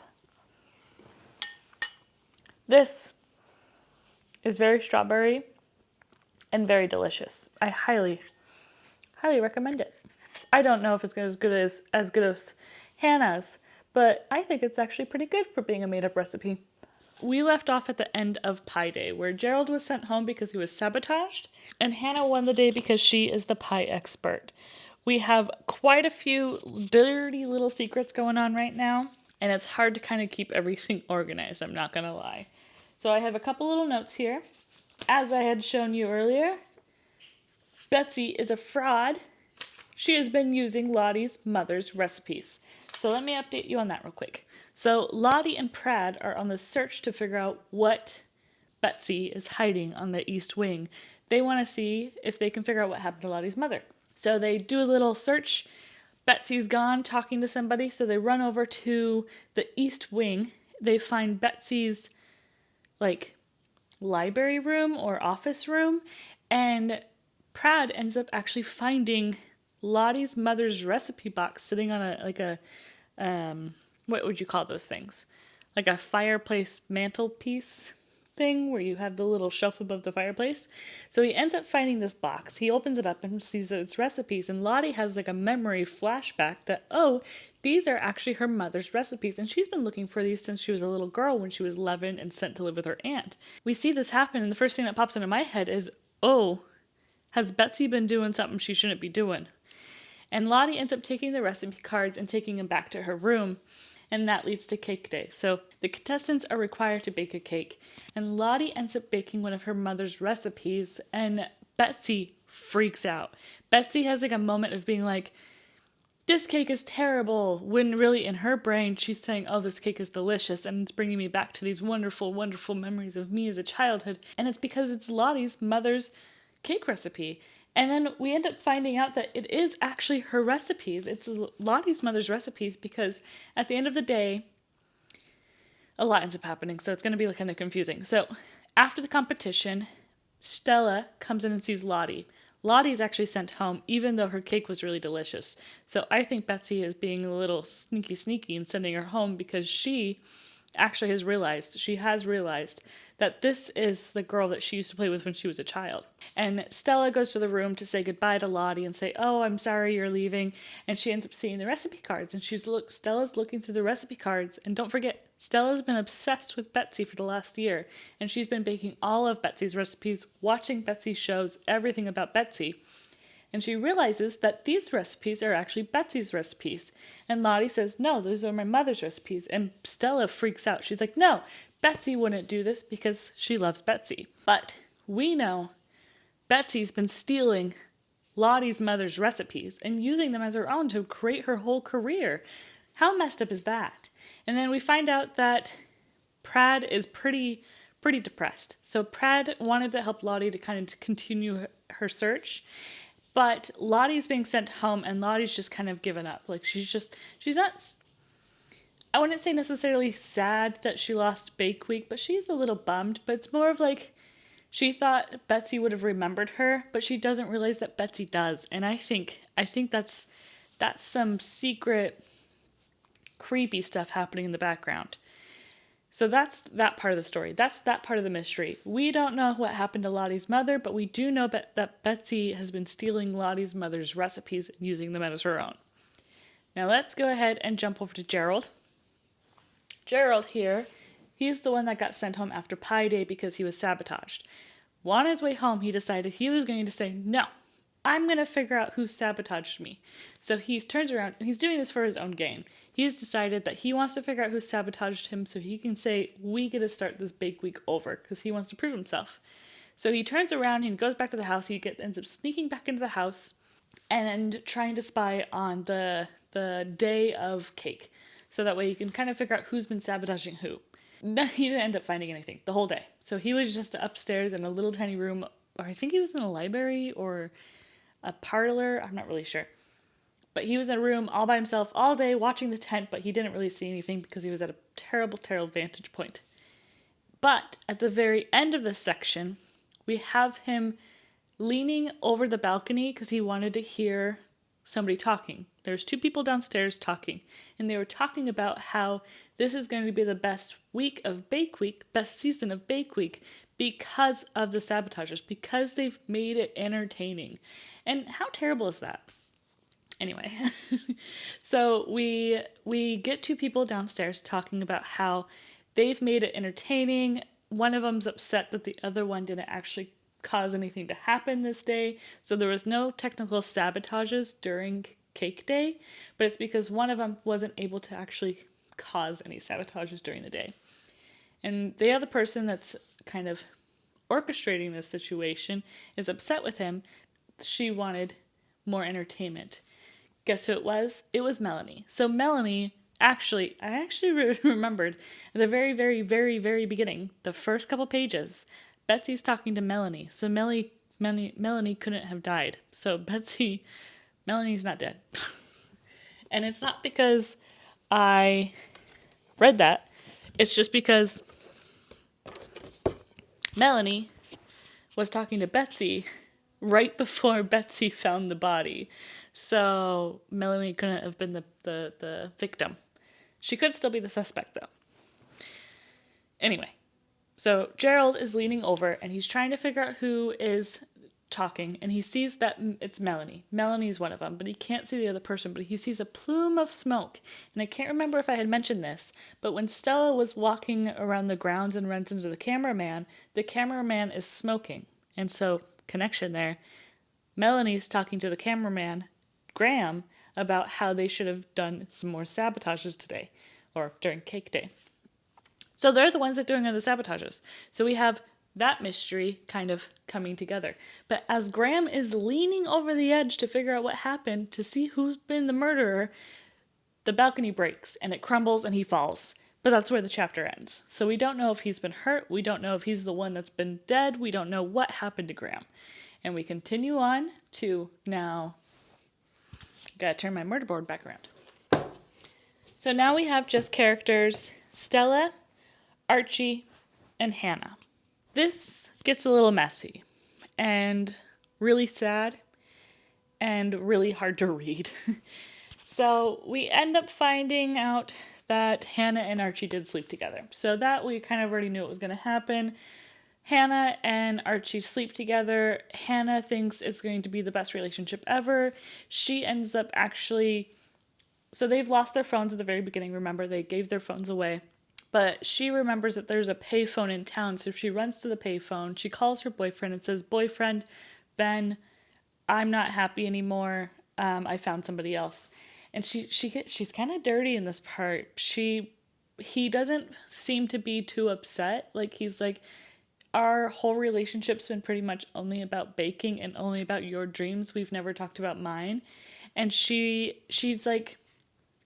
This is very strawberry, and very delicious. I highly, highly recommend it. I don't know if it's as good as Hannah's, but I think it's actually pretty good for being a made-up recipe. We left off at the end of Pie Day, where Gerald was sent home because he was sabotaged, and Hannah won the day because she is the pie expert. We have quite a few dirty little secrets going on right now, and it's hard to kind of keep everything organized, I'm not gonna lie. So I have a couple little notes here. As I had shown you earlier, Betsy is a fraud. She has been using Lottie's mother's recipes. So let me update you on that real quick. So Lottie and Prad are on the search to figure out what Betsy is hiding on the East Wing. They want to see if they can figure out what happened to Lottie's mother. So they do a little search. Betsy's gone talking to somebody, so they run over to the East Wing. They find Betsy's library room or office room, and Prad ends up actually finding Lottie's mother's recipe box sitting on a what would you call those things? Like a fireplace mantelpiece thing where you have the little shelf above the fireplace. So he ends up finding this box. He opens it up and sees that it's recipes, and Lottie has like a memory flashback that, oh, these are actually her mother's recipes, and she's been looking for these since she was a little girl when she was 11 and sent to live with her aunt. We see this happen, and the first thing that pops into my head is, oh, has Betsy been doing something she shouldn't be doing? And Lottie ends up taking the recipe cards and taking them back to her room, and that leads to cake day. So the contestants are required to bake a cake, and Lottie ends up baking one of her mother's recipes, and Betsy freaks out. Betsy has like a moment of being like, this cake is terrible, when really in her brain she's saying, oh, this cake is delicious, and it's bringing me back to these wonderful, wonderful memories of me as a childhood. And it's because it's Lottie's mother's cake recipe. And then we end up finding out that it is actually her recipes. It's Lottie's mother's recipes, because at the end of the day, a lot ends up happening, so it's going to be kind of confusing. So after the competition, Stella comes in and sees Lottie. Lottie's actually sent home, even though her cake was really delicious. So I think Betsy is being a little sneaky and sending her home, because she actually has realized that this is the girl that she used to play with when she was a child. And Stella goes to the room to say goodbye to Lottie and say, oh, I'm sorry you're leaving. And she ends up seeing the recipe cards, and Stella's looking through the recipe cards. And don't forget, Stella's been obsessed with Betsy for the last year, and she's been baking all of Betsy's recipes, watching Betsy's shows, everything about Betsy. And she realizes that these recipes are actually Betsy's recipes. And Lottie says, no, those are my mother's recipes. And Stella freaks out. She's like, no, Betsy wouldn't do this because she loves Betsy. But we know Betsy's been stealing Lottie's mother's recipes and using them as her own to create her whole career. How messed up is that? And then we find out that Prad is pretty depressed. So Prad wanted to help Lottie to kind of continue her search. But Lottie's being sent home, and Lottie's just kind of given up. Like, she's not, I wouldn't say necessarily sad that she lost Bake Week, but she's a little bummed. But it's more of like, she thought Betsy would have remembered her, but she doesn't realize that Betsy does. And I think that's some secret, creepy stuff happening in the background. So that's that part of the story. That's that part of the mystery. We don't know what happened to Lottie's mother, but we do know that Betsy has been stealing Lottie's mother's recipes and using them as her own. Now let's go ahead and jump over to Gerald. Gerald here, he's the one that got sent home after Pie Day because he was sabotaged. On his way home, he decided he was going to say, no, I'm going to figure out who sabotaged me. So he turns around, and he's doing this for his own gain. He's decided that he wants to figure out who sabotaged him so he can say, we get to start this Bake Week over, because he wants to prove himself. So he turns around and goes back to the house. He ends up sneaking back into the house and trying to spy on the day of cake. So that way he can kind of figure out who's been sabotaging who. He didn't end up finding anything the whole day. So he was just upstairs in a little tiny room, or I think he was in a library or a parlor. I'm not really sure. But he was in a room all by himself all day watching the tent, but he didn't really see anything because he was at a terrible, terrible vantage point. But at the very end of this section, we have him leaning over the balcony because he wanted to hear somebody talking. There's two people downstairs talking, and they were talking about how this is going to be the best week of Bake Week, best season of Bake Week, because of the sabotagers, because they've made it entertaining. And how terrible is that? Anyway, so we get two people downstairs talking about how they've made it entertaining. One of them's upset that the other one didn't actually cause anything to happen this day. So there was no technical sabotages during cake day, but it's because one of them wasn't able to actually cause any sabotages during the day. And the other person that's kind of orchestrating this situation is upset with him. She wanted more entertainment. Guess who it was? It was Melanie. So Melanie, I actually remembered at the very, very, very, very beginning, the first couple pages, Betsy's talking to Melanie. So Melanie couldn't have died. So Melanie's not dead. And it's not because I read that. It's just because Melanie was talking to Betsy right before Betsy found the body. So Melanie couldn't have been the victim. She could still be the suspect, though. Anyway, so Gerald is leaning over and he's trying to figure out who is talking, and he sees that it's Melanie. Melanie's one of them, but he can't see the other person, but he sees a plume of smoke. And I can't remember if I had mentioned this, but when Stella was walking around the grounds and runs into the cameraman is smoking. And so, connection there. Melanie's talking to the cameraman, Graham, about how they should have done some more sabotages today, or during cake day. So they're the ones that are doing the sabotages. So we have that mystery kind of coming together. But as Graham is leaning over the edge to figure out what happened, to see who's been the murderer, the balcony breaks and it crumbles and he falls. But that's where the chapter ends. So we don't know if he's been hurt. We don't know if he's the one that's been dead. We don't know what happened to Graham. And we continue on to now. Gotta turn my murder board back around. So now we have just characters Stella, Archie, and Hannah. This gets a little messy and really sad and really hard to read. So we end up finding out that Hannah and Archie did sleep together. So that we kind of already knew it was going to happen. Hannah and Archie sleep together. Hannah thinks it's going to be the best relationship ever. She ends up actually... So they've lost their phones at the very beginning. Remember, they gave their phones away. But she remembers that there's a payphone in town, so she runs to the payphone. She calls her boyfriend and says, "Boyfriend, Ben, I'm not happy anymore. I found somebody else." And she's kind of dirty in this part. He doesn't seem to be too upset. Like, he's like, our whole relationship's been pretty much only about baking and only about your dreams. We've never talked about mine. And she's like,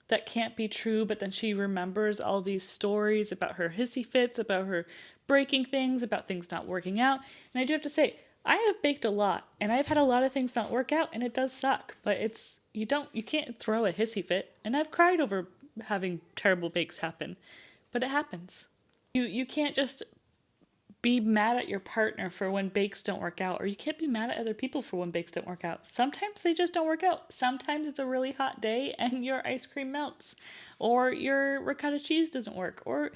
that can't be true, but then she remembers all these stories about her hissy fits, about her breaking things, about things not working out. And I do have to say, I have baked a lot, and I've had a lot of things not work out, and it does suck, but you can't throw a hissy fit, and I've cried over having terrible bakes happen, but it happens. You can't just be mad at your partner for when bakes don't work out, or you can't be mad at other people for when bakes don't work out. Sometimes they just don't work out. Sometimes it's a really hot day and your ice cream melts, or your ricotta cheese doesn't work, or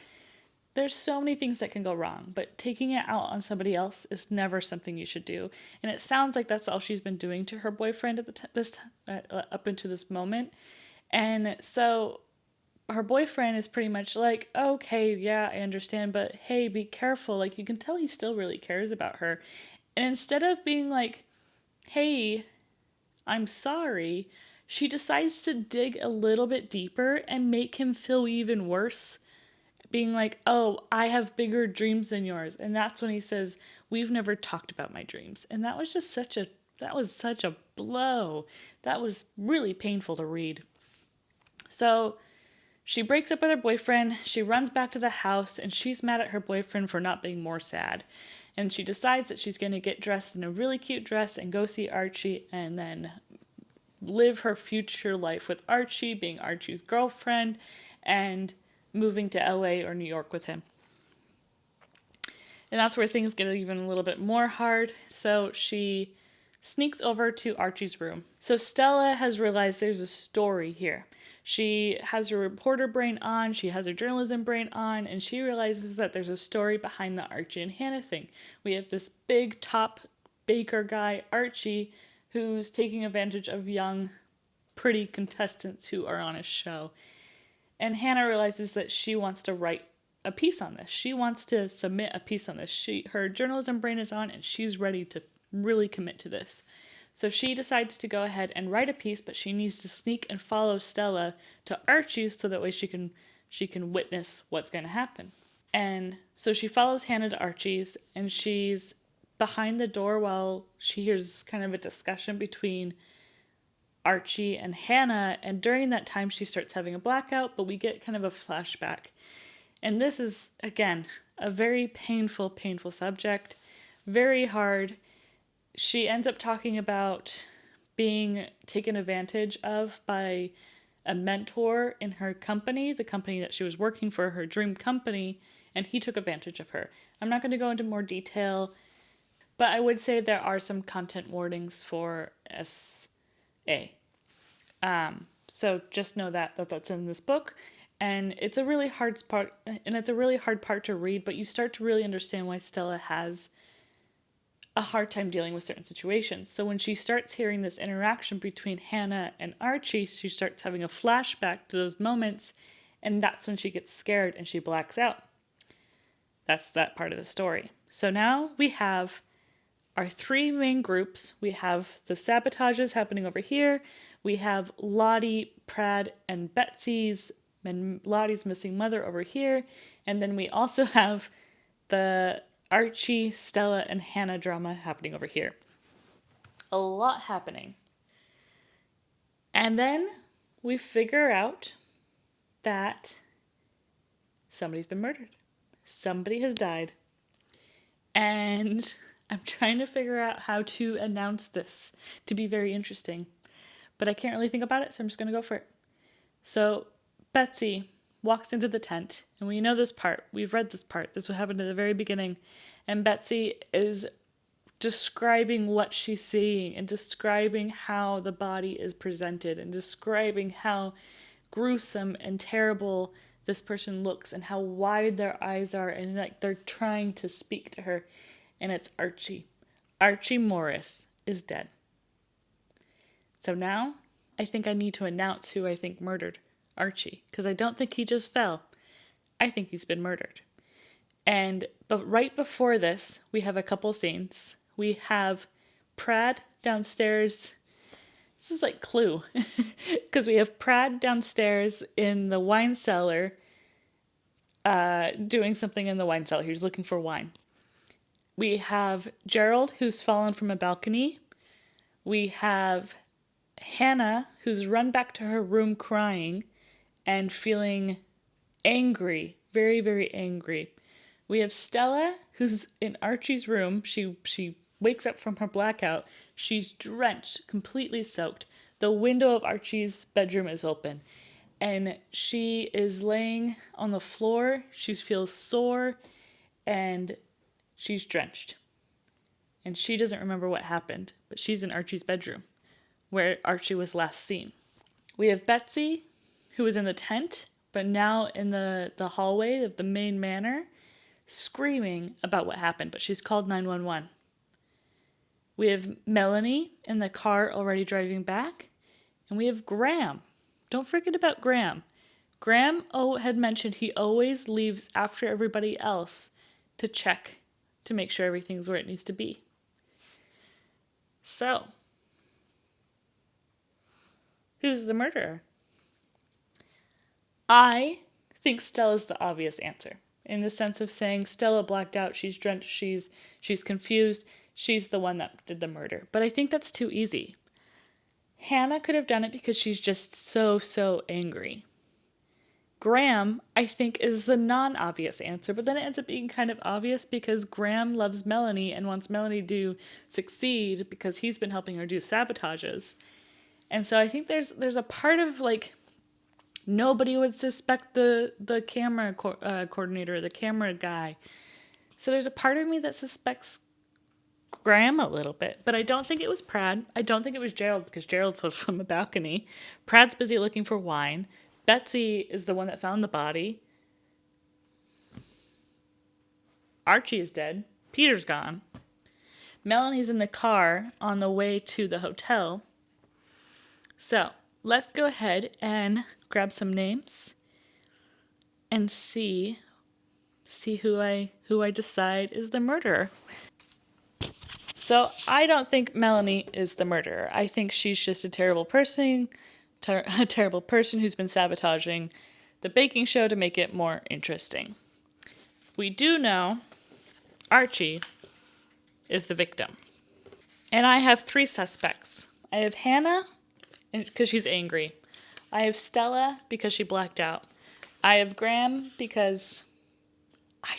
there's so many things that can go wrong, but taking it out on somebody else is never something you should do. And it sounds like that's all she's been doing to her boyfriend up until this moment. And so her boyfriend is pretty much like, "Okay, yeah, I understand, but hey, be careful." Like, you can tell he still really cares about her. And instead of being like, "Hey, I'm sorry," she decides to dig a little bit deeper and make him feel even worse. Being like, "Oh, I have bigger dreams than yours." And that's when he says, "We've never talked about my dreams." And that was just such a blow. That was really painful to read. So she breaks up with her boyfriend, she runs back to the house, and she's mad at her boyfriend for not being more sad. And she decides that she's going to get dressed in a really cute dress and go see Archie, and then live her future life with Archie, being Archie's girlfriend, and moving to LA or New York with him. And that's where things get even a little bit more hard. So she sneaks over to Archie's room. So Stella has realized there's a story here. She has her reporter brain on, she has her journalism brain on, and she realizes that there's a story behind the Archie and Hannah thing. We have this big top baker guy, Archie, who's taking advantage of young, pretty contestants who are on his show. And Hannah realizes that she wants to write a piece on this. She wants to submit a piece on this. Her journalism brain is on, and she's ready to really commit to this. So she decides to go ahead and write a piece, but she needs to sneak and follow Stella to Archie's so that way she can witness what's going to happen. And so she follows Hannah to Archie's, and she's behind the door while she hears kind of a discussion between Archie and Hannah, and during that time she starts having a blackout, but we get kind of a flashback. And this is, again, a very painful subject, very hard. She ends up talking about being taken advantage of by a mentor in her company, the company that she was working for, her dream company, and he took advantage of her. I'm not going to go into more detail, but I would say there are some content warnings for SA. So just know that that's in this book, and it's a really hard part, to read, but you start to really understand why Stella has a hard time dealing with certain situations. So when she starts hearing this interaction between Hannah and Archie, she starts having a flashback to those moments, and that's when she gets scared and she blacks out. That's that part of the story. So now we have our three main groups. We have the sabotages happening over here. We have Lottie, Prad, and Betsy's and Lottie's missing mother over here. And then we also have the Archie, Stella, and Hannah drama happening over here. A lot happening. And then we figure out that somebody's been murdered. Somebody has died. And I'm trying to figure out how to announce this to be very interesting. But I can't really think about it, so I'm just going to go for it. So Betsy walks into the tent, and we know this part. We've read this part. This would happen at the very beginning. And Betsy is describing what she's seeing and describing how the body is presented and describing how gruesome and terrible this person looks and how wide their eyes are, and like they're trying to speak to her. And it's Archie. Archie Morris is dead. So now I think I need to announce who I think murdered Archie, because I don't think he just fell. I think he's been murdered. But right before this, we have a couple scenes. We have Prad downstairs. This is like Clue, because we have Prad downstairs in the wine cellar, doing something in the wine cellar. He's looking for wine. We have Gerald, who's fallen from a balcony. We have Hannah, who's run back to her room crying and feeling angry, very, very angry. We have Stella, who's in Archie's room. She wakes up from her blackout. She's drenched, completely soaked. The window of Archie's bedroom is open, and she is laying on the floor. She feels sore, and she's drenched. And she doesn't remember what happened, but she's in Archie's bedroom, where Archie was last seen. We have Betsy, who was in the tent, but now in the hallway of the main manor, screaming about what happened, but she's called 911. We have Melanie in the car already driving back, and we have Graham. Don't forget about Graham. Graham had mentioned he always leaves after everybody else to check to make sure everything's where it needs to be. So, who's the murderer? I think Stella's the obvious answer, in the sense of saying Stella blacked out, she's drenched, she's confused, she's the one that did the murder. But I think that's too easy. Hannah could have done it because she's just so angry. Graham, I think, is the non-obvious answer, but then it ends up being kind of obvious because Graham loves Melanie and wants Melanie to succeed because he's been helping her do sabotages. And so I think there's a part of, like, nobody would suspect the camera coordinator, the camera guy. So there's a part of me that suspects Graham a little bit, but I don't think it was Prad. I don't think it was Gerald because Gerald fell from a balcony. Prad's busy looking for wine. Betsy is the one that found the body. Archie is dead. Peter's gone. Melanie's in the car on the way to the hotel. So let's go ahead and grab some names and see who I decide is the murderer. So I don't think Melanie is the murderer. I think she's just a terrible person who's been sabotaging the baking show to make it more interesting. We do know Archie is the victim. And I have 3 suspects. I have Hannah, because she's angry. I have Stella, because she blacked out. I have Graham, because I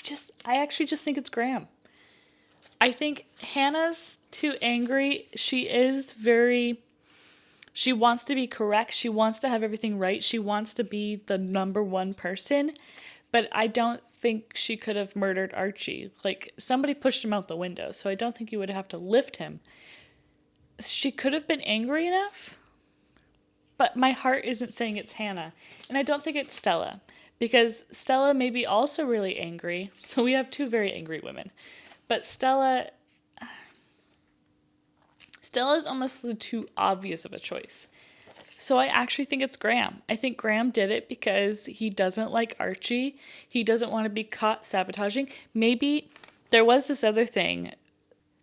actually just think it's Graham. I think Hannah's too angry. She wants to be correct. She wants to have everything right. She wants to be the number one person. But I don't think she could have murdered Archie. Like, somebody pushed him out the window, so I don't think you would have to lift him. She could have been angry enough, but my heart isn't saying it's Hannah. And I don't think it's Stella, because Stella may be also really angry. So we have 2 very angry women. But Stella's almost too obvious of a choice. So I actually think it's Graham. I think Graham did it because he doesn't like Archie. He doesn't want to be caught sabotaging. Maybe there was this other thing.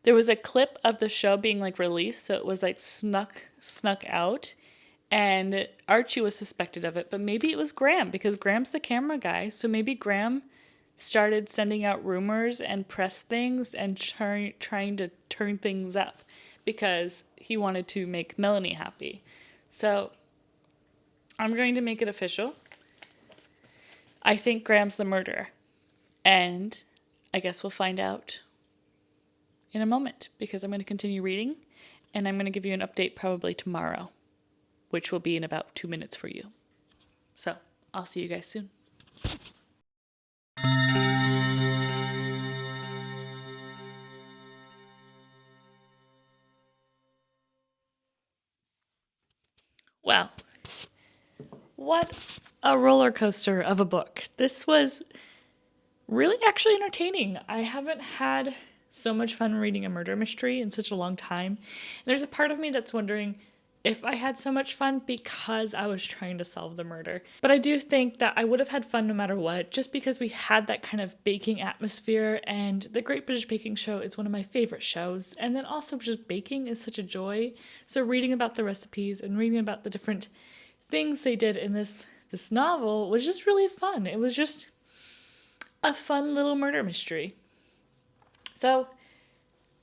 There was a clip of the show being like released, so it was like snuck out, and Archie was suspected of it. But maybe it was Graham, because Graham's the camera guy. So maybe Graham started sending out rumors and press things and trying to turn things up because he wanted to make Melanie happy. So I'm going to make it official. I think Graham's the murderer. And I guess we'll find out in a moment, because I'm going to continue reading and I'm going to give you an update probably tomorrow, which will be in about 2 minutes for you. So I'll see you guys soon. Wow. What a roller coaster of a book. This was really actually entertaining. I haven't had so much fun reading a murder mystery in such a long time. And there's a part of me that's wondering if I had so much fun because I was trying to solve the murder. But I do think that I would have had fun no matter what, just because we had that kind of baking atmosphere, and the Great British Baking Show is one of my favorite shows. And then also just baking is such a joy. So reading about the recipes and reading about the different things they did in this novel was just really fun. It was just a fun little murder mystery. So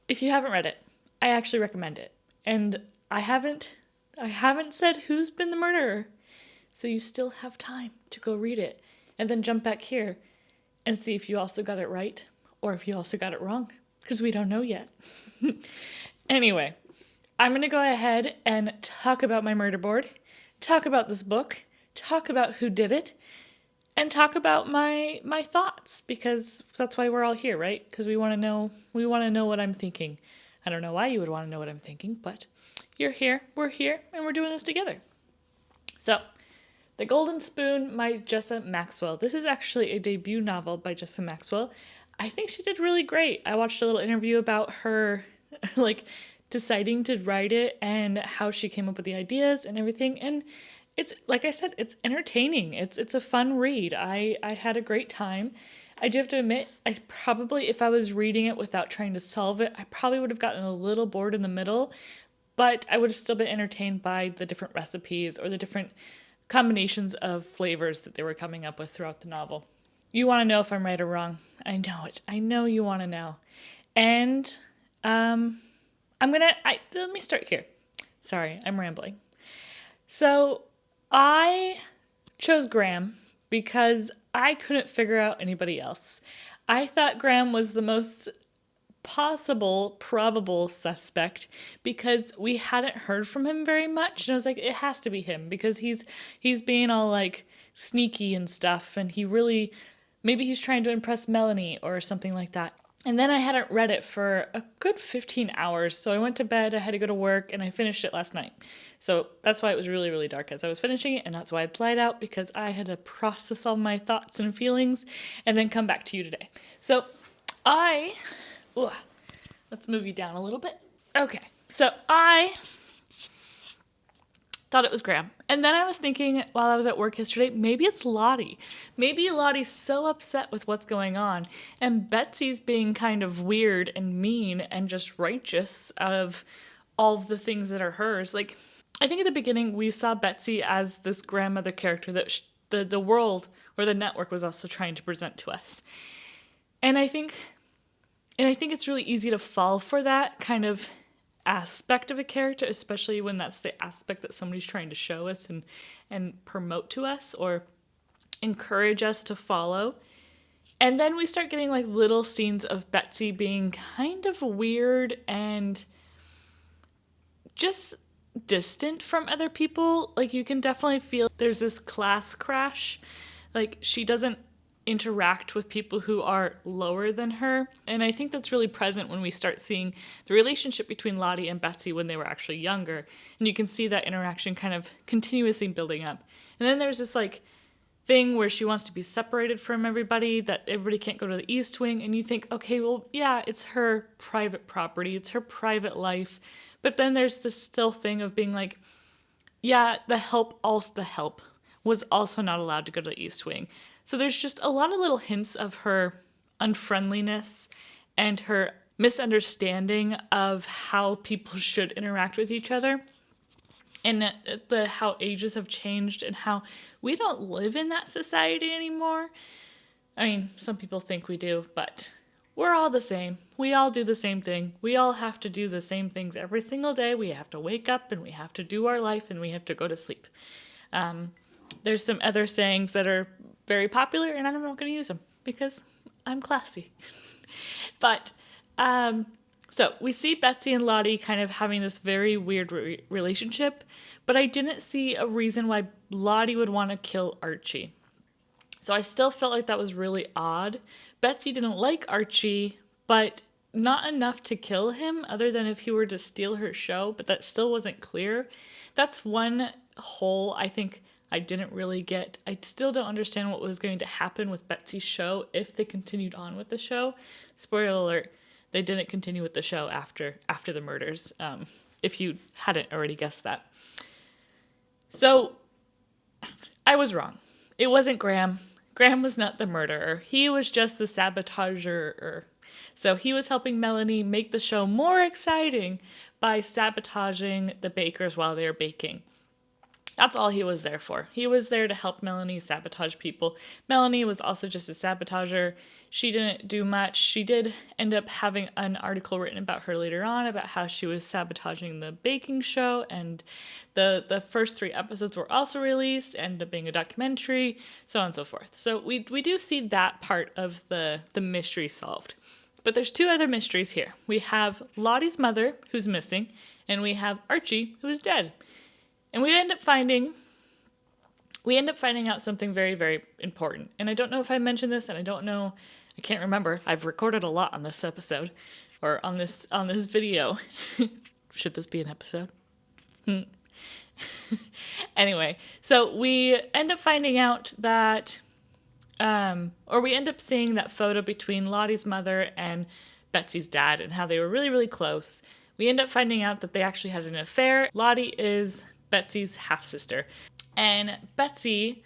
if you haven't read it, I actually recommend it. And I haven't said who's been the murderer. So you still have time to go read it and then jump back here and see if you also got it right or if you also got it wrong, because we don't know yet. Anyway, I'm going to go ahead and talk about my murder board, talk about this book, talk about who did it, and talk about my thoughts, because that's why we're all here, right? Because we want to know what I'm thinking. I don't know why you would want to know what I'm thinking, but you're here, we're here, and we're doing this together. So, The Golden Spoon by Jessa Maxwell. This is actually a debut novel by Jessa Maxwell. I think she did really great. I watched a little interview about her, deciding to write it and how she came up with the ideas and everything, and it's, like I said, it's entertaining. It's a fun read. I had a great time. I do have to admit, I probably, if I was reading it without trying to solve it, I probably would have gotten a little bored in the middle, but I would have still been entertained by the different recipes or the different combinations of flavors that they were coming up with throughout the novel. You want to know if I'm right or wrong. I know it. I know you want to know. And let me start here. Sorry, I'm rambling. So I chose Graham because I couldn't figure out anybody else. I thought Graham was the most probable suspect because we hadn't heard from him very much. And I was like, it has to be him because he's being all like sneaky and stuff. And maybe he's trying to impress Melanie or something like that. And then I hadn't read it for a good 15 hours. So I went to bed, I had to go to work, and I finished it last night. So that's why it was really, really dark as I was finishing it. And that's why it's light out, because I had to process all my thoughts and feelings and then come back to you today. So let's move you down a little bit. Okay. So I thought it was Graham. And then I was thinking while I was at work yesterday, maybe it's Lottie. Maybe Lottie's so upset with what's going on, and Betsy's being kind of weird and mean and just righteous out of all of the things that are hers. Like, I think at the beginning we saw Betsy as this grandmother character that the world or the network was also trying to present to us. And I think it's really easy to fall for that kind of aspect of a character, especially when that's the aspect that somebody's trying to show us and promote to us or encourage us to follow. And then we start getting like little scenes of Betsy being kind of weird and just distant from other people. Like, you can definitely feel there's this class crash. Like, she doesn't interact with people who are lower than her. And I think that's really present when we start seeing the relationship between Lottie and Betsy when they were actually younger. And you can see that interaction kind of continuously building up. And then there's this like thing where she wants to be separated from everybody, that everybody can't go to the East Wing. And you think, okay, well, yeah, it's her private property. It's her private life. But then there's this still thing of being like, yeah, the help was also not allowed to go to the East Wing. So there's just a lot of little hints of her unfriendliness and her misunderstanding of how people should interact with each other, and how ages have changed and how we don't live in that society anymore. I mean, some people think we do, but we're all the same. We all do the same thing. We all have to do the same things every single day. We have to wake up and we have to do our life and we have to go to sleep. There's some other sayings that are very popular, and I'm not going to use them because I'm classy. But so we see Betsy and Lottie kind of having this very weird relationship, but I didn't see a reason why Lottie would want to kill Archie. So I still felt like that was really odd. Betsy didn't like Archie, but not enough to kill him, other than if he were to steal her show, but that still wasn't clear. That's one hole I think I didn't really get. I still don't understand what was going to happen with Betsy's show if they continued on with the show. Spoiler alert, they didn't continue with the show after the murders, if you hadn't already guessed that. So I was wrong. It wasn't Graham. Graham was not the murderer. He was just the sabotager. So he was helping Melanie make the show more exciting by sabotaging the bakers while they were baking. That's all he was there for. He was there to help Melanie sabotage people. Melanie was also just a sabotager. She didn't do much. She did end up having an article written about her later on about how she was sabotaging the baking show, and the first 3 episodes were also released, ended up being a documentary, so on and so forth. So we do see that part of the mystery solved. But there's 2 other mysteries here. We have Lottie's mother, who's missing, and we have Archie, who is dead. And we end up finding out something very, very important. And I don't know if I mentioned this, and I can't remember. I've recorded a lot on this episode, or on this video. Should this be an episode? Anyway, so we end up finding out that, or we end up seeing that photo between Lottie's mother and Betsy's dad and how they were really, really close. We end up finding out that they actually had an affair. Lottie is Betsy's half-sister. And Betsy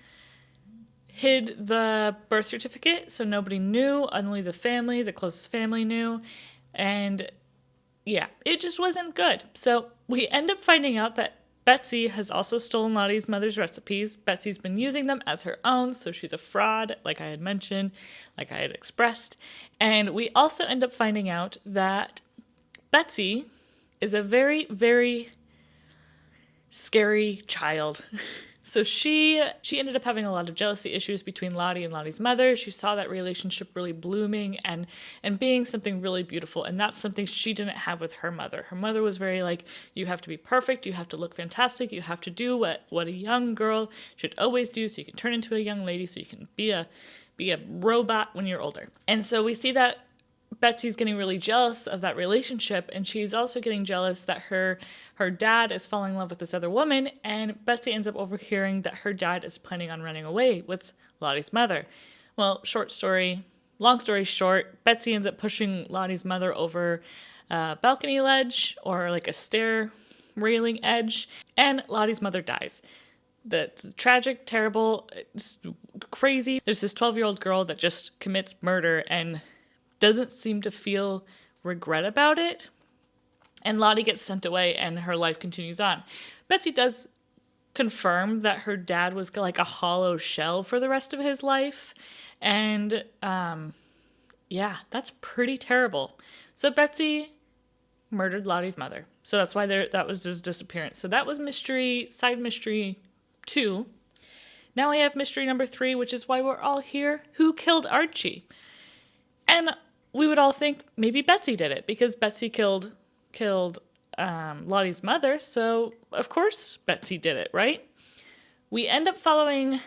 hid the birth certificate so nobody knew, only the closest family knew. And yeah, it just wasn't good. So we end up finding out that Betsy has also stolen Lottie's mother's recipes. Betsy's been using them as her own, so she's a fraud, like I had mentioned, like I had expressed. And we also end up finding out that Betsy is a very, very scary child. So she ended up having a lot of jealousy issues between Lottie and Lottie's mother. She saw that relationship really blooming and being something really beautiful, and that's something she didn't have with her mother. Her mother was very like, you have to be perfect, you have to look fantastic, you have to do what a young girl should always do so you can turn into a young lady, so you can be a robot when you're older. And so we see that Betsy's getting really jealous of that relationship, and she's also getting jealous that her dad is falling in love with this other woman, and Betsy ends up overhearing that her dad is planning on running away with Lottie's mother. Well, long story short, Betsy ends up pushing Lottie's mother over a balcony ledge or like a stair railing edge, and Lottie's mother dies. That's tragic, terrible, it's crazy. There's this 12-year-old girl that just commits murder and doesn't seem to feel regret about it. And Lottie gets sent away and her life continues on. Betsy does confirm that her dad was like a hollow shell for the rest of his life. And yeah, that's pretty terrible. So Betsy murdered Lottie's mother. So that's why that was his disappearance. So that was side mystery 2. Now we have mystery number 3, which is why we're all here. Who killed Archie? And we would all think maybe Betsy did it because Betsy killed Lottie's mother. So of course Betsy did it, right? We end up following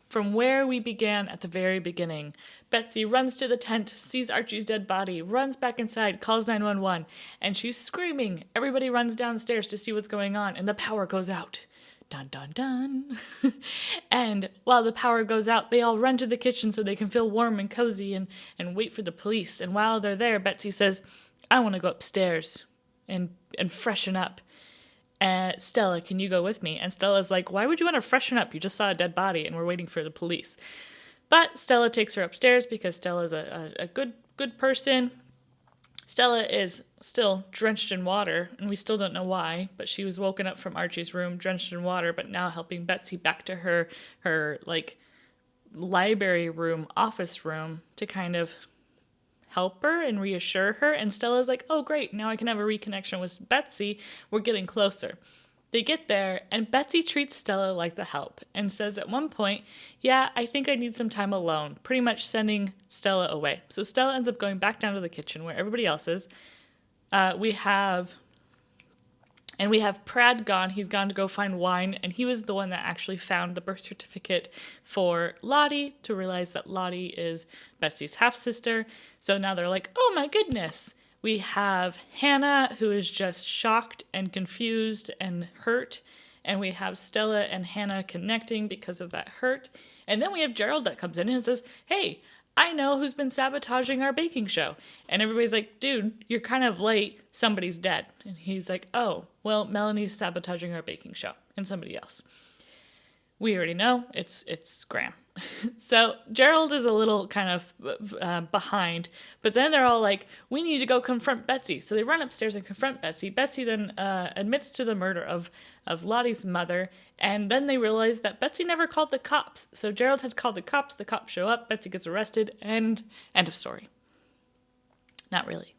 from where we began at the very beginning. Betsy runs to the tent, sees Archie's dead body, runs back inside, calls 911, and she's screaming. Everybody runs downstairs to see what's going on, and the power goes out. Dun, dun, dun. And while the power goes out, they all run to the kitchen so they can feel warm and cozy and wait for the police. And while they're there, Betsy says, I want to go upstairs and freshen up. Stella, can you go with me? And Stella's like, why would you want to freshen up? You just saw a dead body and we're waiting for the police. But Stella takes her upstairs because Stella's a good person. Stella is still drenched in water, and we still don't know why, but she was woken up from Archie's room, drenched in water, but now helping Betsy back to her like library room, office room to kind of help her and reassure her. And Stella's like, oh great, now I can have a reconnection with Betsy. We're getting closer. They get there, and Betsy treats Stella like the help and says at one point, yeah, I think I need some time alone, pretty much sending Stella away. So Stella ends up going back down to the kitchen where everybody else is. We have Prad gone. He's gone to go find wine, and he was the one that actually found the birth certificate for Lottie to realize that Lottie is Betsy's half-sister. So now they're like, oh my goodness. We have Hannah, who is just shocked and confused and hurt. And we have Stella and Hannah connecting because of that hurt. And then we have Gerald that comes in and says, hey, I know who's been sabotaging our baking show. And everybody's like, dude, you're kind of late. Somebody's dead. And he's like, oh, well, Melanie's sabotaging our baking show and somebody else. We already know it's Graham. So Gerald is a little kind of behind, but then they're all like, we need to go confront Betsy. So they run upstairs and confront Betsy. Betsy then admits to the murder of Lottie's mother, and then they realize that Betsy never called the cops. So Gerald had called the cops show up, Betsy gets arrested, and end of story. Not really.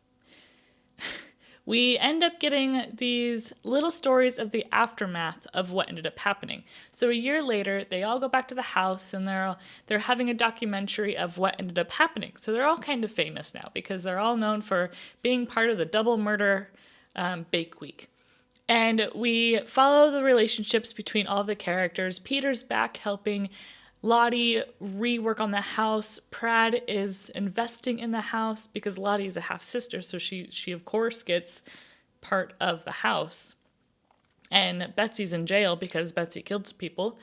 We end up getting these little stories of the aftermath of what ended up happening. So a year later, they all go back to the house and they're having a documentary of what ended up happening. So they're all kind of famous now because they're all known for being part of the double murder bake week. And we follow the relationships between all the characters. Peter's back helping Lottie rework on the house. Prad is investing in the house because Lottie is a half-sister, so she of course gets part of the house. And Betsy's in jail because Betsy killed people.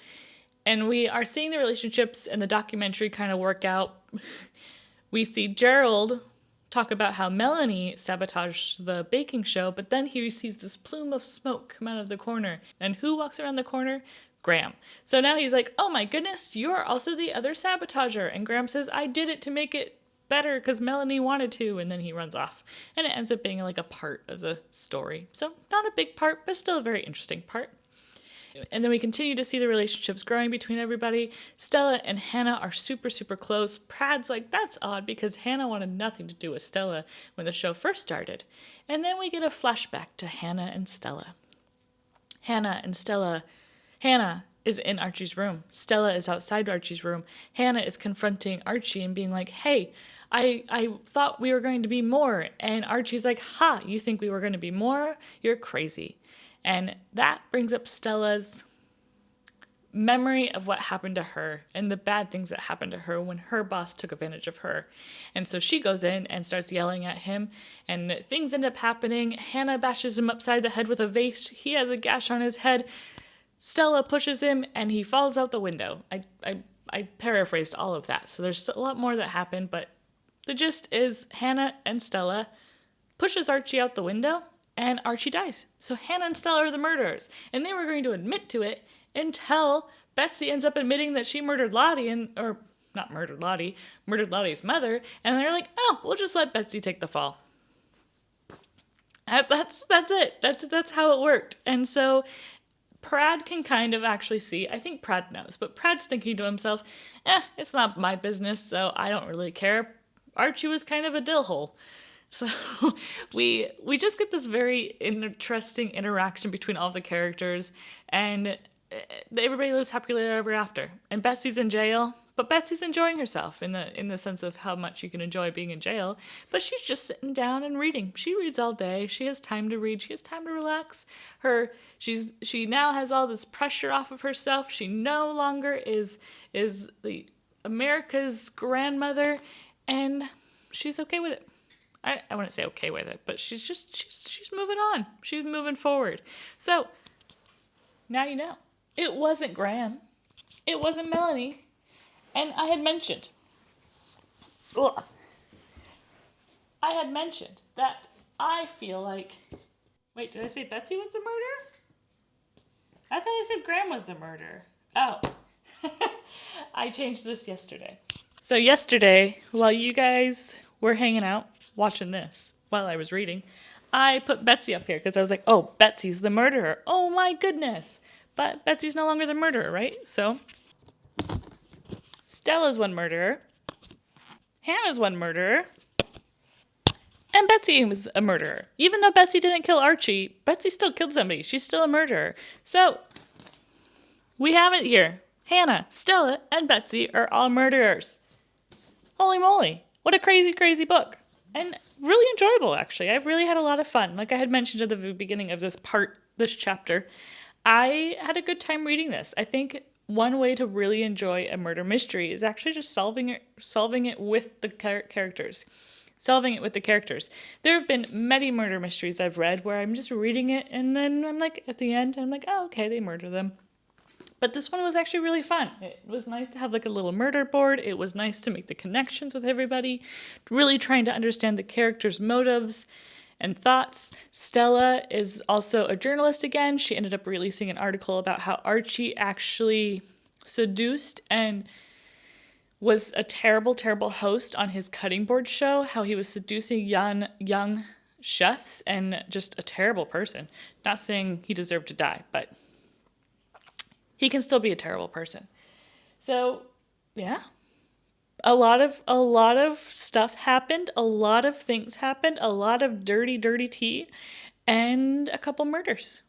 And we are seeing the relationships in the documentary kind of work out. We see Gerald talk about how Melanie sabotaged the baking show, but then he sees this plume of smoke come out of the corner. And who walks around the corner? Graham. So now he's like, oh my goodness, you're also the other sabotager. And Graham says, I did it to make it better because Melanie wanted to. And then he runs off. And it ends up being like a part of the story. So not a big part, but still a very interesting part. And then we continue to see the relationships growing between everybody. Stella and Hannah are super, super close. Prad's like, that's odd because Hannah wanted nothing to do with Stella when the show first started. And then we get a flashback to Hannah and Stella. Hannah and Stella. Hannah is in Archie's room. Stella is outside Archie's room. Hannah is confronting Archie and being like, hey, I thought we were going to be more. And Archie's like, ha, you think we were going to be more? You're crazy. And that brings up Stella's memory of what happened to her and the bad things that happened to her when her boss took advantage of her. And so she goes in and starts yelling at him, and things end up happening. Hannah bashes him upside the head with a vase. He has a gash on his head. Stella pushes him and he falls out the window. I paraphrased all of that, so there's a lot more that happened, but the gist is Hannah and Stella pushes Archie out the window, and Archie dies. So Hannah and Stella are the murderers, and they were going to admit to it until Betsy ends up admitting that she murdered Lottie, or not murdered Lottie, murdered Lottie's mother, and they're like, oh, we'll just let Betsy take the fall. That's it. That's how it worked. And so Prad can kind of actually see, I think Prad knows, but Prad's thinking to himself, it's not my business, so I don't really care. Archie was kind of a dill hole. So we just get this very interesting interaction between all the characters, and everybody lives happily ever after. And Betsy's in jail, but Betsy's enjoying herself in the sense of how much you can enjoy being in jail. But she's just sitting down and reading. She reads all day. She has time to read. She has time to relax. She now has all this pressure off of herself. She no longer is the America's grandmother, and she's okay with it. I wouldn't say okay with it, but she's moving on. She's moving forward. So now you know. It wasn't Graham. It wasn't Melanie. And I had mentioned that I feel like, wait, did I say Betsy was the murderer? I thought I said Graham was the murderer. Oh, I changed this yesterday. So yesterday, while you guys were hanging out, watching this, while I was reading, I put Betsy up here because I was like, oh, Betsy's the murderer. Oh my goodness. But Betsy's no longer the murderer, right? So Stella's one murderer, Hannah's one murderer, and Betsy was a murderer. Even though Betsy didn't kill Archie, Betsy still killed somebody. She's still a murderer. So we have it here. Hannah, Stella, and Betsy are all murderers. Holy moly. What a crazy, crazy book. And really enjoyable, actually. I really had a lot of fun. Like I had mentioned at the beginning of this chapter, I had a good time reading this. I think one way to really enjoy a murder mystery is actually just solving it with the characters. Solving it with the characters. There have been many murder mysteries I've read where I'm just reading it and then I'm like, at the end, I'm like, oh, okay, they murder them. But this one was actually really fun. It was nice to have like a little murder board. It was nice to make the connections with everybody, really trying to understand the characters' motives and thoughts. Stella is also a journalist again. She ended up releasing an article about how Archie actually seduced and was a terrible, terrible host on his cutting board show, how he was seducing young chefs and just a terrible person. Not saying he deserved to die, but he can still be a terrible person. So, yeah. A lot of stuff happened, a lot of things happened, a lot of dirty, dirty tea, and a couple murders.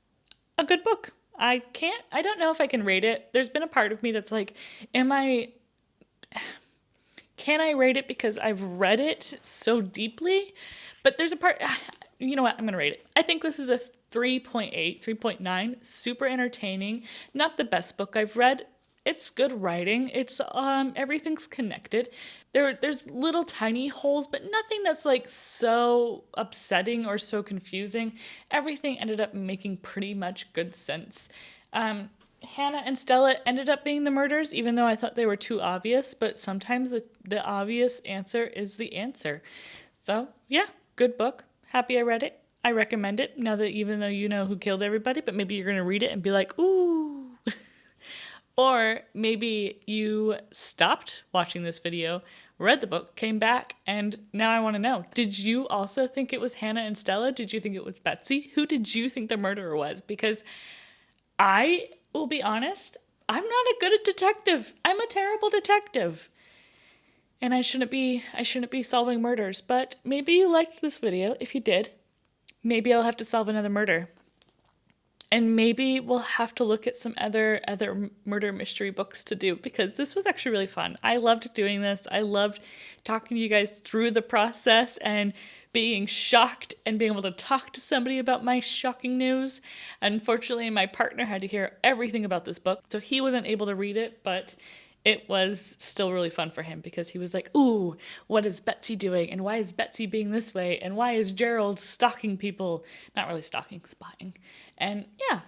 A good book. I don't know if I can rate it. There's been a part of me that's like, can I rate it because I've read it so deeply? But there's a part, you know what, I'm going to rate it. I think this is a 3.8, 3.9, super entertaining. Not the best book I've read. It's good writing. It's everything's connected. There's little tiny holes, but nothing that's like so upsetting or so confusing. Everything ended up making pretty much good sense. Hannah and Stella ended up being the murderers, even though I thought they were too obvious, but sometimes the obvious answer is the answer. So yeah, good book. Happy I read it. I recommend it now that even though you know who killed everybody, but maybe you're going to read it and be like, ooh. Or maybe you stopped watching this video, read the book, came back, and now I want to know, did you also think it was Hannah and Stella? Did you think it was Betsy? Who did you think the murderer was? Because I will be honest, I'm not a good detective. I'm a terrible detective. And I shouldn't be solving murders, but maybe you liked this video. If you did, maybe I'll have to solve another murder. And maybe we'll have to look at some other murder mystery books to do, because this was actually really fun. I loved doing this. I loved talking to you guys through the process and being shocked and being able to talk to somebody about my shocking news. Unfortunately, my partner had to hear everything about this book, so he wasn't able to read it, but it was still really fun for him because he was like, ooh, what is Betsy doing? And why is Betsy being this way? And why is Gerald stalking people? Not really stalking, spying. And yeah,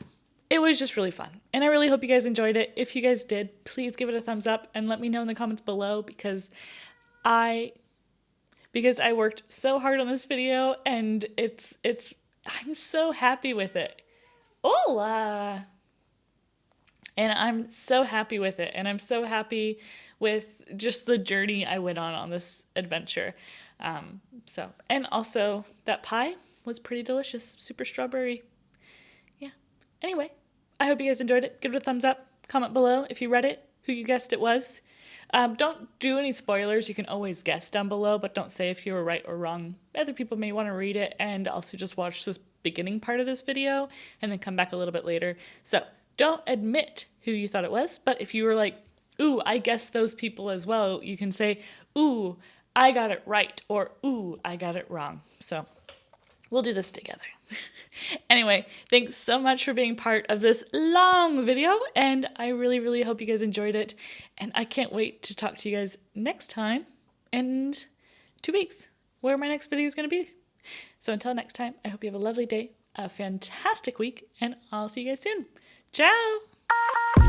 it was just really fun. And I really hope you guys enjoyed it. If you guys did, please give it a thumbs up and let me know in the comments below because I worked so hard on this video and I'm so happy with it. Hola! And I'm so happy with it. And I'm so happy with just the journey I went on this adventure. And also that pie was pretty delicious. Super strawberry. Yeah. Anyway, I hope you guys enjoyed it. Give it a thumbs up. Comment below if you read it, who you guessed it was. Don't do any spoilers. You can always guess down below, but don't say if you were right or wrong. Other people may want to read it and also just watch this beginning part of this video and then come back a little bit later. So don't admit who you thought it was, but if you were like, ooh, I guessed those people as well, you can say, ooh, I got it right, or ooh, I got it wrong. So we'll do this together. Anyway, thanks so much for being part of this long video, and I really, really hope you guys enjoyed it, and I can't wait to talk to you guys next time in 2 weeks, where my next video is going to be. So until next time, I hope you have a lovely day, a fantastic week, and I'll see you guys soon. Ciao!